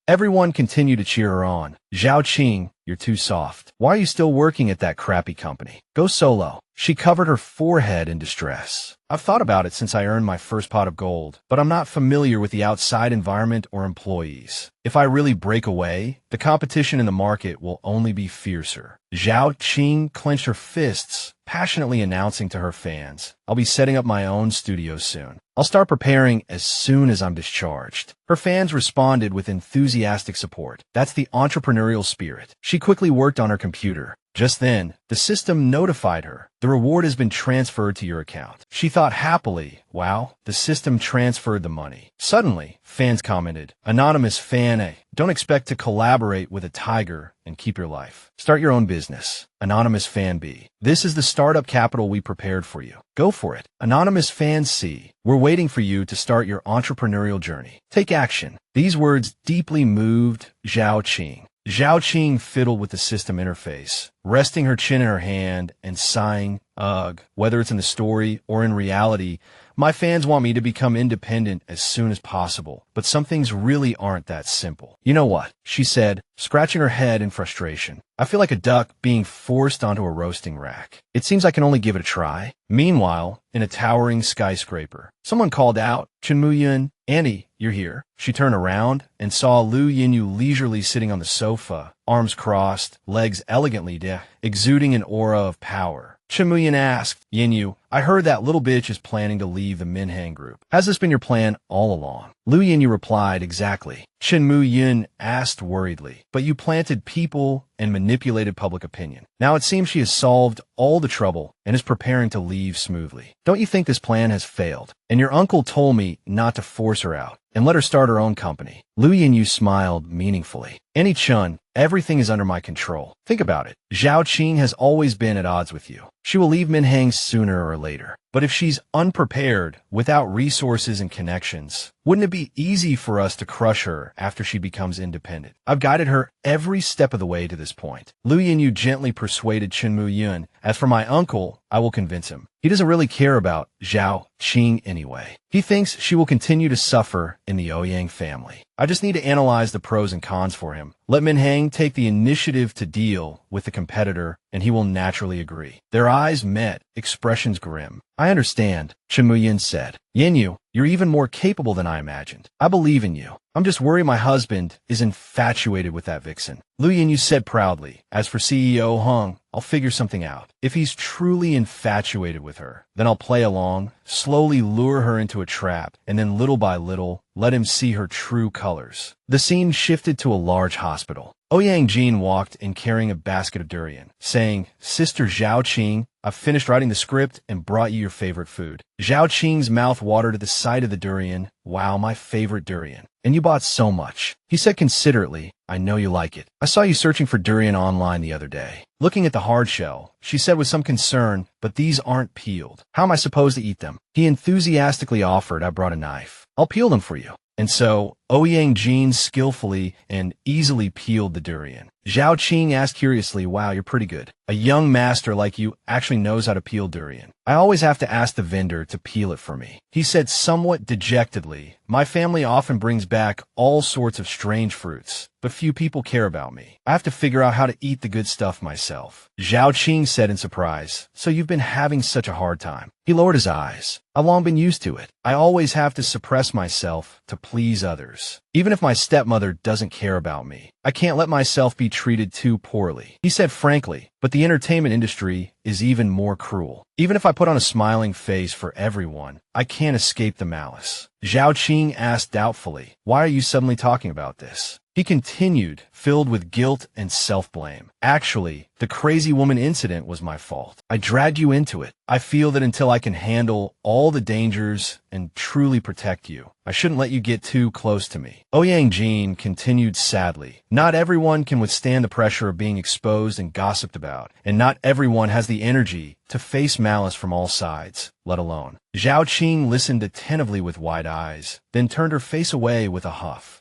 Everyone continued to cheer her on. Zhao Qing, you're too soft. Why are you still working at that crappy company? Go solo. She covered her forehead in distress. I've thought about it since I earned my first pot of gold, but I'm not familiar with the outside environment or employees. If I really break away, the competition in the market will only be fiercer. Zhao Qing clenched her fists, passionately announcing to her fans, I'll be setting up my own studio soon. I'll start preparing as soon as I'm discharged. Her fans responded with enthusiastic support. That's the entrepreneurial spirit. She quickly worked on her computer, Just then, the system notified her. The reward has been transferred to your account. She thought happily, wow, the system transferred the money. Suddenly, fans commented, "Anonymous fan A, don't expect to collaborate with a tiger and keep your life. Start your own business." Anonymous fan B, "This is the startup capital we prepared for you. Go for it." Anonymous fan C, "We're waiting for you to start your entrepreneurial journey. Take action." These words deeply moved Zhao Qing. Zhao Qing fiddled with the system interface, resting her chin in her hand and sighing, "Ugh, whether it's in the story or in reality, my fans want me to become independent as soon as possible, but some things really aren't that simple." "You know what?" she said, scratching her head in frustration. "I feel like a duck being forced onto a roasting rack. It seems I can only give it a try." Meanwhile, in a towering skyscraper, someone called out, "Chenmuyun, Annie, you're here." She turned around and saw Lu Yinyu leisurely sitting on the sofa, arms crossed, legs elegantly exuding an aura of power. Chenmuyun asked, "Yinyu, I heard that little bitch is planning to leave the Minhang group. Has this been your plan all along?" Lu Yinyu replied, "Exactly." Chenmuyun asked worriedly, "But you planted people and manipulated public opinion. Now it seems she has solved all the trouble and is preparing to leave smoothly. Don't you think this plan has failed? And your uncle told me not to force her out and let her start her own company." Lu Yinyu smiled meaningfully. "Annie Chun, everything is under my control. Think about it. Zhao Qing has always been at odds with you. She will leave Minhang sooner or later. But if she's unprepared, without resources and connections, wouldn't it be easy for us to crush her after she becomes independent? I've guided her every step of the way to this point." Lu Yinyu gently persuaded Chenmuyun, "As for my uncle, I will convince him. He doesn't really care about Zhao Qing anyway. He thinks she will continue to suffer in the Ouyang family. I just need to analyze the pros and cons for him. Let Minhang take the initiative to deal with the competitor, and he will naturally agree." Their eyes met, expressions grim. "I understand," Chenmuyun said. "Yinyu, you're even more capable than I imagined. I believe in you. I'm just worried my husband is infatuated with that vixen." Lu Yinyu said proudly, "As for CEO Heng, I'll figure something out. If he's truly infatuated with her, then I'll play along, slowly lure her into a trap, and then little by little, let him see her true colors." The scene shifted to a large hospital. Ouyang Heng walked in carrying a basket of durian, saying, "Sister Zhao Qing, I've finished writing the script and brought you your favorite food." Zhao Qing's mouth watered at the sight of the durian. "Wow, my favorite durian. And you bought so much." He said considerately, "I know you like it. I saw you searching for durian online the other day." Looking at the hard shell, she said with some concern, "But these aren't peeled. How am I supposed to eat them?" He enthusiastically offered, "I brought a knife. I'll peel them for you." And so, Ouyang Heng skillfully and easily peeled the durian. Zhao Qing asked curiously, "Wow, you're pretty good. A young master like you actually knows how to peel durian. I always have to ask the vendor to peel it for me." He said somewhat dejectedly, "My family often brings back all sorts of strange fruits, but few people care about me. I have to figure out how to eat the good stuff myself." Zhao Qing said in surprise, "So you've been having such a hard time?" He lowered his eyes. "I've long been used to it. I always have to suppress myself to please others. Even if my stepmother doesn't care about me, I can't let myself be treated too poorly." He said frankly, "But the entertainment industry is even more cruel. Even if I put on a smiling face for everyone, I can't escape the malice." Zhao Qing asked doubtfully, "Why are you suddenly talking about this?" He continued, filled with guilt and self-blame. "Actually, the crazy woman incident was my fault. I dragged you into it. I feel that until I can handle all the dangers and truly protect you, I shouldn't let you get too close to me." Ouyang Heng continued sadly, "Not everyone can withstand the pressure of being exposed and gossiped about, and not everyone has the energy to face malice from all sides, let alone." Zhao Qing listened attentively with wide eyes, then turned her face away with a huff.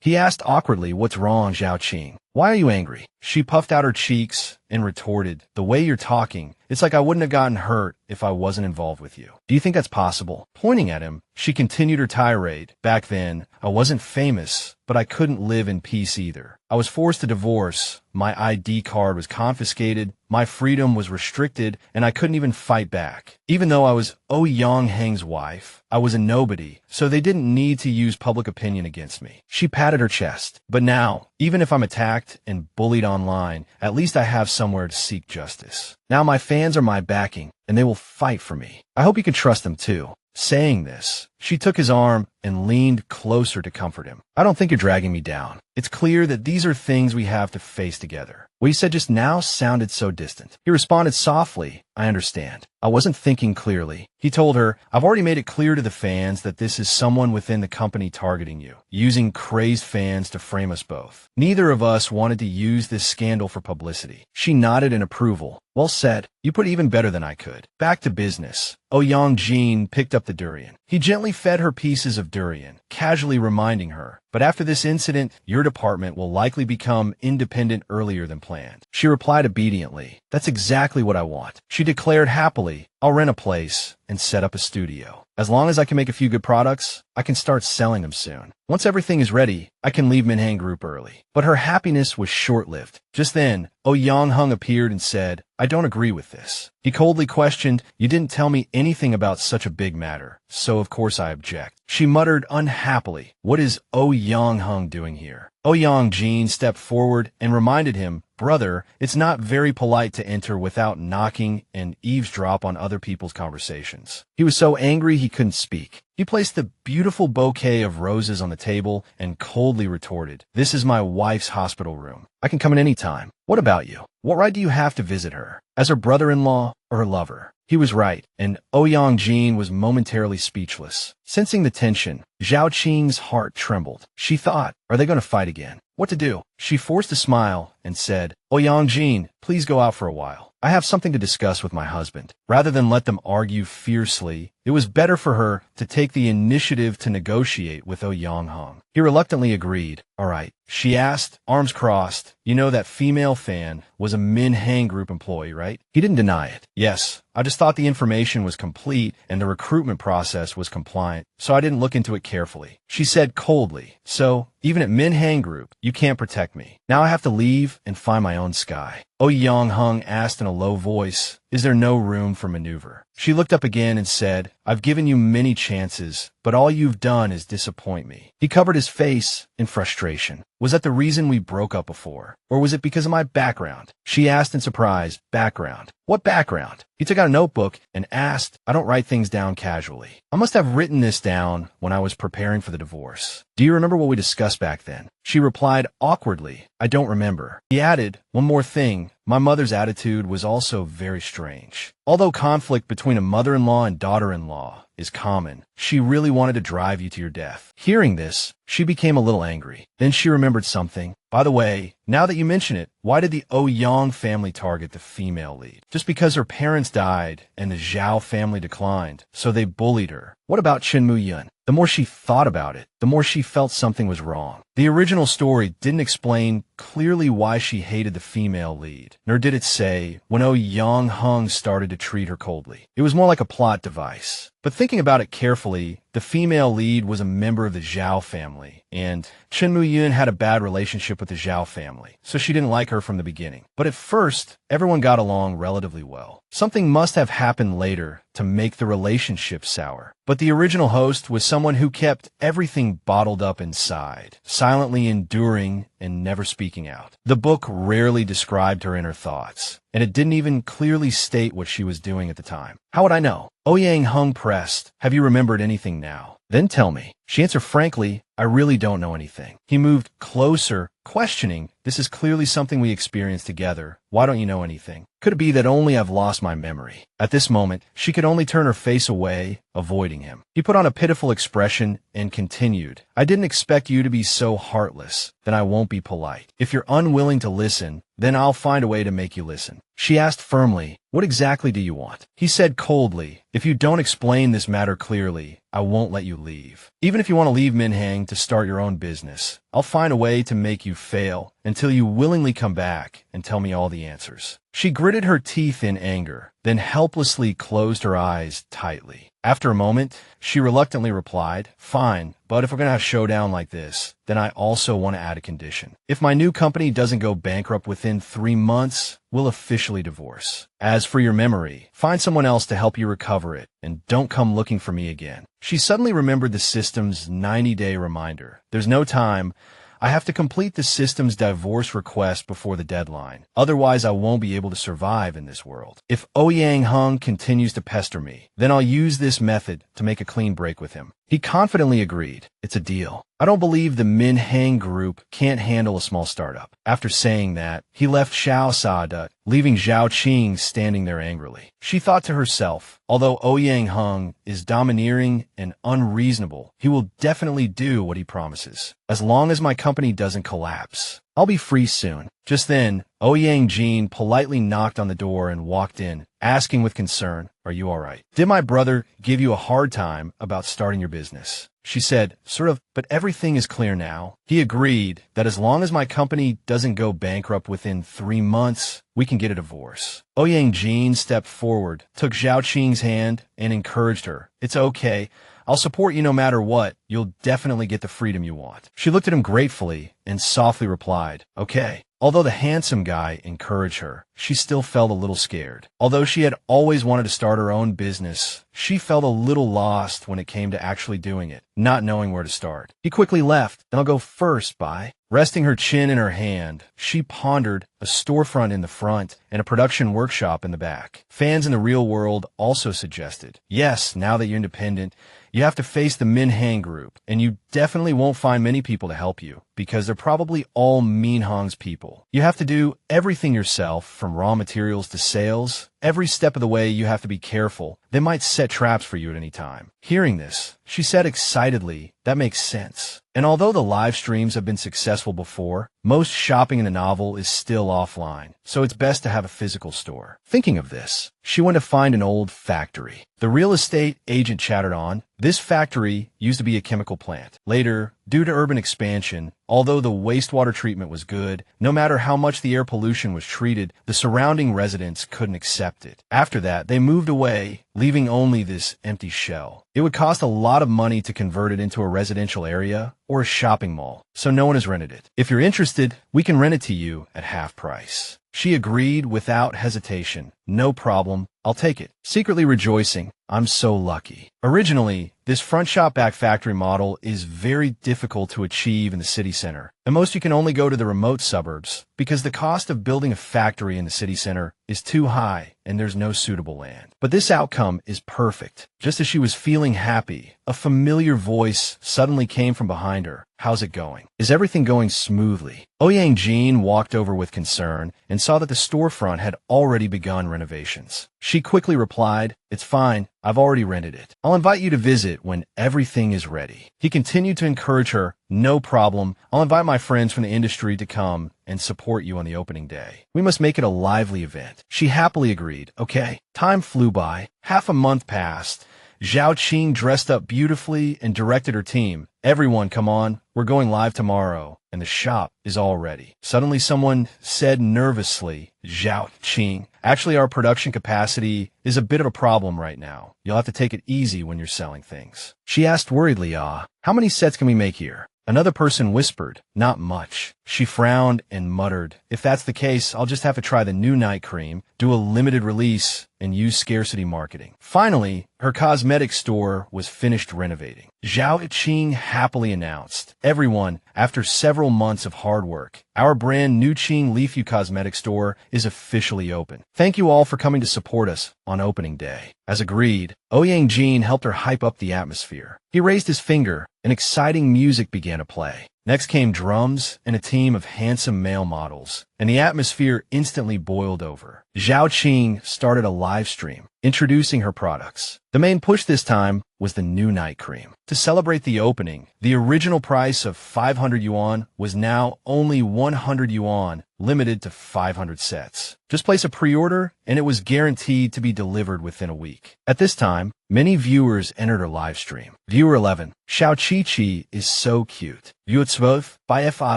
He asked awkwardly, "What's wrong, Zhao Qing? Why are you angry?" She puffed out her cheeks and retorted, "The way you're talking, it's like I wouldn't have gotten hurt if I wasn't involved with you. Do you think that's possible?" Pointing at him, she continued her tirade. "Back then, I wasn't famous, but I couldn't live in peace either. I was forced to divorce, my ID card was confiscated, my freedom was restricted, and I couldn't even fight back. Even though I was Ouyang Heng's wife, I was a nobody, so they didn't need to use public opinion against me." She patted her chest. "But now, even if I'm attacked and bullied online, at least I have somewhere to seek justice. Now my fans are my backing, and they will fight for me. I hope you can trust them too." Saying this, She took his arm and leaned closer to comfort him. I don't think you're dragging me down. It's clear that these are things we have to face together. What you said just now sounded so distant. He responded softly, I understand. I wasn't thinking clearly. He told her, I've already made it clear to the fans that this is someone within the company targeting you, using crazed fans to frame us both. Neither of us wanted to use this scandal for publicity. She nodded in approval. Well said. You put it even better than I could. Back to business. Ouyang Heng picked up the durian. He gently fed her pieces of durian, casually reminding her, but after this incident, your department will likely become independent earlier than planned. She replied obediently. That's exactly what I want. She declared happily, I'll rent a place and set up a studio. As long as I can make a few good products, I can start selling them soon. Once everything is ready, I can leave Minhang Group early. But her happiness was short-lived. Just then, Ouyang Heng appeared and said, I don't agree with this. He coldly questioned, you didn't tell me anything about such a big matter, so of course I object. She muttered unhappily, what is Ouyang Heng doing here? Ouyang Heng stepped forward and reminded him, brother, it's not very polite to enter without knocking and eavesdrop on other people's conversations. He was so angry he couldn't speak. He placed the beautiful bouquet of roses on the table and coldly retorted, this is my wife's hospital room. I can come in any time. What about you? What right do you have to visit her? As her brother-in-law or her lover? He was right, and Ouyang Heng was momentarily speechless. Sensing the tension, Zhao Qing's heart trembled. She thought, are they going to fight again? What to do? She forced a smile and said, Ouyang Heng, please go out for a while. I have something to discuss with my husband. Rather than let them argue fiercely, it was better for her to take the initiative to negotiate with Ouyang Heng. He reluctantly agreed. All right. She asked, arms crossed, you know that female fan was a Minhang Group employee, right? He didn't deny it. Yes, I just thought the information was complete and the recruitment process was compliant, so I didn't look into it carefully. She said coldly, so even at Minhang Group, you can't protect me. Now I have to leave and find my own sky. Ouyang Heng asked in a low voice, is there no room for maneuver? She looked up again and said, I've given you many chances, but all you've done is disappoint me. He covered his face in frustration. Was that the reason we broke up before? Or was it because of my background? She asked in surprise, background? What background? He took out a notebook and asked, I don't write things down casually. I must have written this down when I was preparing for the divorce. Do you remember what we discussed back then? She replied awkwardly, I don't remember. He added, one more thing. My mother's attitude was also very strange. Although conflict between a mother-in-law and daughter-in-law is common, she really wanted to drive you to your death. Hearing this, she became a little angry. Then she remembered something. By the way, now that you mention it, why did the Ouyang family target the female lead? Just because her parents died and the Zhao family declined, so they bullied her. What about Chen Muyun? The more she thought about it, the more she felt something was wrong. The original story didn't explain clearly why she hated the female lead, nor did it say when Ouyang Heng started to treat her coldly. It was more like a plot device. But thinking about it carefully, the female lead was a member of the Zhao family, and Chen Muyun had a bad relationship with the Zhao family, so she didn't like her from the beginning. But at first, everyone got along relatively well. Something must have happened later to make the relationship sour. But the original host was someone who kept everything bottled up inside, silently enduring and never speaking out. The book rarely described her inner thoughts, and it didn't even clearly state what she was doing at the time. How would I know? Ouyang Heng pressed, have you remembered anything now? Then tell me. She answered frankly, I really don't know anything. He moved closer, questioning, this is clearly something we experienced together. Why don't you know anything? Could it be that only I've lost my memory? At this moment, she could only turn her face away, avoiding him. He put on a pitiful expression and continued, I didn't expect you to be so heartless. Then I won't be polite. If you're unwilling to listen, then I'll find a way to make you listen. She asked firmly, what exactly do you want? He said coldly, if you don't explain this matter clearly, I won't let you leave. Even if you want to leave Minhang to start your own business, I'll find a way to make you fail until you willingly come back and tell me all the answers. She gritted her teeth in anger, then helplessly closed her eyes tightly. After a moment, she reluctantly replied, fine, but if we're going to have a showdown like this, then I also want to add a condition. If my new company doesn't go bankrupt within 3 months, we'll officially divorce. As for your memory, find someone else to help you recover it, and don't come looking for me again. She suddenly remembered the system's 90-day reminder. There's no time. I have to complete the system's divorce request before the deadline. Otherwise, I won't be able to survive in this world. If Ouyang Heng continues to pester me, then I'll use this method to make a clean break with him. He confidently agreed. It's a deal. I don't believe the Min Heng group can't handle a small startup. After saying that, he left Xiao Sada, leaving Zhao Qing standing there angrily. She thought to herself, although Ouyang Heng is domineering and unreasonable, he will definitely do what he promises. As long as my company doesn't collapse, I'll be free soon. Just then, Ouyang Jin politely knocked on the door and walked in, asking with concern, "Are you all right? Did my brother give you a hard time about starting your business?" She said, "Sort of, but everything is clear now." He agreed that as long as my company doesn't go bankrupt within 3 months, we can get a divorce. Ouyang Jin stepped forward, took Zhao Qing's hand, and encouraged her. "It's okay. I'll support you no matter what. You'll definitely get the freedom you want." She looked at him gratefully and softly replied, "Okay." Although the handsome guy encouraged her, she still felt a little scared. Although she had always wanted to start her own business, she felt a little lost when it came to actually doing it, not knowing where to start. He quickly left. "I'll go first, bye." Resting her chin in her hand, she pondered a storefront in the front and a production workshop in the back. Fans in the real world also suggested, yes, now that you're independent, you have to face the Min Heng group, and you definitely won't find many people to help you, because they're probably all Min Heng's people. You have to do everything yourself, from raw materials to sales. Every step of the way you have to be careful. They might set traps for you at any time. Hearing this, she said excitedly, "That makes sense." And although the live streams have been successful before, most shopping in the novel is still offline, so it's best to have a physical store. Thinking of this, she went to find an old factory. The real estate agent chattered on. This factory used to be a chemical plant. Later, due to urban expansion, although the wastewater treatment was good, no matter how much the air pollution was treated, the surrounding residents couldn't accept it. After that, they moved away, leaving only this empty shell. It would cost a lot of money to convert it into a residential area or a shopping mall, so no one has rented it. If you're interested, we can rent it to you at half price. She agreed without hesitation. "No problem, I'll take it." Secretly rejoicing, "I'm so lucky." Originally, this front shop back factory model is very difficult to achieve in the city center. At most, you can only go to the remote suburbs because the cost of building a factory in the city center is too high and there's no suitable land. But this outcome is perfect. Just as she was feeling happy, a familiar voice suddenly came from behind her. "How's it going? Is everything going smoothly?" Ouyang Jin walked over with concern and saw that the storefront had already begun renovations. She quickly replied, "It's fine. I've already rented it. I'll invite you to visit when everything is ready." He continued to encourage her, "No problem. I'll invite my friends from the industry to come and support you on the opening day. We must make it a lively event." She happily agreed. Okay. Time flew by. Half a month passed. Zhao Qing dressed up beautifully and directed her team. "Everyone, come on. We're going live tomorrow, and the shop is all ready." Suddenly someone said nervously, "Zhao Qing, actually our production capacity is a bit of a problem right now. You'll have to take it easy when you're selling things." She asked worriedly, "How many sets can we make here?" Another person whispered, "Not much." She frowned and muttered, "If that's the case, I'll just have to try the new night cream, do a limited release, and use scarcity marketing." Finally, her cosmetic store was finished renovating. Zhao Qing happily announced, "Everyone, after several months of hard work, our brand new Qing Leafy Cosmetic Store is officially open. Thank you all for coming to support us on opening day." As agreed, Ouyang Jin helped her hype up the atmosphere. He raised his finger, and exciting music began to play. Next came drums and a team of handsome male models, and the atmosphere instantly boiled over. Zhao Qing started a live stream, introducing her products. The main push this time was the new night cream. To celebrate the opening, the original price of 500 yuan was now only 100 yuan, limited to 500 sets. Just place a pre-order, and it was guaranteed to be delivered within a week. At this time, many viewers entered her live stream. Viewer 11, Xiao Qi is so cute. Viewer 12, Fi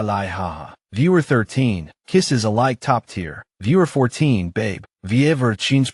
Lai Haha. Viewer 13, Kisses alike top tier. Viewer 14, Babe. Viewer 15,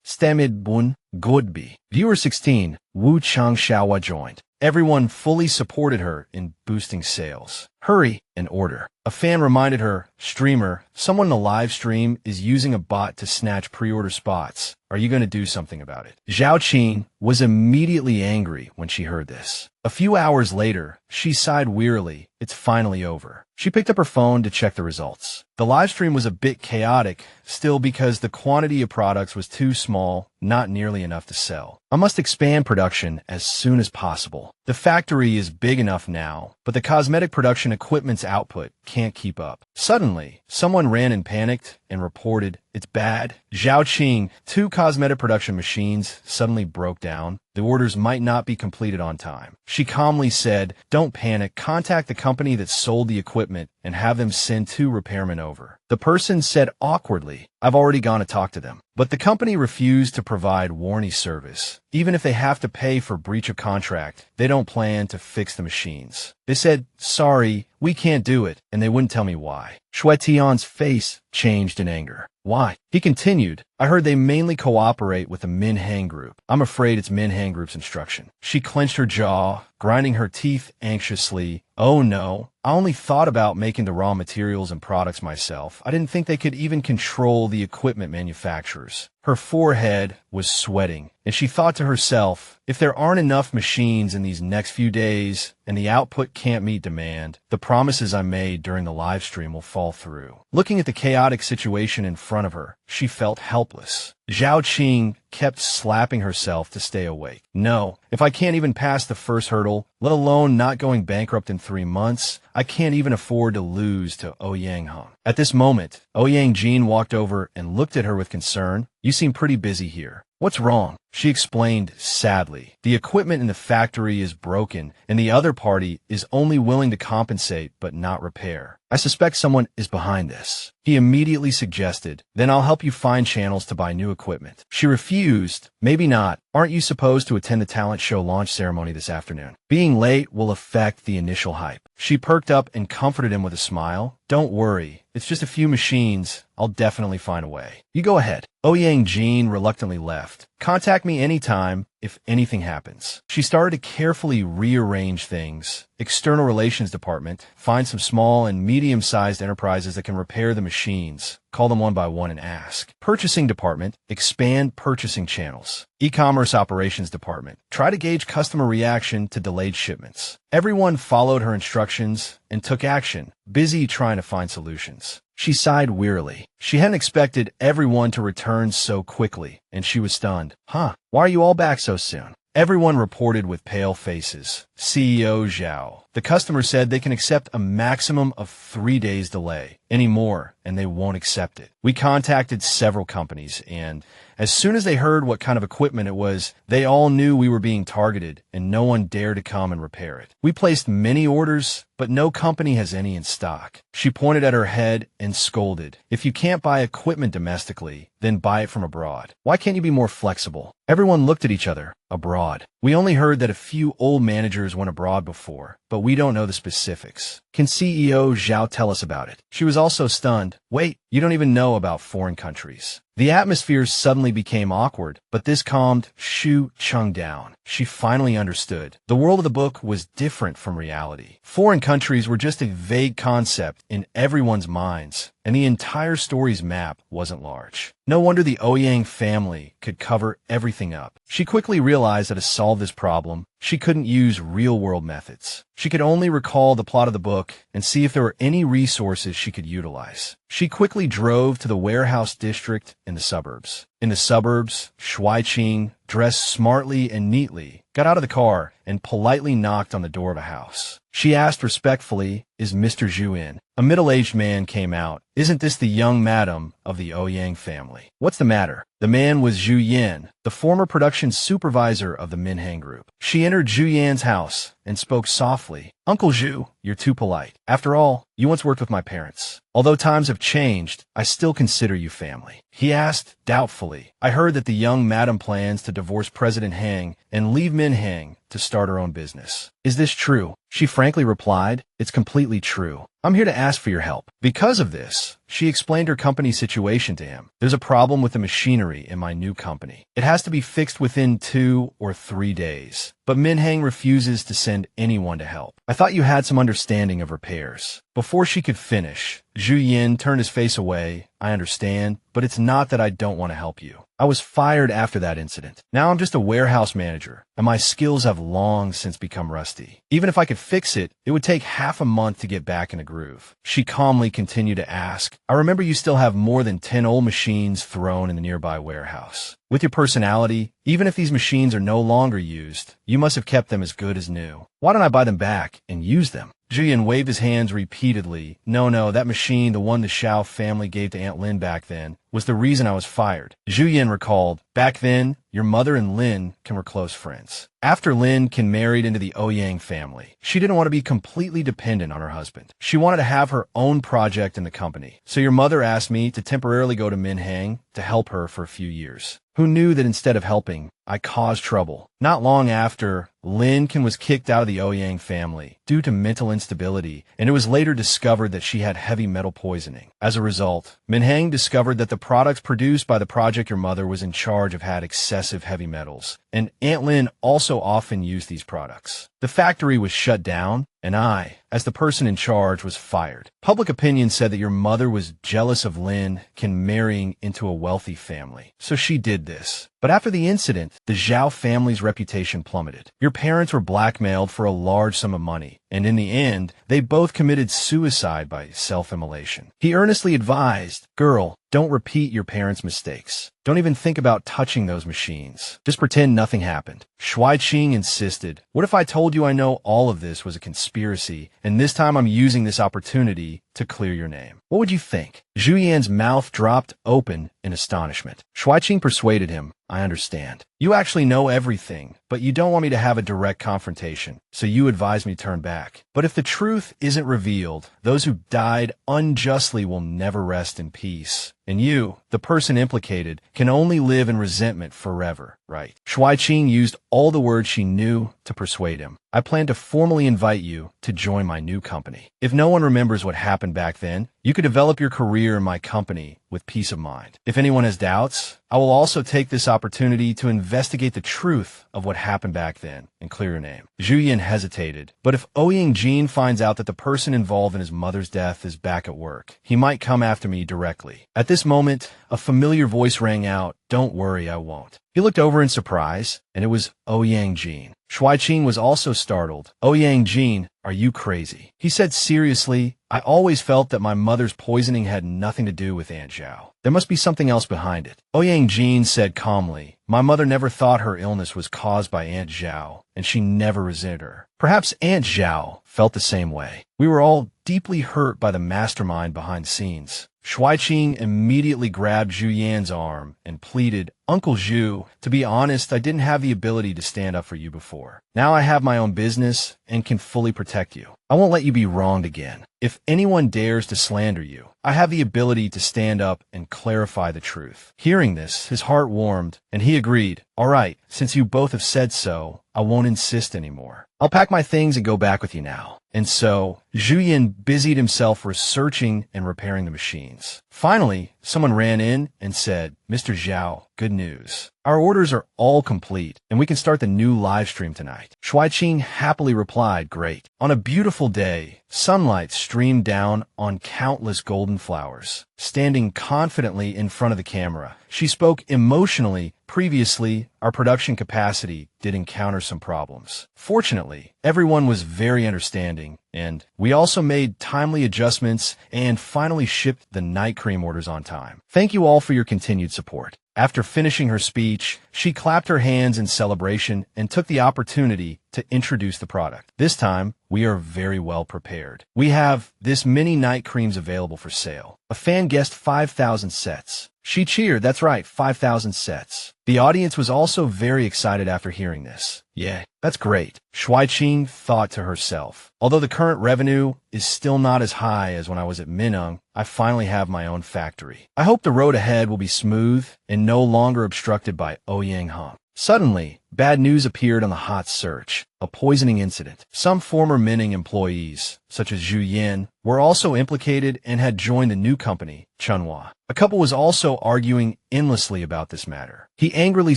Stamid Bun, Goodby. Viewer 16, Wu Chang Xiaowa joined. Everyone fully supported her in boosting sales. Hurry and order. A fan reminded her, streamer, someone in the live stream is using a bot to snatch pre-order spots. Are you going to do something about it? Zhao Qing was immediately angry when she heard this. A few hours later, she sighed wearily. It's finally over. She picked up her phone to check the results. The live stream was a bit chaotic, still because the quantity of products was too small, not nearly enough to sell. I must expand production as soon as possible. The factory is big enough now, but the cosmetic production equipment's output can't keep up. Suddenly, someone ran and panicked and reported, it's bad. Zhao Qing, 2 cosmetic production machines suddenly broke down. The orders might not be completed on time. She calmly said, don't panic, contact the company that sold the equipment and have them send 2 repairmen over. The person said awkwardly, I've already gone to talk to them. But the company refused to provide warranty service. Even if they have to pay for breach of contract, they don't plan to fix the machines. They said, sorry, we can't do it, and they wouldn't tell me why. Shuai Qing's face changed in anger. Why? He continued, I heard they mainly cooperate with the Min Heng group. I'm afraid it's Min Heng group's instruction. She clenched her jaw, grinding her teeth anxiously. Oh no, I only thought about making the raw materials and products myself. I didn't think they could even control the equipment manufacturers. Her forehead was sweating, and she thought to herself, if there aren't enough machines in these next few days and the output can't meet demand, the promises I made during the live stream will fall through. Looking at the chaotic situation in front of her, she felt helpless. Zhao Qing kept slapping herself to stay awake. No, if I can't even pass the first hurdle, let alone not going bankrupt in 3 months, I can't even afford to lose to Ouyang Heng. At this moment, Ouyang Heng walked over and looked at her with concern. You seem pretty busy here. What's wrong? She explained sadly. The equipment in the factory is broken, and the other party is only willing to compensate but not repair. I suspect someone is behind this. He immediately suggested, then I'll help you find channels to buy new equipment. She refused. Maybe not. Aren't you supposed to attend the talent show launch ceremony this afternoon? Being late will affect the initial hype. She perked up and comforted him with a smile. Don't worry. It's just a few machines. I'll definitely find a way. You go ahead. Ouyang Heng reluctantly left. Contact me anytime if anything happens. She started to carefully rearrange things. External Relations Department, find some small and medium-sized enterprises that can repair the machines. Call them one by one and ask. Purchasing Department, expand purchasing channels. E-commerce Operations Department, try to gauge customer reaction to delayed shipments. Everyone followed her instructions and took action, busy trying to find solutions. She sighed wearily. She hadn't expected everyone to return so quickly, and she was stunned. Huh, why are you all back so soon? Everyone reported with pale faces. CEO Zhao. The customer said they can accept a maximum of 3 days delay. Any more, and they won't accept it. We contacted several companies, and as soon as they heard what kind of equipment it was, they all knew we were being targeted, and no one dared to come and repair it. We placed many orders, but no company has any in stock. She pointed at her head and scolded. If you can't buy equipment domestically, then buy it from abroad. Why can't you be more flexible? Everyone looked at each other. Abroad. We only heard that a few old managers went abroad before, but we don't know the specifics. Can CEO Zhao tell us about it? She was also stunned. Wait, you don't even know about foreign countries. The atmosphere suddenly became awkward, but this calmed Shuai Qing down. She finally understood. The world of the book was different from reality. Foreign countries were just a vague concept in everyone's minds, and the entire story's map wasn't large. No wonder the Ouyang family could cover everything up. She quickly realized that to solve this problem, she couldn't use real-world methods. She could only recall the plot of the book and see if there were any resources she could utilize. She quickly drove to the warehouse district in the suburbs. In the suburbs, Shuai Qing, dressed smartly and neatly, got out of the car and politely knocked on the door of a house. She asked respectfully, is Mr. Zhu in? A middle-aged man came out. Isn't this the young madam of the Ouyang family? What's the matter? The man was Zhu Yan, the former production supervisor of the Min Heng group. She entered Zhu Yan's house and spoke softly. Uncle Zhu, you're too polite. After all, you once worked with my parents. Although times have changed, I still consider you family. He asked doubtfully. I heard that the young madam plans to divorce President Heng and leave Min Heng to start her own business. Is this true? She frankly replied. It's completely true. I'm here to ask for your help. Because of this, she explained her company's situation to him. There's a problem with the machinery in my new company. It has to be fixed within 2 or 3 days. But Min Heng refuses to send anyone to help. I thought you had some understanding of repairs. Before she could finish, Zhu Yin turned his face away. I understand, but it's not that I don't want to help you. I was fired after that incident. Now I'm just a warehouse manager, and my skills have long since become rusty. Even if I could fix it, it would take half a month to get back in a groove. She calmly continued to ask, I remember you still have more than 10 old machines thrown in the nearby warehouse. With your personality, even if these machines are no longer used, you must have kept them as good as new. Why don't I buy them back and use them? Zhu Yin waved his hands repeatedly. No, that machine, the one the Shao family gave to Aunt Lin back then, was the reason I was fired. Zhu Yin recalled, back then, your mother and Lin were close friends. After Lin married into the Ouyang family, she didn't want to be completely dependent on her husband. She wanted to have her own project in the company. So your mother asked me to temporarily go to Min Heng to help her for a few years. Who knew that instead of helping, I caused trouble? Not long after, Lin was kicked out of the Ouyang family due to mental instability, and it was later discovered that she had heavy metal poisoning. As a result, Min Heng discovered that the products produced by the project your mother was in charge of had excessive heavy metals, and Aunt Lin also often used these products. The factory was shut down, and I, as the person in charge, was fired. Public opinion said that your mother was jealous of Lin marrying into a wealthy family, so she did this. But after the incident, the Zhao family's reputation plummeted. Your parents were blackmailed for a large sum of money, and in the end, they both committed suicide by self-immolation. He earnestly advised, girl, don't repeat your parents' mistakes. Don't even think about touching those machines. Just pretend nothing happened. Shuai Qing insisted, what if I told you I know all of this was a conspiracy, and this time I'm using this opportunity to clear your name? What would you think? Zhu Yan's mouth dropped open in astonishment. Shuai Qing persuaded him, I understand. You actually know everything, but you don't want me to have a direct confrontation, so you advise me to turn back. But if the truth isn't revealed, those who died unjustly will never rest in peace. And you, the person implicated, can only live in resentment forever, right? Shuai Qing used all the words she knew to persuade him. I plan to formally invite you to join my new company. If no one remembers what happened back then, you could develop your career in my company with peace of mind. If anyone has doubts, I will also take this opportunity to investigate the truth of what happened back then and clear your name. Zhu Yin hesitated, but if Ouyang Heng finds out that the person involved in his mother's death is back at work, he might come after me directly. At this moment, a familiar voice rang out, don't worry, I won't. He looked over in surprise, and it was Ouyang Heng. Shuai Qing was also startled. Ouyang Heng, are you crazy? He said seriously, I always felt that my mother's poisoning had nothing to do with Aunt Zhao. There must be something else behind it. Ouyang Heng said calmly, my mother never thought her illness was caused by Aunt Zhao, and she never resented her. Perhaps Aunt Zhao felt the same way. We were all deeply hurt by the mastermind behind the scenes. Shuai Qing immediately grabbed Zhu Yan's arm and pleaded, Uncle Zhu, to be honest, I didn't have the ability to stand up for you before. Now I have my own business and can fully protect you. I won't let you be wronged again. If anyone dares to slander you, I have the ability to stand up and clarify the truth. Hearing this, his heart warmed, and he agreed, all right, since you both have said so, I won't insist anymore. I'll pack my things and go back with you now. And so, Zhu Yin busied himself researching and repairing the machines. Finally, someone ran in and said, Mr. Zhao, good news. Our orders are all complete, and we can start the new live stream tonight. Shuai Qing happily replied, great. On a beautiful day, sunlight streamed down on countless golden flowers. Standing confidently in front of the camera, she spoke emotionally. Previously, our production capacity did encounter some problems. Fortunately, everyone was very understanding, and we also made timely adjustments and finally shipped the night cream orders on time. Thank you all for your continued support. After finishing her speech, she clapped her hands in celebration and took the opportunity to introduce the product. This time, we are very well prepared. We have this many night creams available for sale. A fan guessed 5,000 sets. She cheered, that's right, 5,000 sets. The audience was also very excited after hearing this. Yeah, that's great. Shuai Qing thought to herself. Although the current revenue is still not as high as when I was at Minung, I finally have my own factory. I hope the road ahead will be smooth and no longer obstructed by Ouyang Heng. Suddenly, bad news appeared on the hot search. A poisoning incident. Some former Minning employees, such as Zhu Yin, were also implicated and had joined the new company, Chunhua. A couple was also arguing endlessly about this matter. He angrily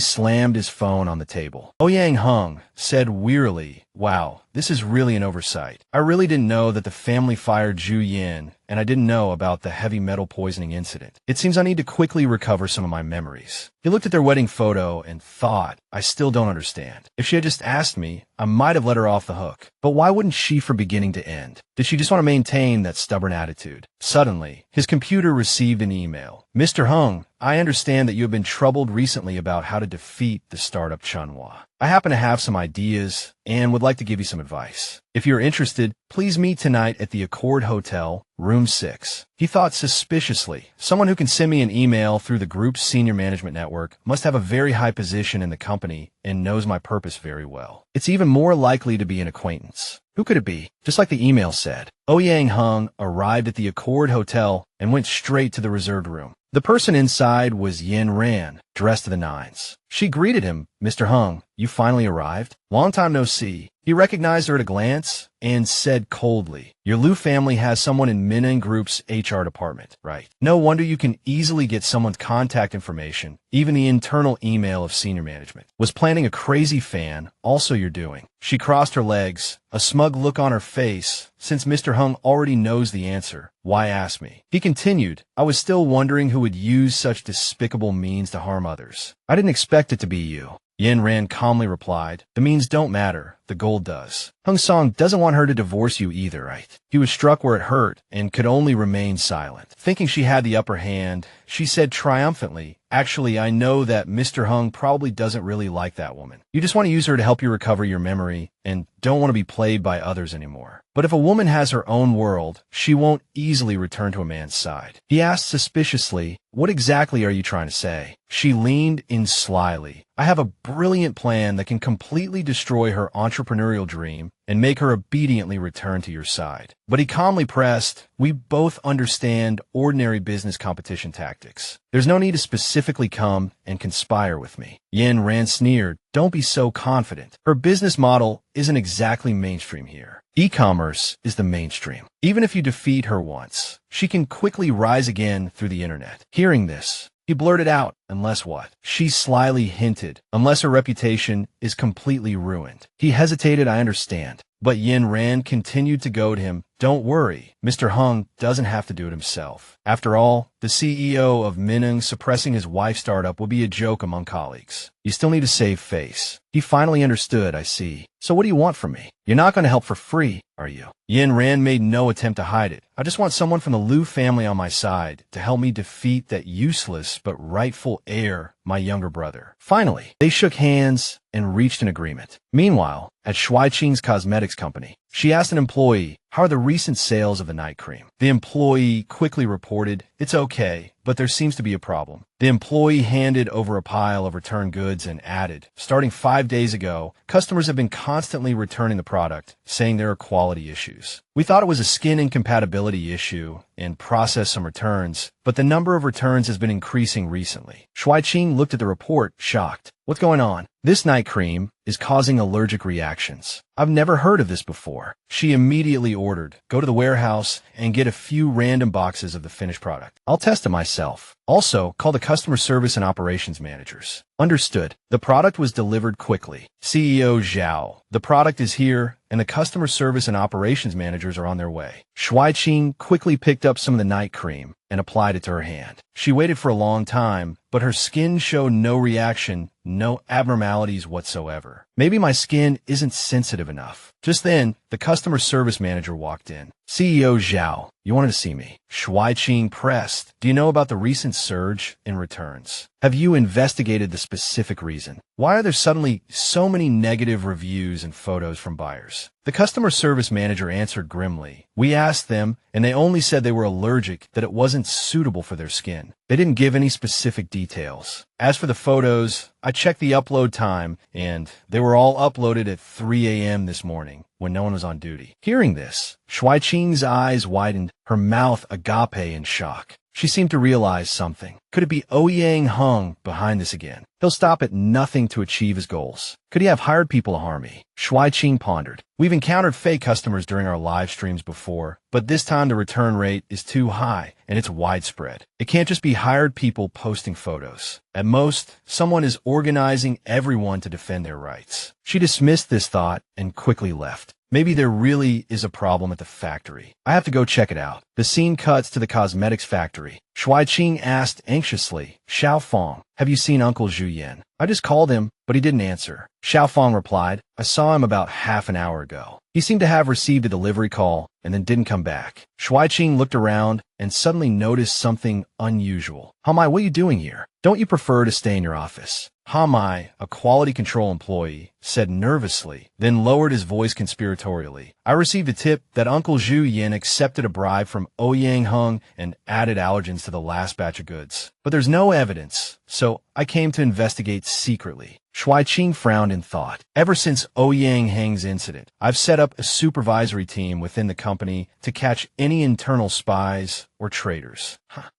slammed his phone on the table. Ouyang Heng said wearily, "Wow, this is really an oversight. I really didn't know that the family fired Zhu Yin, and I didn't know about the heavy metal poisoning incident. It seems I need to quickly recover some of my memories." He looked at their wedding photo and thought, "I still don't understand. If she had just asked me, I might have let her off the hook. But why wouldn't she from beginning to end? Did she just want to maintain that stubborn attitude?" Suddenly, his computer received an email. "Mr. Heng, I understand that you have been troubled recently about how to defeat the startup Chunhua. I happen to have some ideas and would like to give you some advice. If you're interested, please meet tonight at the Accord Hotel, room 6. He thought suspiciously. Someone who can send me an email through the group's senior management network must have a very high position in the company and knows my purpose very well. It's even more likely to be an acquaintance. Who could it be? Just like the email said. Ouyang Heng arrived at the Accord Hotel and went straight to the reserved room. The person inside was Yin Ran, dressed to the nines. She greeted him. "Mr. Heng, you finally arrived? Long time no see." He recognized her at a glance and said coldly, "Your Liu family has someone in Mineng Group's HR department, right? No wonder you can easily get someone's contact information, even the internal email of senior management. Was planning a crazy fan, also you're doing." She crossed her legs, a smug look on her face. Since Mr. Heng already knows the answer, why ask me? He continued, "I was still wondering who would use such despicable means to harm others. I didn't expect it to be you." Yin Ran calmly replied, "The means don't matter, the goal does. Heng Song doesn't want her to divorce you either, right?" He was struck where it hurt and could only remain silent. Thinking she had the upper hand, she said triumphantly, "Actually, I know that Mr. Heng probably doesn't really like that woman. You just want to use her to help you recover your memory and don't want to be played by others anymore. But if a woman has her own world, she won't easily return to a man's side." He asked suspiciously, "What exactly are you trying to say?" She leaned in slyly. "I have a brilliant plan that can completely destroy her entrepreneurial dream and make her obediently return to your side." But he calmly pressed, "We both understand ordinary business competition tactics. There's no need to specifically come and conspire with me." Yin Ran sneered, "Don't be so confident. Her business model isn't exactly mainstream here. E-commerce is the mainstream. Even if you defeat her once, she can quickly rise again through the internet." Hearing this, he blurted out, "Unless what?" She slyly hinted, "Unless her reputation is completely ruined." He hesitated, "I understand." But Yin Ran continued to goad him, "Don't worry, Mr. Heng doesn't have to do it himself. After all, the CEO of Mineng suppressing his wife's startup will be a joke among colleagues. You still need to save face." He finally understood, "I see. So what do you want from me? You're not going to help for free, are you?" Yin Ran made no attempt to hide it. "I just want someone from the Liu family on my side to help me defeat that useless but rightful heir, my younger brother." Finally, they shook hands and reached an agreement. Meanwhile, at Shuai Qing's cosmetics company, she asked an employee, "How are the recent sales of the night cream?" The employee quickly reported, "It's okay, but there seems to be a problem." The employee handed over a pile of returned goods and added, "Starting 5 days ago, customers have been constantly returning the product, saying there are quality issues. We thought it was a skin incompatibility issue and processed some returns, but the number of returns has been increasing recently." Shuai Qing looked at the report, shocked. "What's going on?" "This night cream is causing allergic reactions. I've never heard of this before." She immediately ordered, "Go to the warehouse and get a few random boxes of the finished product. I'll test it myself. Also, call the customer service and operations managers." Understood. The product was delivered quickly. CEO Zhao, "The product is here, and the customer service and operations managers are on their way." Shuai Qing quickly picked up some of the night cream and applied it to her hand. She waited for a long time, but her skin showed no reaction, no abnormalities whatsoever. "Maybe my skin isn't sensitive enough." Just then, the customer service manager walked in. "CEO Zhao, you wanted to see me." Shuai Qing pressed, "Do you know about the recent surge in returns? Have you investigated the specific reason? Why are there suddenly so many negative reviews and photos from buyers?" The customer service manager answered grimly, "We asked them, and they only said they were allergic, that it wasn't suitable for their skin. They didn't give any specific details. As for the photos, I checked the upload time, and they were all uploaded at 3 a.m. this morning, when no one was on duty." Hearing this, Shuai Qing's eyes widened, her mouth agape in shock. She seemed to realize something. Could it be Ouyang Heng behind this again? He'll stop at nothing to achieve his goals. Could he have hired people to harm me? Shuai Qing pondered. We've encountered fake customers during our live streams before, but this time the return rate is too high, and it's widespread. It can't just be hired people posting photos. At most, someone is organizing everyone to defend their rights. She dismissed this thought and quickly left. Maybe there really is a problem at the factory. I have to go check it out. The scene cuts to the cosmetics factory. Shuai Qing asked anxiously, Xiao Fong, have you seen Uncle Zhu Yan? I just called him, but he didn't answer. Xiao Fong replied, I saw him about half an hour ago. He seemed to have received a delivery call and then didn't come back. Shuai Qing looked around and suddenly noticed something unusual. Hamai, what are you doing here? Don't you prefer to stay in your office? Hamai, a quality control employee, said nervously, then lowered his voice conspiratorially. I received a tip that Uncle Zhu Yan accepted a bribe from Ouyang Heng and added allergens to the last batch of goods. But there's no evidence, so I came to investigate secretly. Shuai Qing frowned in thought. Ever since Ouyang Heng's incident, I've set up a supervisory team within the company to catch any internal spies or traitors.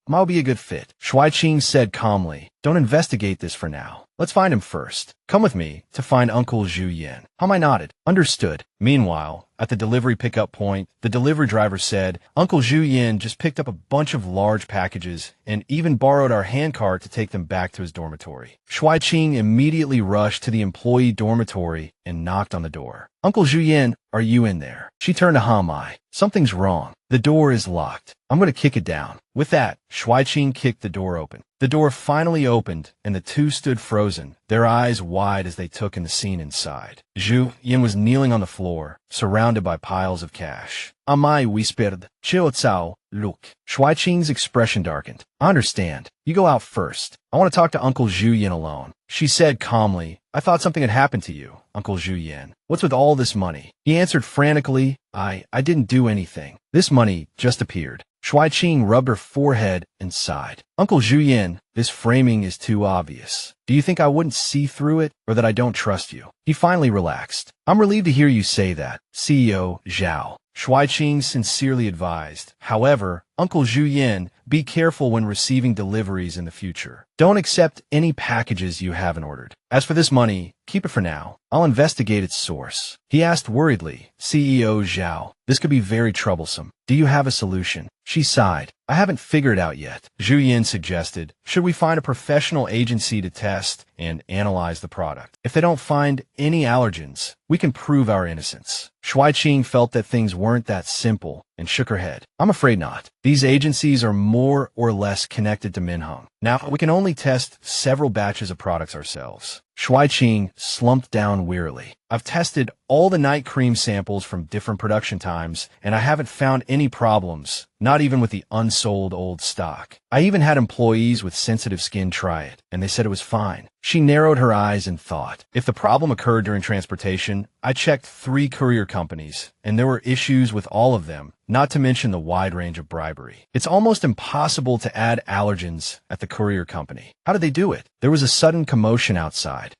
Might be a good fit. Shuai Qing said calmly, don't investigate this for now. Let's find him first. Come with me to find Uncle Zhu Yan. Hamai nodded. Understood. Meanwhile, at the delivery pickup point, the delivery driver said, Uncle Zhu Yan just picked up a bunch of large packages and even borrowed our handcart to take them back to his dormitory. Shuai Qing immediately rushed to the employee dormitory and knocked on the door. Uncle Zhu Yan, are you in there? She turned to Hamai. Something's wrong. The door is locked. I'm going to kick it down. With that, Shuai Qing kicked the door open. The door finally opened, and the two stood frozen, their eyes wide as they took in the scene inside. Zhu Yan was kneeling on the floor, surrounded by piles of cash. Amai whispered, Chiao Cao, look. Shuai Qing's expression darkened. I understand. You go out first. I want to talk to Uncle Zhu Yan alone. She said calmly, I thought something had happened to you, Uncle Zhu Yan. What's with all this money? He answered frantically, I didn't do anything. This money just appeared. Shuai Qing rubbed her forehead and sighed. Uncle Zhu Yan, this framing is too obvious. Do you think I wouldn't see through it, or that I don't trust you? He finally relaxed. I'm relieved to hear you say that, CEO Zhao. Shuai Qing sincerely advised. However, Uncle Zhu Yan, be careful when receiving deliveries in the future. Don't accept any packages you haven't ordered. As for this money, keep it for now. I'll investigate its source. He asked worriedly, CEO Zhao, this could be very troublesome. Do you have a solution? She sighed. I haven't figured it out yet. Zhu Yan suggested, should we find a professional agency to test and analyze the product? If they don't find any allergens, we can prove our innocence. Shuai Qing felt that things weren't that simple and shook her head. I'm afraid not. These agencies are more or less connected to Minheng. Now, we can only test several batches of products ourselves. Shuai Qing slumped down wearily. I've tested all the night cream samples from different production times, and I haven't found any problems, not even with the unsold old stock. I even had employees with sensitive skin try it, and they said it was fine. She narrowed her eyes and thought, if the problem occurred during transportation, I checked 3 courier companies, and there were issues with all of them, not to mention the wide range of bribery. It's almost impossible to add allergens at the courier company. How did they do it? There was a sudden commotion outside.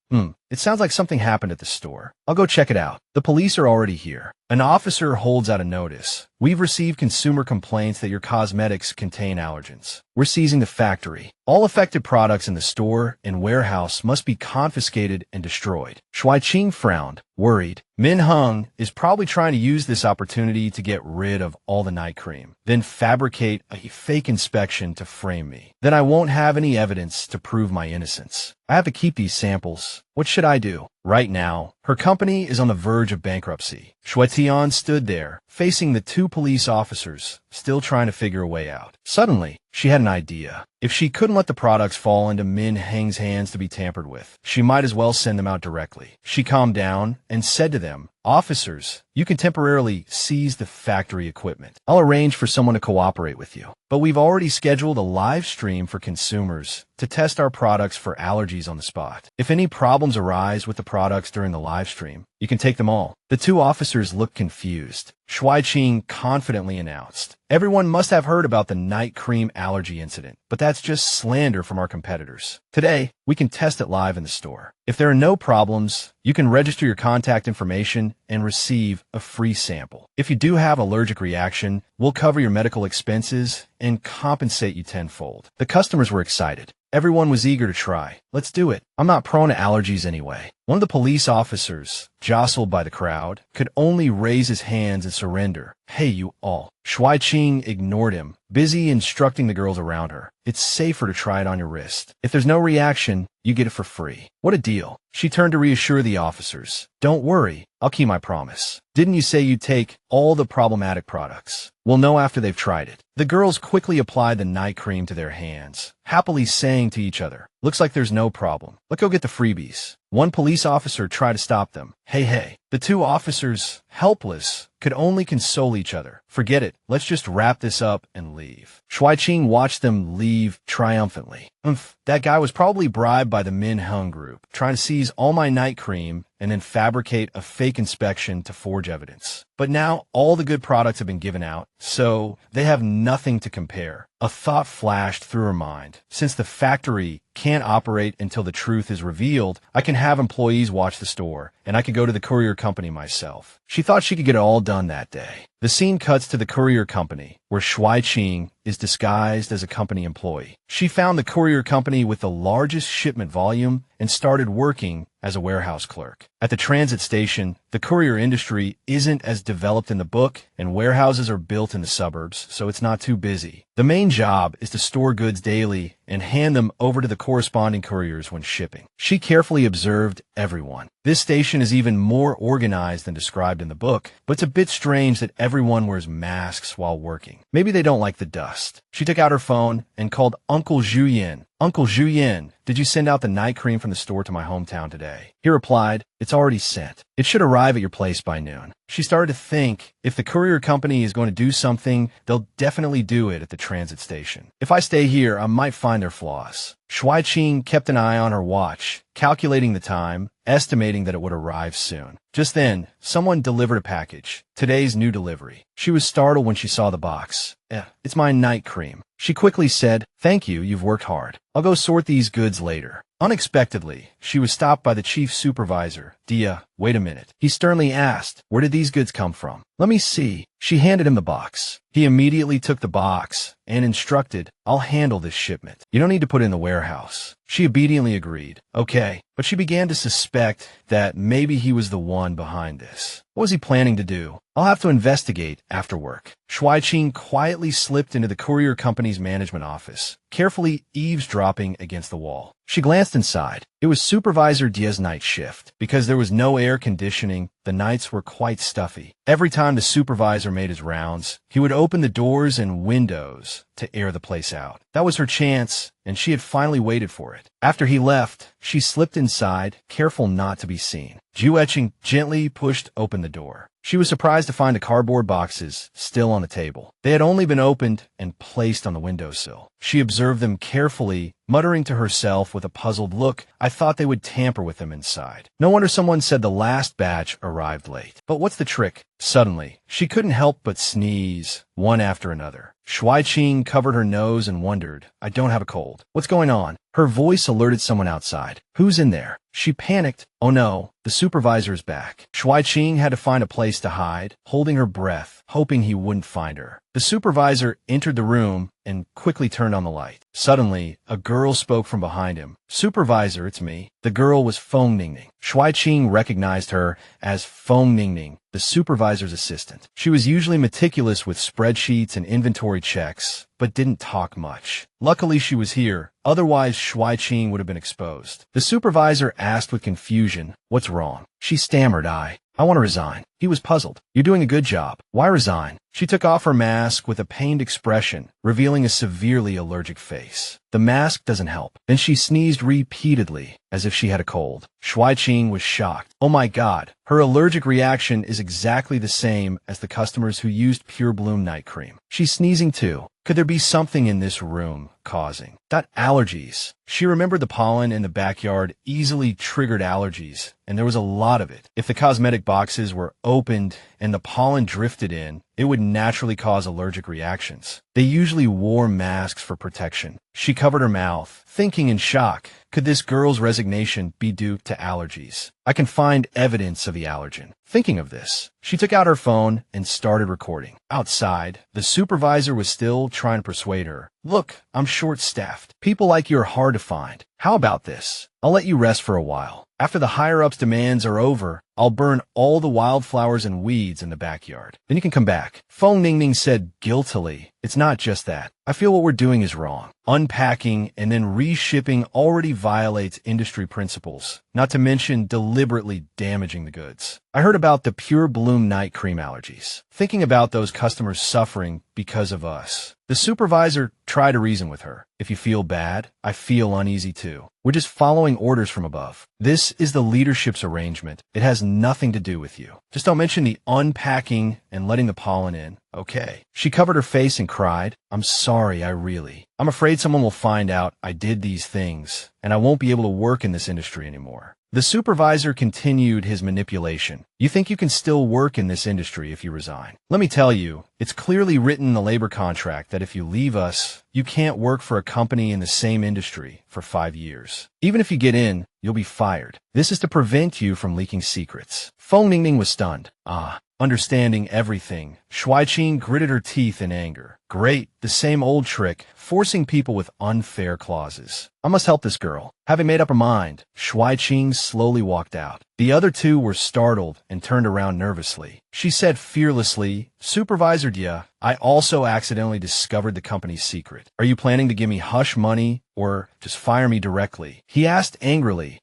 It sounds like something happened at the store. I'll go check it out. The police are already here. An officer holds out a notice. We've received consumer complaints that your cosmetics contain allergens. We're seizing the factory. All affected products in the store and warehouse must be confiscated and destroyed. Shuai Qing frowned, worried. Minheng is probably trying to use this opportunity to get rid of all the night cream, then fabricate a fake inspection to frame me. Then I won't have any evidence to prove my innocence. I have to keep these samples. What should I do? Right now, her company is on the verge of bankruptcy. Shuai Tian stood there, facing the 2 police officers, still trying to figure a way out. Suddenly, she had an idea. If she couldn't let the products fall into Min Heng's hands to be tampered with, she might as well send them out directly. She calmed down and said to them, Officers, you can temporarily seize the factory equipment. I'll arrange for someone to cooperate with you. But we've already scheduled a live stream for consumers to test our products for allergies on the spot. If any problems arise with the products during the live stream, you can take them all. The 2 officers looked confused. Shuai Qing confidently announced, everyone must have heard about the night cream allergy incident, but that's just slander from our competitors. Today, we can test it live in the store. If there are no problems, you can register your contact information and receive a free sample. If you do have an allergic reaction, we'll cover your medical expenses and compensate you tenfold. The customers were excited. Everyone was eager to try. Let's do it. I'm not prone to allergies anyway. One of the police officers, jostled by the crowd, could only raise his hands and surrender. Hey, you all. Shuai Qing ignored him, busy instructing the girls around her. It's safer to try it on your wrist. If there's no reaction, you get it for free. What a deal. She turned to reassure the officers. Don't worry, I'll keep my promise. Didn't you say you'd take all the problematic products? We'll know after they've tried it. The girls quickly applied the night cream to their hands, happily saying to each other, looks like there's no problem. Let's go get the freebies. One police officer tried to stop them. Hey. The two officers, helpless, could only console each other. Forget it. Let's just wrap this up and leave. Shuai Qing watched them leave triumphantly. That guy was probably bribed by the Min Hung group, trying to seize all my night cream and then fabricate a fake inspection to forge evidence. But now all the good products have been given out, so they have nothing to compare. A thought flashed through her mind. Since the factory can't operate until the truth is revealed, I can have employees watch the store, and I could go to the courier company myself. She thought she could get it all done that day. The scene cuts to the courier company, where Shuai Qing is disguised as a company employee. She found the courier company with the largest shipment volume and started working as a warehouse clerk. At the transit station, the courier industry isn't as developed in the book, and warehouses are built in the suburbs, so it's not too busy. The main job is to store goods daily and hand them over to the corresponding couriers when shipping. She carefully observed everyone. This station is even more organized than described in the book, but it's a bit strange that everyone wears masks while working. Maybe they don't like the dust. She took out her phone and called Uncle Zhuyin. Uncle Zhuyin, did you send out the night cream from the store to my hometown today? He replied, it's already sent. It should arrive at your place by noon. She started to think, if the courier company is going to do something, they'll definitely do it at the transit station. If I stay here, I might find their flaws. Shuai Qing kept an eye on her watch, calculating the time, estimating that it would arrive soon. Just then, someone delivered a package. Today's new delivery. She was startled when she saw the box. It's my night cream. She quickly said, thank you, you've worked hard. I'll go sort these goods later. Unexpectedly, she was stopped by the chief supervisor. Dia, wait a minute. He sternly asked, where did these goods come from? Let me see. She handed him the box. He immediately took the box and instructed, I'll handle this shipment. You don't need to put it in the warehouse. She obediently agreed. Okay, but she began to suspect that maybe he was the one behind this. What was he planning to do? I'll have to investigate after work. Shuai Qing quietly slipped into the courier company's management office, carefully eavesdropping against the wall. She glanced inside. It was Supervisor Dia's night shift. Because there was no air conditioning, the nights were quite stuffy. Every time the supervisor made his rounds, he would open the doors and windows to air the place out. That was her chance, and she had finally waited for it. After he left, she slipped inside, careful not to be seen. Zhao Qing gently pushed open the door. She was surprised to find the cardboard boxes still on the table. They had only been opened and placed on the windowsill. She observed them carefully, muttering to herself with a puzzled look, I thought they would tamper with them inside. No wonder someone said the last batch arrived late. But what's the trick? Suddenly, she couldn't help but sneeze, one after another. Shuai Qing covered her nose and wondered, I don't have a cold. What's going on? Her voice alerted someone outside. Who's in there? She panicked. Oh no, the supervisor is back. Shuai Qing had to find a place to hide, holding her breath, hoping he wouldn't find her. The supervisor entered the room and quickly turned on the light. Suddenly, a girl spoke from behind him. Supervisor, it's me. The girl was Feng Ningning. Shuai Qing recognized her as Feng Ningning, the supervisor's assistant. She was usually meticulous with spreadsheets and inventory checks, but didn't talk much. Luckily she was here, otherwise Shuai Qing would have been exposed. The supervisor asked with confusion, what's wrong? She stammered, I want to resign. He was puzzled. You're doing a good job. Why resign? She took off her mask with a pained expression, revealing a severely allergic face. The mask doesn't help. Then she sneezed repeatedly, as if she had a cold. Shuai Qing was shocked. Oh my God, her allergic reaction is exactly the same as the customers who used Pure Bloom night cream. She's sneezing too. Could there be something in this room causing that allergies? She remembered the pollen in the backyard easily triggered allergies, and there was a lot of it. If the cosmetic boxes were opened and the pollen drifted in, it would naturally cause allergic reactions. They usually wore masks for protection. She covered her mouth, thinking in shock, could this girl's resignation be due to allergies? I can find evidence of the allergen. Thinking of this, she took out her phone and started recording. Outside, the supervisor was still trying to persuade her. Look, I'm short-staffed. People like you are hard to find. How about this? I'll let you rest for a while. After the higher-ups' demands are over, I'll burn all the wildflowers and weeds in the backyard. Then you can come back. Feng Ningning said guiltily, it's not just that. I feel what we're doing is wrong. Unpacking and then reshipping already violates industry principles, not to mention deliberately damaging the goods. I heard about the Pure Bloom night cream allergies. Thinking about those customers suffering because of us. The supervisor tried to reason with her. If you feel bad, I feel uneasy too. We're just following orders from above. This is the leadership's arrangement. It has nothing to do with you. Just don't mention the unpacking and letting the pollen in. Okay. She covered her face and cried, I'm sorry, I'm afraid someone will find out I did these things, and I won't be able to work in this industry anymore. The supervisor continued his manipulation. You think you can still work in this industry if you resign? Let me tell you, it's clearly written in the labor contract that if you leave us, you can't work for a company in the same industry for 5 years. Even if you get in, you'll be fired. This is to prevent you from leaking secrets. Feng Ningning was stunned. Understanding everything, Shuai Qing gritted her teeth in anger. Great, the same old trick, forcing people with unfair clauses. I must help this girl. Having made up her mind, Shuai Qing slowly walked out. The other two were startled and turned around nervously. She said fearlessly, Supervisor Dia, I also accidentally discovered the company's secret. Are you planning to give me hush money or just fire me directly? He asked angrily.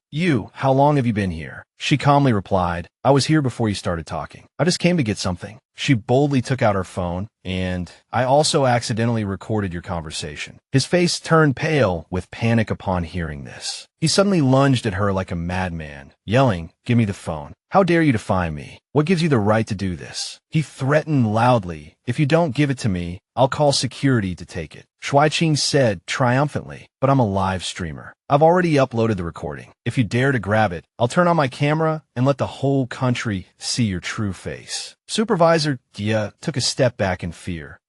How long have you been here? She calmly replied, I was here before you started talking. I just came to get something. She boldly took out her phone, and I also accidentally recorded your conversation. His face turned pale with panic upon hearing this. He suddenly lunged at her like a madman, yelling, Give me the phone. How dare you defy me? What gives you the right to do this? He threatened loudly, if you don't give it to me, I'll call security to take it. Shuai Qing said triumphantly, but I'm a live streamer. I've already uploaded the recording. If you dare to grab it, I'll turn on my camera and let the whole country see your true face. Supervisor Dia took a step back in fear.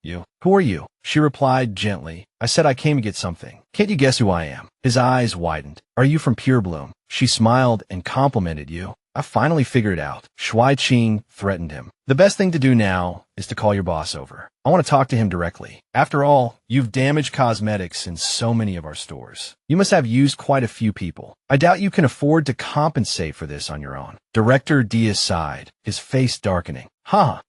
Who are you? She replied gently, I said I came to get something. Can't you guess who I am? His eyes widened. Are you from Pure Bloom? She smiled and complimented you. I finally figured it out. Shuai Qing threatened him. The best thing to do now is to call your boss over. I want to talk to him directly. After all, you've damaged cosmetics in so many of our stores. You must have used quite a few people. I doubt you can afford to compensate for this on your own. Director Dia sighed, his face darkening.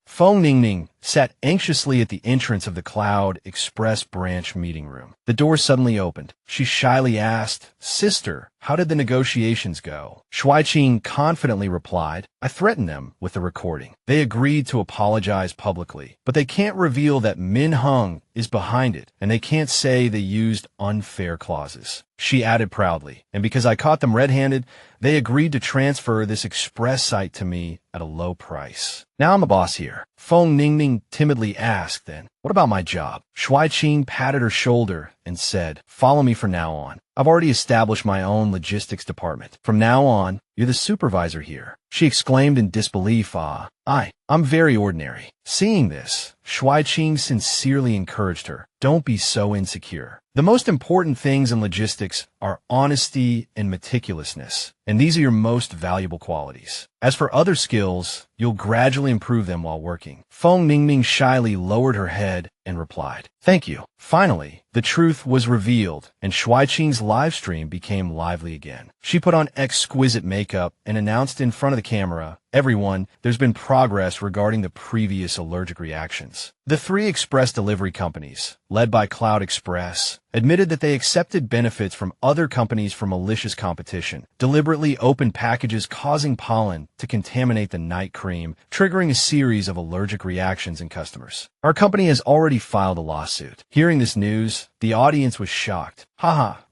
Feng Ningning sat anxiously at the entrance of the Cloud Express branch meeting room. The door suddenly opened. She shyly asked, Sister, how did the negotiations go? Shuai Qing confidently replied, I threatened them with the recording. They agreed to apologize publicly, but they can't reveal that Min Heng is behind it, and they can't say they used unfair clauses. She added proudly, and because I caught them red-handed, they agreed to transfer this express site to me at a low price. Now I'm a boss here. Feng Ningning timidly asked then, what about my job? Shuai Qing patted her shoulder and said, follow me from now on. I've already established my own logistics department. From now on, you're the supervisor here. She exclaimed in disbelief, I'm very ordinary. Seeing this, Shuai Qing sincerely encouraged her. Don't be so insecure. The most important things in logistics are honesty and meticulousness, and these are your most valuable qualities. As for other skills, you'll gradually improve them while working. Feng Ningning shyly lowered her head and replied, Thank you. Finally, the truth was revealed, and Shuai Qing's live stream became lively again. She put on exquisite makeup and announced in front of the camera, Everyone, there's been progress regarding the previous allergic reactions. The 3 express delivery companies, led by Cloud Express, admitted that they accepted benefits from other companies for malicious competition, deliberately opened packages causing pollen to contaminate the night cream, triggering a series of allergic reactions in customers. Our company has already filed a lawsuit. Hearing this news, the audience was shocked.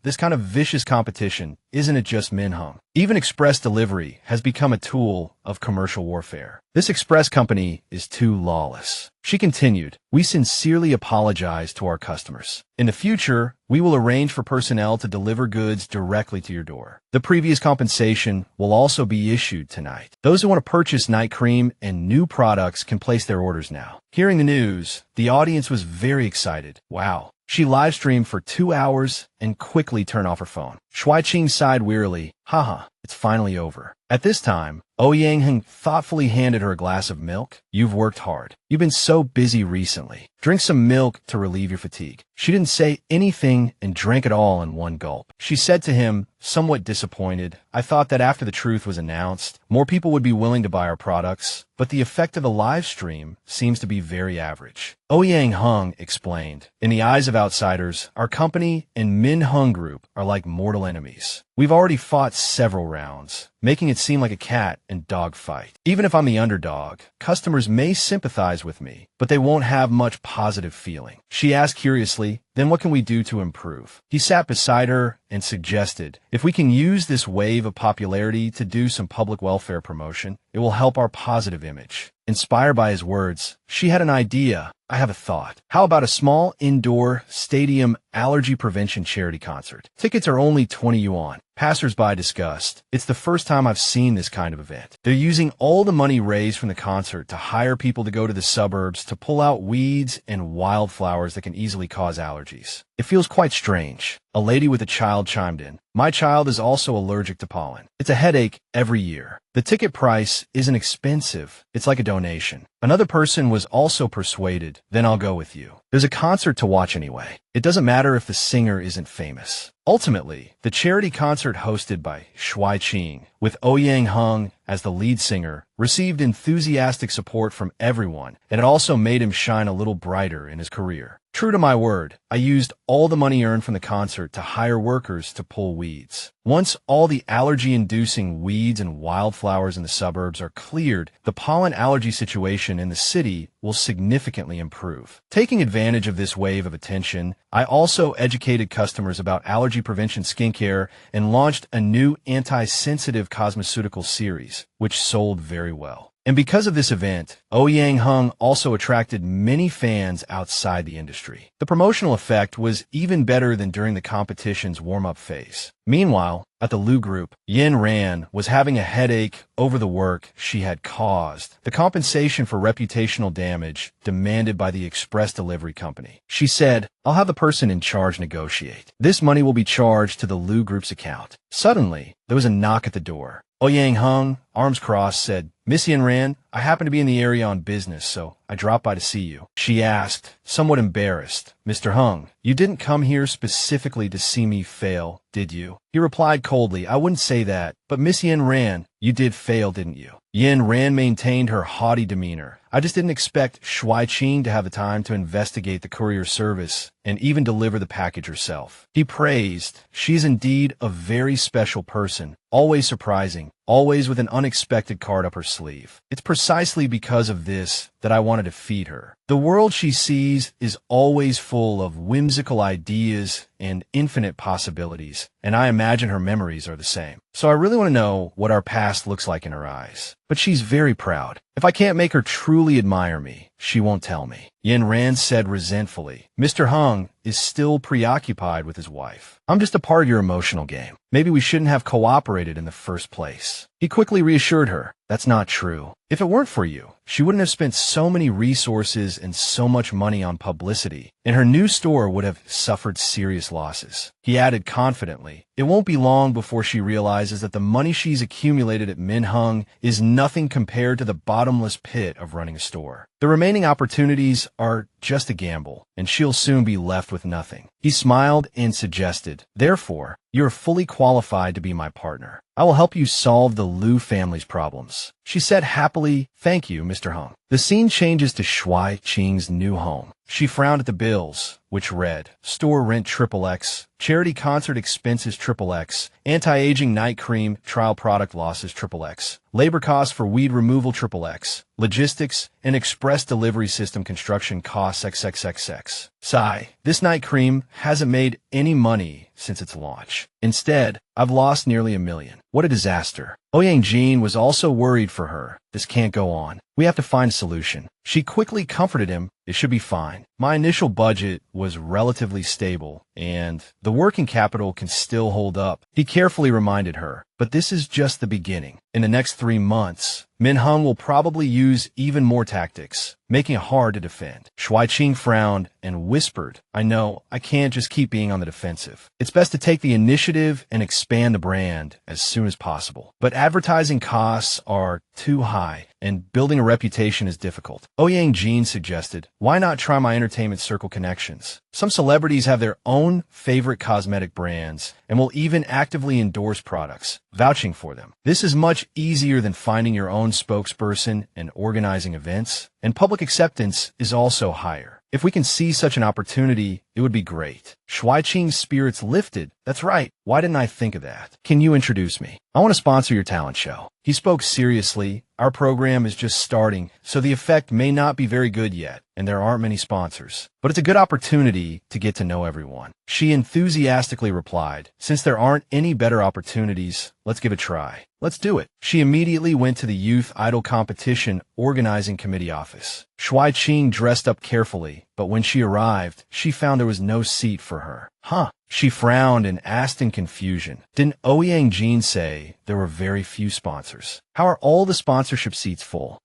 This kind of vicious competition, isn't it just Min Heng? Even express delivery has become a tool of commercial warfare. This express company is too lawless. She continued, we sincerely apologize to our customers. In the future, we will arrange for personnel to deliver goods directly to your door. The previous compensation will also be issued tonight. Those who want to purchase night cream and new products can place their orders now. Hearing the news, the audience was very excited. Wow. She live-streamed for 2 hours and quickly turned off her phone. Shuai Qing sighed wearily. Haha, it's finally over. At this time, Ouyang Heng thoughtfully handed her a glass of milk. You've worked hard. You've been so busy recently. Drink some milk to relieve your fatigue. She didn't say anything and drank it all in one gulp. She said to him, somewhat disappointed, I thought that after the truth was announced, more people would be willing to buy our products, but the effect of the live stream seems to be very average. Ouyang Heng explained, in the eyes of outsiders, our company and Min Heng Group are like mortal enemies. We've already fought several rounds, making it seem like a cat and dog fight. Even if I'm the underdog, customers may sympathize with me, but they won't have much positive feeling. She asked curiously, then what can we do to improve? He sat beside her and suggested, if we can use this wave of popularity to do some public welfare promotion, it will help our positive image. Inspired by his words, she had an idea. I have a thought. How about a small indoor stadium allergy prevention charity concert? Tickets are only 20 yuan. Passers-by discussed. It's the first time I've seen this kind of event. They're using all the money raised from the concert to hire people to go to the suburbs to pull out weeds and wildflowers that can easily cause allergies. It feels quite strange. A lady with a child chimed in. My child is also allergic to pollen. It's a headache every year. The ticket price isn't expensive. It's like a donation. Another person was also persuaded. Then I'll go with you. There's a concert to watch anyway. It doesn't matter if the singer isn't famous. Ultimately, the charity concert hosted by Shuai Qing, with Ouyang Heng as the lead singer, received enthusiastic support from everyone, and it also made him shine a little brighter in his career. True to my word, I used all the money earned from the concert to hire workers to pull weeds. Once all the allergy-inducing weeds and wildflowers in the suburbs are cleared, the pollen allergy situation in the city will significantly improve. Taking advantage of this wave of attention, I also educated customers about allergy prevention skincare and launched a new anti-sensitive cosmeceutical series, which sold very well. And because of this event, Ouyang Heng also attracted many fans outside the industry. The promotional effect was even better than during the competition's warm-up phase. Meanwhile, at the Lu Group, Yin Ran was having a headache over the work she had caused, the compensation for reputational damage demanded by the express delivery company. She said, I'll have the person in charge negotiate. This money will be charged to the Lu Group's account. Suddenly, there was a knock at the door. Ouyang Heng, arms crossed, said, Miss Yin Ran, I happen to be in the area on business, so I dropped by to see you. She asked, somewhat embarrassed, Mr. Heng, you didn't come here specifically to see me fail, did you? He replied coldly, I wouldn't say that, but Miss Yin Ran, you did fail, didn't you? Yin Ran maintained her haughty demeanor. I just didn't expect Shuai Qing to have the time to investigate the courier service and even deliver the package herself. He praised, she's indeed a very special person, always surprising, always with an unexpected card up her sleeve. It's precisely because of this that I wanted to feed her. The world she sees is always full of whimsical ideas and infinite possibilities, and I imagine her memories are the same. So I really want to know what our past looks like in her eyes. But she's very proud. If I can't make her truly admire me, she won't tell me. Yin Ran said resentfully. Mr. Heng is still preoccupied with his wife. I'm just a part of your emotional game. Maybe we shouldn't have cooperated in the first place. He quickly reassured her. That's not true. If it weren't for you, she wouldn't have spent so many resources and so much money on publicity, and her new store would have suffered serious losses. He added confidently, it won't be long before she realizes that the money she's accumulated at Min Heng is nothing compared to the bottomless pit of running a store. The remaining opportunities are just a gamble, and she'll soon be left with nothing. He smiled and suggested, therefore, you're fully qualified to be my partner. I will help you solve the Lu family's problems. She said happily, thank you, Mr. Heng. The scene changes to Shuai Qing's new home. She frowned at the bills, which read, store rent XXX, charity concert expenses XXX, anti-aging night cream trial product losses XXX, labor costs for weed removal XXX, logistics and express delivery system construction costs XXXX. Sigh, this night cream hasn't made any money since its launch. Instead, I've lost nearly $1 million. What a disaster. Ouyang Heng was also worried for her. This can't go on. We have to find a solution. She quickly comforted him. It should be fine. My initial budget was relatively stable, and the working capital can still hold up. He carefully reminded her. But this is just the beginning. In the next 3 months, Min Heng will probably use even more tactics, making it hard to defend. Shuai Qing frowned and whispered, I know, I can't just keep being on the defensive. It's best to take the initiative and expand the brand as soon as possible. But advertising costs are too high, and building a reputation is difficult. Ouyang Heng suggested, why not try my entertainment circle connections? Some celebrities have their own favorite cosmetic brands and will even actively endorse products, vouching for them. This is much easier than finding your own spokesperson and organizing events, and public acceptance is also higher. If we can see such an opportunity, it would be great. Shuai Qing's spirits lifted. That's right. Why didn't I think of that? Can you introduce me? I want to sponsor your talent show. He spoke seriously. Our program is just starting, so the effect may not be very good yet, and there aren't many sponsors. But it's a good opportunity to get to know everyone. She enthusiastically replied, since there aren't any better opportunities, let's give it a try. Let's do it. She immediately went to the Youth Idol Competition Organizing Committee office. Shuai Qing dressed up carefully, but when she arrived, she found there was no seat for her. Huh? She frowned and asked in confusion. Didn't Ouyang Heng say there were very few sponsors? How are all the sponsorship seats full?